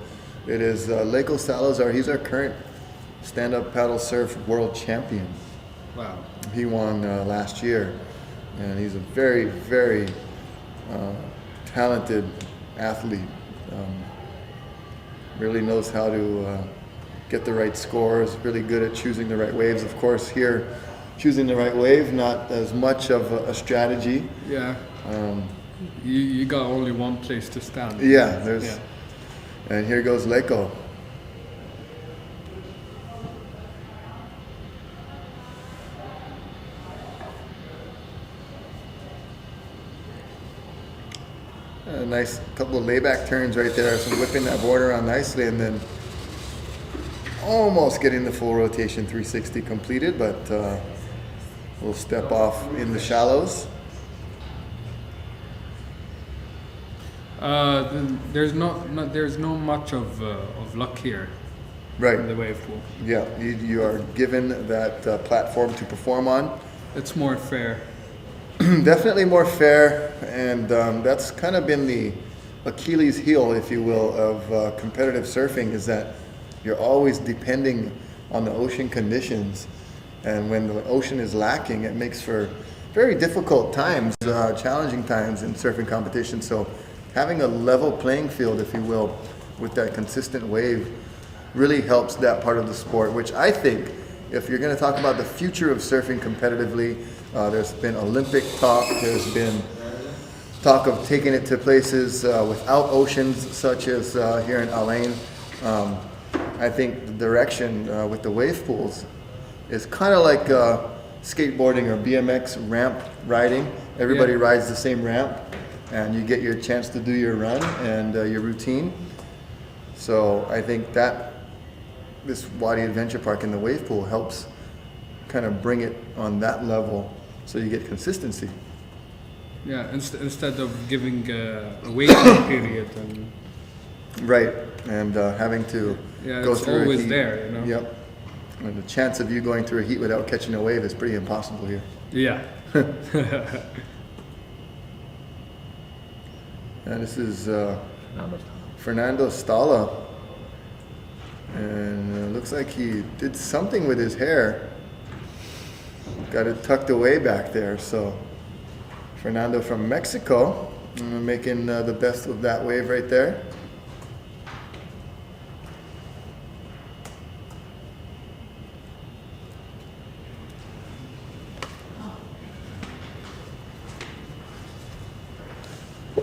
it is Leko Salazar. He's our current stand-up paddle surf world champion. Wow. He won last year, and he's a very, very talented athlete. Really knows how to get the right scores, really good at choosing the right waves. Of course, here, choosing the right wave, not as much of a strategy. Yeah. You got only one place to stand. Yeah, and here goes Leko. A nice couple of layback turns right there, so whipping that board around nicely, and then almost getting the full rotation 360 completed, but we'll step off in the shallows. There's no much of luck here. Right. In the wave pool. Yeah, you are given that platform to perform on. It's more fair. Definitely more fair, and that's kind of been the Achilles heel, if you will, of competitive surfing, is that you're always depending on the ocean conditions, and when the ocean is lacking, it makes for very difficult times, challenging times in surfing competition. So having a level playing field, if you will, with that consistent wave really helps that part of the sport, which I think, if you're going to talk about the future of surfing competitively, there's been Olympic talk, there's been talk of taking it to places without oceans, such as here in Al Ain. I think the direction with the wave pools is kind of like skateboarding or BMX ramp riding. Everybody rides the same ramp, and you get your chance to do your run and your routine. So I think that this Wadi Adventure Park in the wave pool helps kind of bring it on that level, so you get consistency. Yeah, instead of giving a waiting period. Right, and having to go it's through always a heat. there, you know? Yep. And the chance of you going through a heat without catching a wave is pretty impossible here. Yeah. And this is Fernando Stala. And it looks like he did something with his hair. Got it tucked away back there. So Fernando from Mexico, making the best of that wave right there.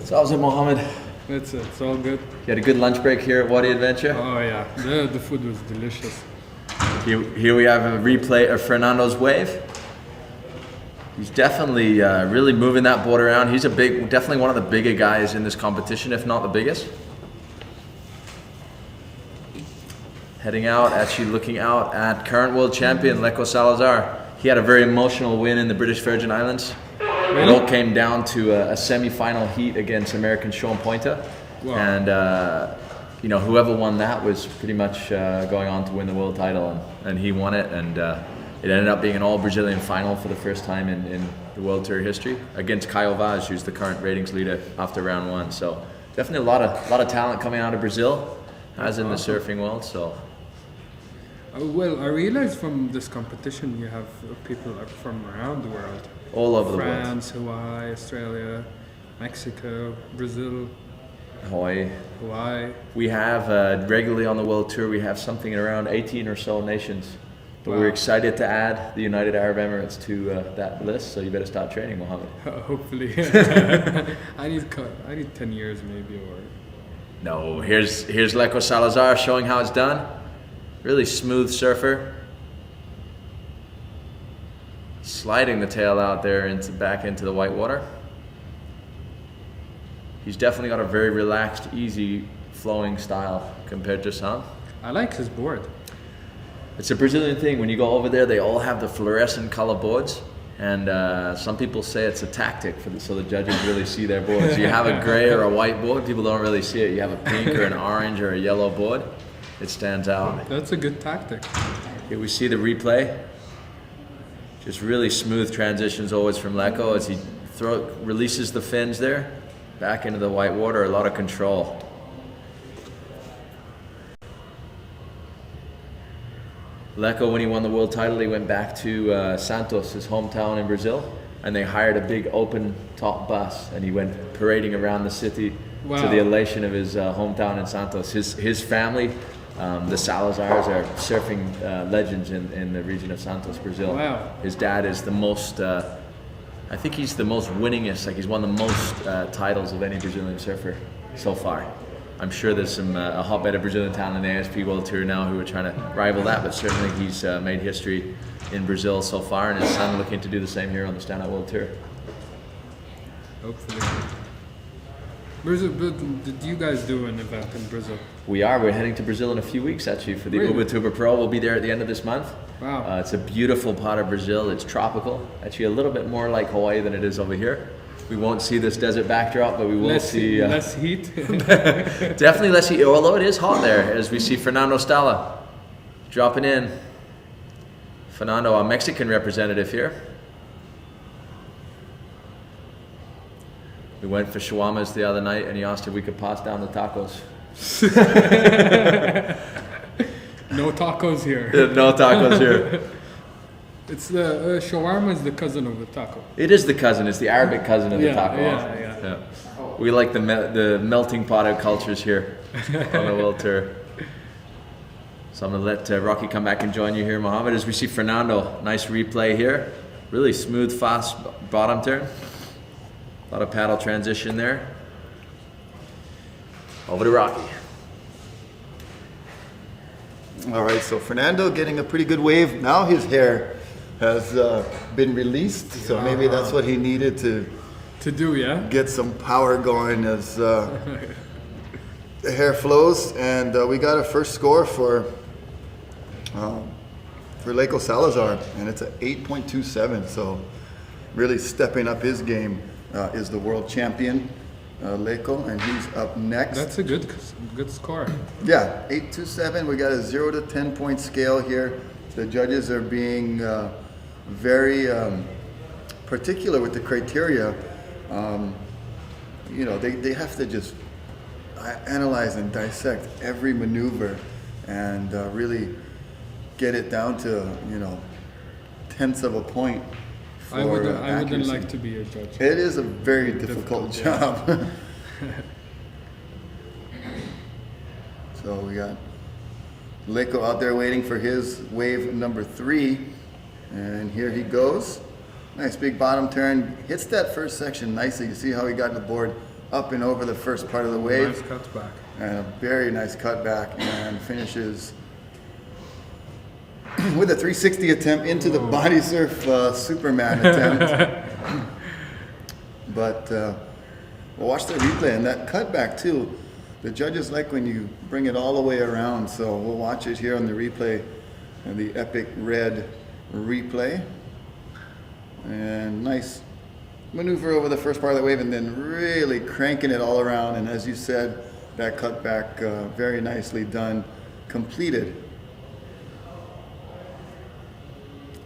So how's it, Mohammed? It's all good. You had a good lunch break here at Wadi Adventure? Oh yeah, the food was delicious. Here we have a replay of Fernando's wave. He's definitely really moving that board around. He's definitely one of the bigger guys in this competition, if not the biggest. Heading out, actually looking out at current world champion Lecco Salazar. He had a very emotional win in the British Virgin Islands. It all came down to a semi-final heat against American Sean Pointer. Wow. And whoever won that was pretty much going on to win the world title, and he won it, and it ended up being an all-Brazilian final for the first time in the World Tour history against Caio Vaz, who's the current ratings leader after round one. So definitely a lot of talent coming out of Brazil, as in the surfing world. So. Well, I realized from this competition you have people from around the world. All over the world. France, Hawaii, Australia, Mexico, Brazil, Hawaii. We have regularly on the World Tour, we have something around 18 or so nations. But Wow. we're excited to add the United Arab Emirates to that list, so you better start training, Mohammed. Hopefully. I need 10 years maybe, or... No, here's Lecco Salazar showing how it's done. Really smooth surfer. Sliding the tail out there back into the white water. He's definitely got a very relaxed, easy flowing style compared to some. I like his board. It's a Brazilian thing. When you go over there, they all have the fluorescent color boards. And some people say it's a tactic so the judges really see their boards. You have a gray or a white board, people don't really see it. You have a pink or an orange or a yellow board, it stands out. That's a good tactic. Here we see the replay. Just really smooth transitions always from Lecco as he releases the fins there, back into the white water, a lot of control. Lecco, when he won the world title, he went back to Santos, his hometown in Brazil, and they hired a big open top bus, and he went parading around the city. Wow. To the elation of his hometown in Santos. His family, the Salazars, are surfing legends in the region of Santos, Brazil. Wow. His dad is the most, I think he's the most winningest, like he's won the most titles of any Brazilian surfer so far. I'm sure there's a hotbed of Brazilian talent in the ASP World Tour now who are trying to rival that, but certainly he's made history in Brazil so far, and his son looking to do the same here on the Stand-Up World Tour. Hopefully. Brazil, did you guys do an event in Brazil? We're heading to Brazil in a few weeks actually for the Really? Ubatuba Pro. We'll be there at the end of this month. Wow. It's a beautiful part of Brazil. It's tropical, actually a little bit more like Hawaii than it is over here. We won't see this desert backdrop, but we will see... less heat. Definitely less heat, although it is hot there, as we see Fernando Stala dropping in. Fernando, our Mexican representative here. We went for shawarmas the other night, and he asked if we could pass down the tacos. No tacos here. No tacos here. It's the shawarma is the cousin of the taco. It is the cousin. It's the Arabic cousin of the taco. Yeah. We like the melting pot of cultures here on the World Tour. So I'm going to let Rocky come back and join you here, Mohammed, as we see Fernando. Nice replay here. Really smooth, fast bottom turn. A lot of paddle transition there. Over to Rocky. All right, so Fernando getting a pretty good wave. Now his hair has been released, so maybe that's what he needed to do, yeah? Get some power going as the hair flows. And we got a first score for Lecco Salazar, and it's an 8.27, so really stepping up his game is the world champion, Lecco, and he's up next. That's a good score. Yeah, 8.27. We got a 0 to 10 point scale here. The judges are being very particular with the criteria. they have to just analyze and dissect every maneuver and really get it down to, tenths of a point. I wouldn't accuracy. like to be a judge. It is a very difficult job. So we got Leko out there waiting for his wave number 3. And here he goes. Nice big bottom turn. Hits that first section nicely. You see how he got the board up and over the first part of the wave. Nice cutback. And a very nice cutback, and finishes with a 360 attempt into the body surf Superman attempt. But we'll watch the replay, and that cutback too. The judges like when you bring it all the way around, so we'll watch it here on the replay, and the epic red replay. And nice maneuver over the first part of the wave, and then really cranking it all around. And as you said, that cutback very nicely done, completed.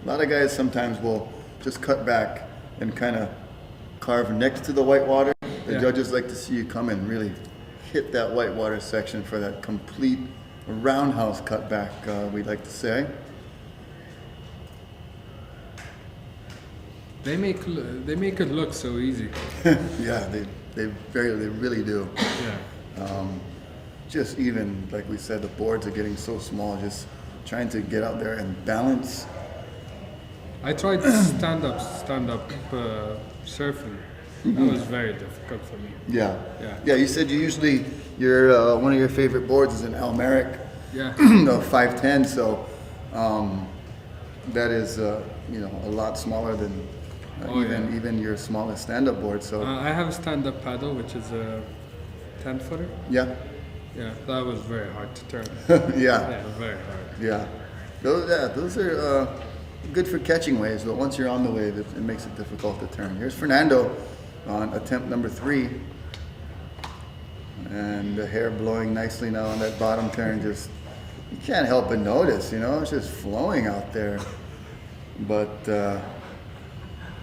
A lot of guys sometimes will just cut back and kind of carve next to the whitewater. The judges like to see you come and really hit that whitewater section for that complete roundhouse cutback, we'd like to say. They make it look so easy. Yeah, they really do. Yeah. Just even like we said, the boards are getting so small. Just trying to get out there and balance. I tried stand up surfing. That was very difficult for me. Yeah. Yeah. You said your one of your favorite boards is an Almeric. Yeah. 510. So that is a lot smaller than even your smallest stand-up board. So I have a stand-up paddle, which is a 10-footer. Yeah. Yeah, that was very hard to turn. Yeah, very hard. Yeah. Those are good for catching waves, but once you're on the wave, it makes it difficult to turn. Here's Fernando on attempt number 3. And the hair blowing nicely now on that bottom turn. Just, you can't help but notice, it's just flowing out there. But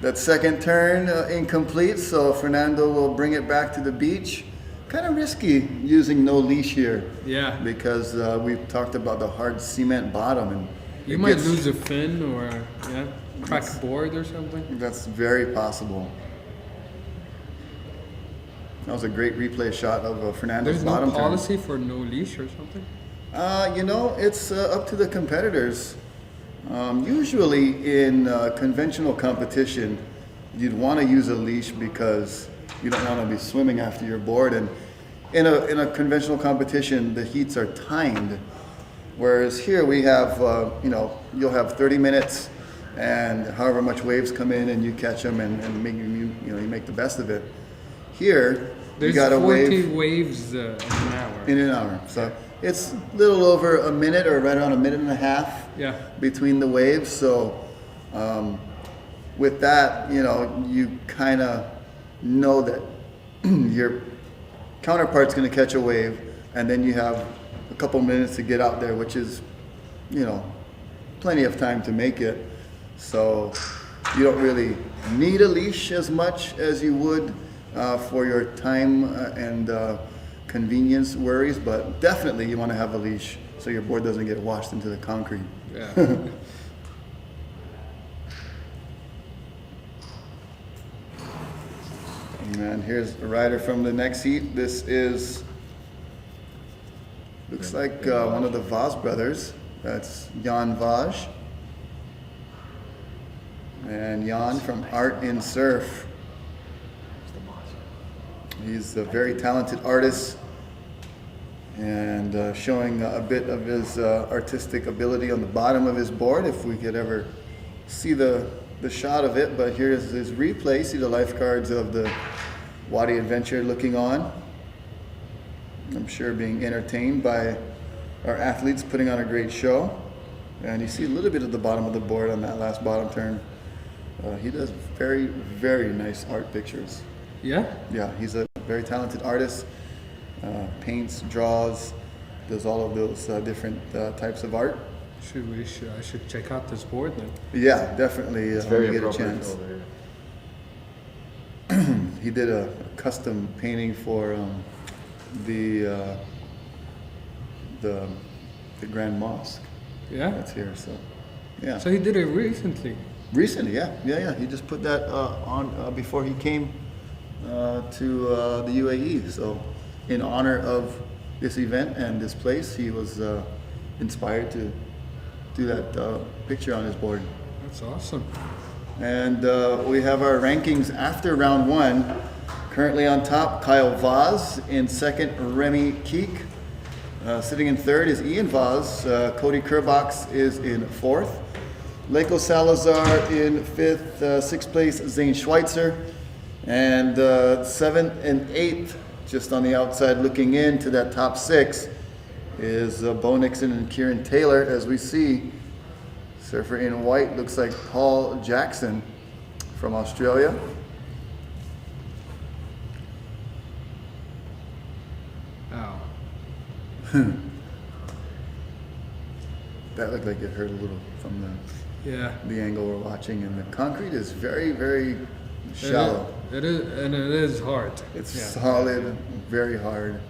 that second turn incomplete, so Fernando will bring it back to the beach. Kind of risky using no leash here. Yeah. Because we've talked about the hard cement bottom, and you might lose a fin or crack a board or something. That's very possible. That was a great replay shot of Fernando's bottom turn. There's no policy for no leash or something? It's up to the competitors. Usually in conventional competition, you'd want to use a leash because you don't want to be swimming after your board. And in a conventional competition, the heats are timed. Whereas here we have, you'll have 30 minutes, and however much waves come in, and you catch them and you make the best of it. Here, there's you got a 40 waves in an hour. In an hour. So it's a little over a minute, or right around a minute and a half between the waves. So with that, you kind of know that your counterpart's going to catch a wave, and then you have a couple minutes to get out there, which is, plenty of time to make it. So you don't really need a leash as much as you would for your time and convenience worries, but definitely you want to have a leash so your board doesn't get washed into the concrete. Yeah. And here's a rider from the next heat. This looks like one of the Vaz brothers. That's Jan Vaj. And Jan from Art in Surf. He's a very talented artist and showing a bit of his artistic ability on the bottom of his board, if we could ever see the shot of it. But here's his replay. See the lifeguards of the Wadi Adventure looking on. I'm sure being entertained by our athletes, putting on a great show. And you see a little bit of the bottom of the board on that last bottom turn. He does very, very nice art pictures. Yeah? Yeah, he's a very talented artist. Paints, draws, does all of those different types of art. I should check out this board then. Yeah, definitely. It's very get a appropriate chance. over here. he did a custom painting for the Grand Mosque Yeah. that's here. So yeah. So he did it recently. Recently, yeah. He just put that on before he came to the UAE. So, in honor of this event and this place, he was inspired to do that picture on his board. That's awesome. And we have our rankings after round one. Currently on top, Kyle Vaz. In second, Remy Keek. Sitting in third is Ian Vaz. Cody Kerbox is in fourth. Leko Salazar in fifth. Sixth place, Zane Schweitzer. And seventh and eighth, just on the outside looking into that top six, is Bo Nixon and Kieran Taylor. As we see, surfer in white looks like Paul Jackson from Australia. Ow. That looked like it hurt a little from the angle we're watching, and the concrete is very, very shallow. It is, and it is hard. It's solid, very hard.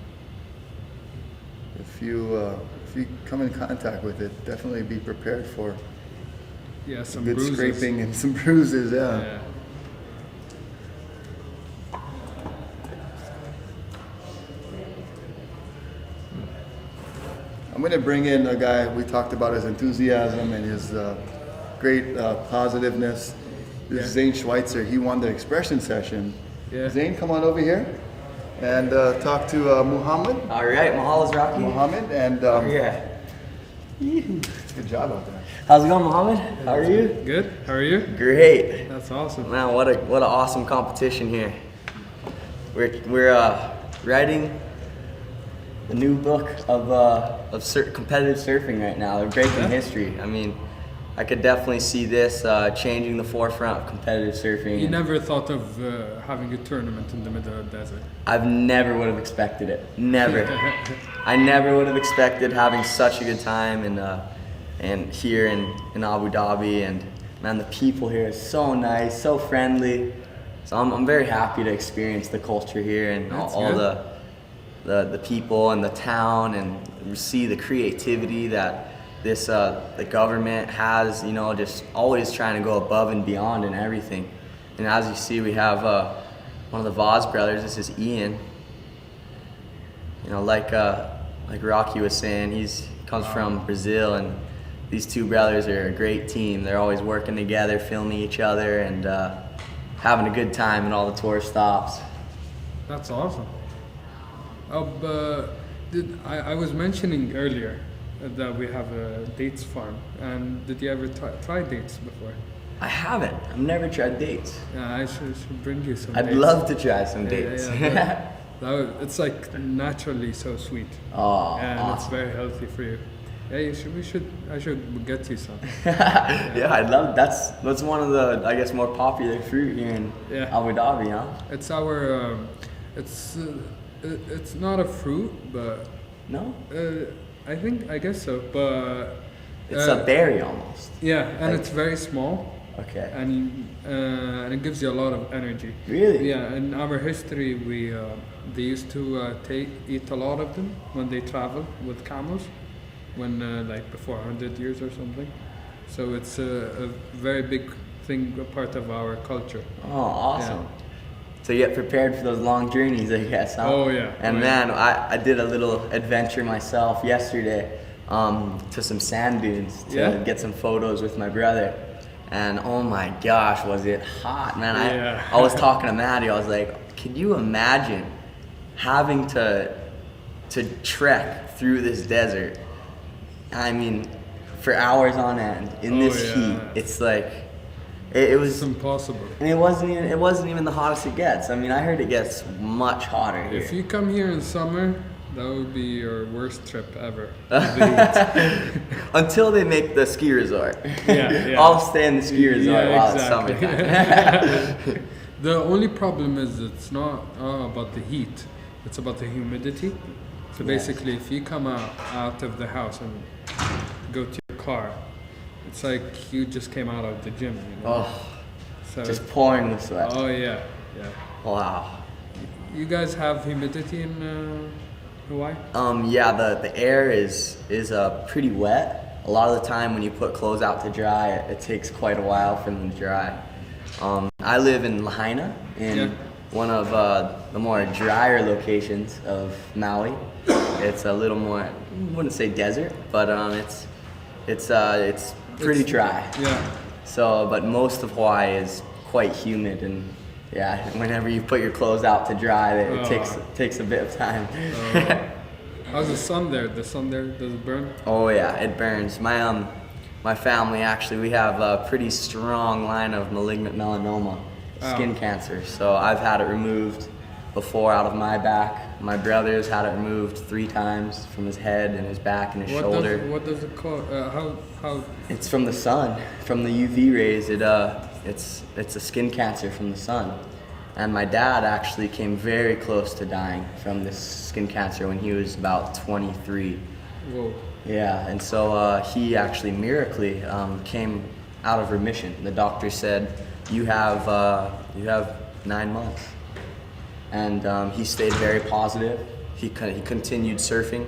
If you come in contact with it, definitely be prepared for some good bruises. scraping and some bruises. Yeah. I'm going to bring in a guy we talked about his enthusiasm and his great positiveness. This is Zane Schweitzer. He won the expression session. Yeah. Zane, come on over here and talk to Muhammad. All right, Mahal is Rocky. Muhammad and good job out there. How's it going, Muhammad? How are you? Good. How are you? Great. That's awesome. Man, what an awesome competition here. We're writing the new book of competitive surfing right now. We're breaking history. I mean, I could definitely see this changing the forefront of competitive surfing. You never thought of having a tournament in the middle of the desert? I've never would have expected it. Never. I never would have expected having such a good time and here in Abu Dhabi, and man, the people here are so nice, so friendly. So I'm very happy to experience the culture here and all the people and the town, and see the creativity that this the government has, just always trying to go above and beyond in everything. And as you see, we have one of the Vaz brothers. This is Ian. Like Rocky was saying, he comes from Brazil, and these two brothers are a great team. They're always working together, filming each other, and having a good time in all the tourist stops. That's awesome. I was mentioning earlier that we have a dates farm, and did you ever try dates before? I haven't. I've never tried dates. Yeah, I should bring you some. I'd love to try some dates. It's like naturally so sweet. Oh, and awesome. It's very healthy for you. Yeah, I should get you some. Yeah, I'd love. That's one of the, I guess, more popular fruit here in Abu Dhabi, huh? It's our it's not a fruit, but no. I guess so, but it's a berry almost. Yeah, and it's very small. Okay. And it gives you a lot of energy. Really? Yeah. In our history, they used to eat a lot of them when they traveled with camels, like before 100 years or something. So it's a very big thing, a part of our culture. Oh, awesome. Yeah. So you get prepared for those long journeys, I guess, huh? Oh, yeah. And man, I did a little adventure myself yesterday to some sand dunes to get some photos with my brother. And oh my gosh, was it hot, man. I was talking to Maddie, I was like, can you imagine having to trek through this desert? I mean, for hours on end in this heat. It's like, it was impossible. And it wasn't even the hottest it gets. I mean, I heard it gets much hotter here. If you come here in summer, that would be your worst trip ever. Until they make the ski resort. Yeah. I'll stay in the ski resort while it's summertime. The only problem is it's not about the heat, it's about the humidity. So basically, if you come out of the house and go to your car, it's like you just came out of the gym. Oh, so just pouring the sweat. Oh yeah. Yeah. Wow. You guys have humidity in Hawaii? Yeah, the air is pretty wet. A lot of the time when you put clothes out to dry, it takes quite a while for them to dry. I live in Lahaina, in one of the more drier locations of Maui. It's a little more, I wouldn't say desert, but it's pretty dry. Yeah. So, but most of Hawaii is quite humid, and yeah, whenever you put your clothes out to dry, it takes a bit of time. How's the sun there? The sun there, does it burn? Oh yeah, it burns. My family actually, we have a pretty strong line of malignant melanoma, skin cancer. So I've had it removed before out of my back. My brother's had it removed 3 times from his head and his back and his shoulder. What does it call? How? It's from the sun, from the UV rays. It's a skin cancer from the sun. And my dad actually came very close to dying from this skin cancer when he was about 23. Whoa. Yeah, and so he actually miraculously came out of remission. The doctor said, you have 9 months. And he stayed very positive. He continued surfing.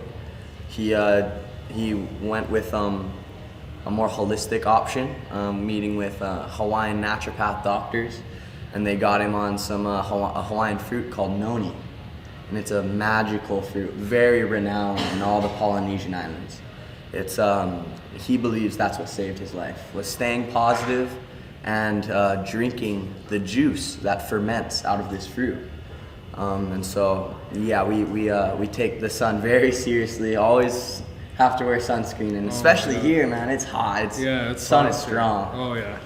He went with a more holistic option, meeting with Hawaiian naturopath doctors, and they got him on some a Hawaiian fruit called noni. And it's a magical fruit, very renowned in all the Polynesian islands. It's he believes that's what saved his life, was staying positive and drinking the juice that ferments out of this fruit. And so, yeah, we take the sun very seriously. Always have to wear sunscreen, and especially here, man, it's hot. It's sun hot is strong. Oh yeah,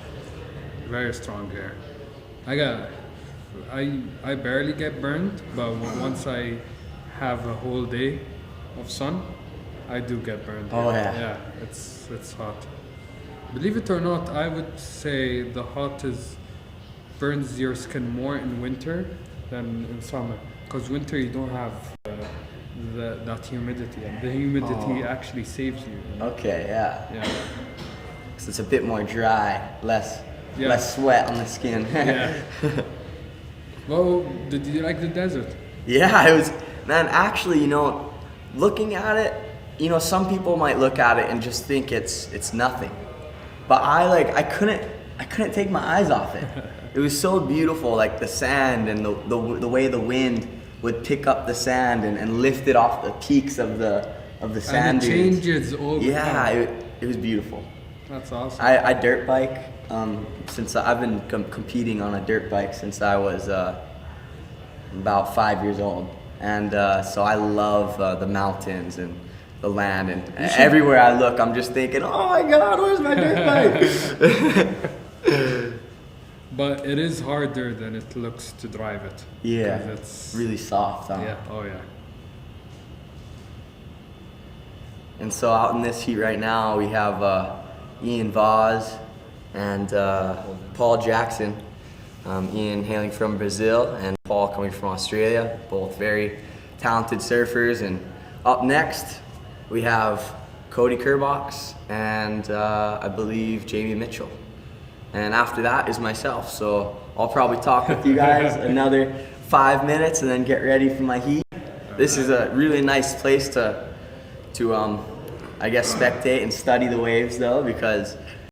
very strong here. I barely get burned, but once I have a whole day of sun, I do get burned. Oh yeah. Yeah, it's hot. Believe it or not, I would say the hot burns your skin more in winter than in summer. Because winter you don't have that humidity, and the humidity actually saves you. Okay, yeah. Yeah. So it's a bit more dry, less sweat on the skin. Yeah. Well, did you like the desert? Yeah, it was, man, actually, looking at it, some people might look at it and just think it's nothing. But I couldn't take my eyes off it. It was so beautiful, like the sand and the way the wind would pick up the sand and lift it off the peaks of the sand and it dunes. changes all the time. It was beautiful. That's awesome. I dirt bike since I've been competing on a dirt bike since I was about 5 years old, and so I love the mountains and the land, and everywhere I look, I'm just thinking, oh my God, where's my dirt bike? But it is harder than it looks to drive it. Yeah, it's really soft. Huh? Yeah. Oh yeah. And so out in this heat right now, we have Ian Vaz and Paul Jackson. Ian hailing from Brazil and Paul coming from Australia, both very talented surfers. And up next, we have Cody Kerbox and I believe Jamie Mitchell. And after that is myself. So I'll probably talk with you guys another 5 minutes and then get ready for my heat. This is a really nice place to I guess spectate and study the waves though, because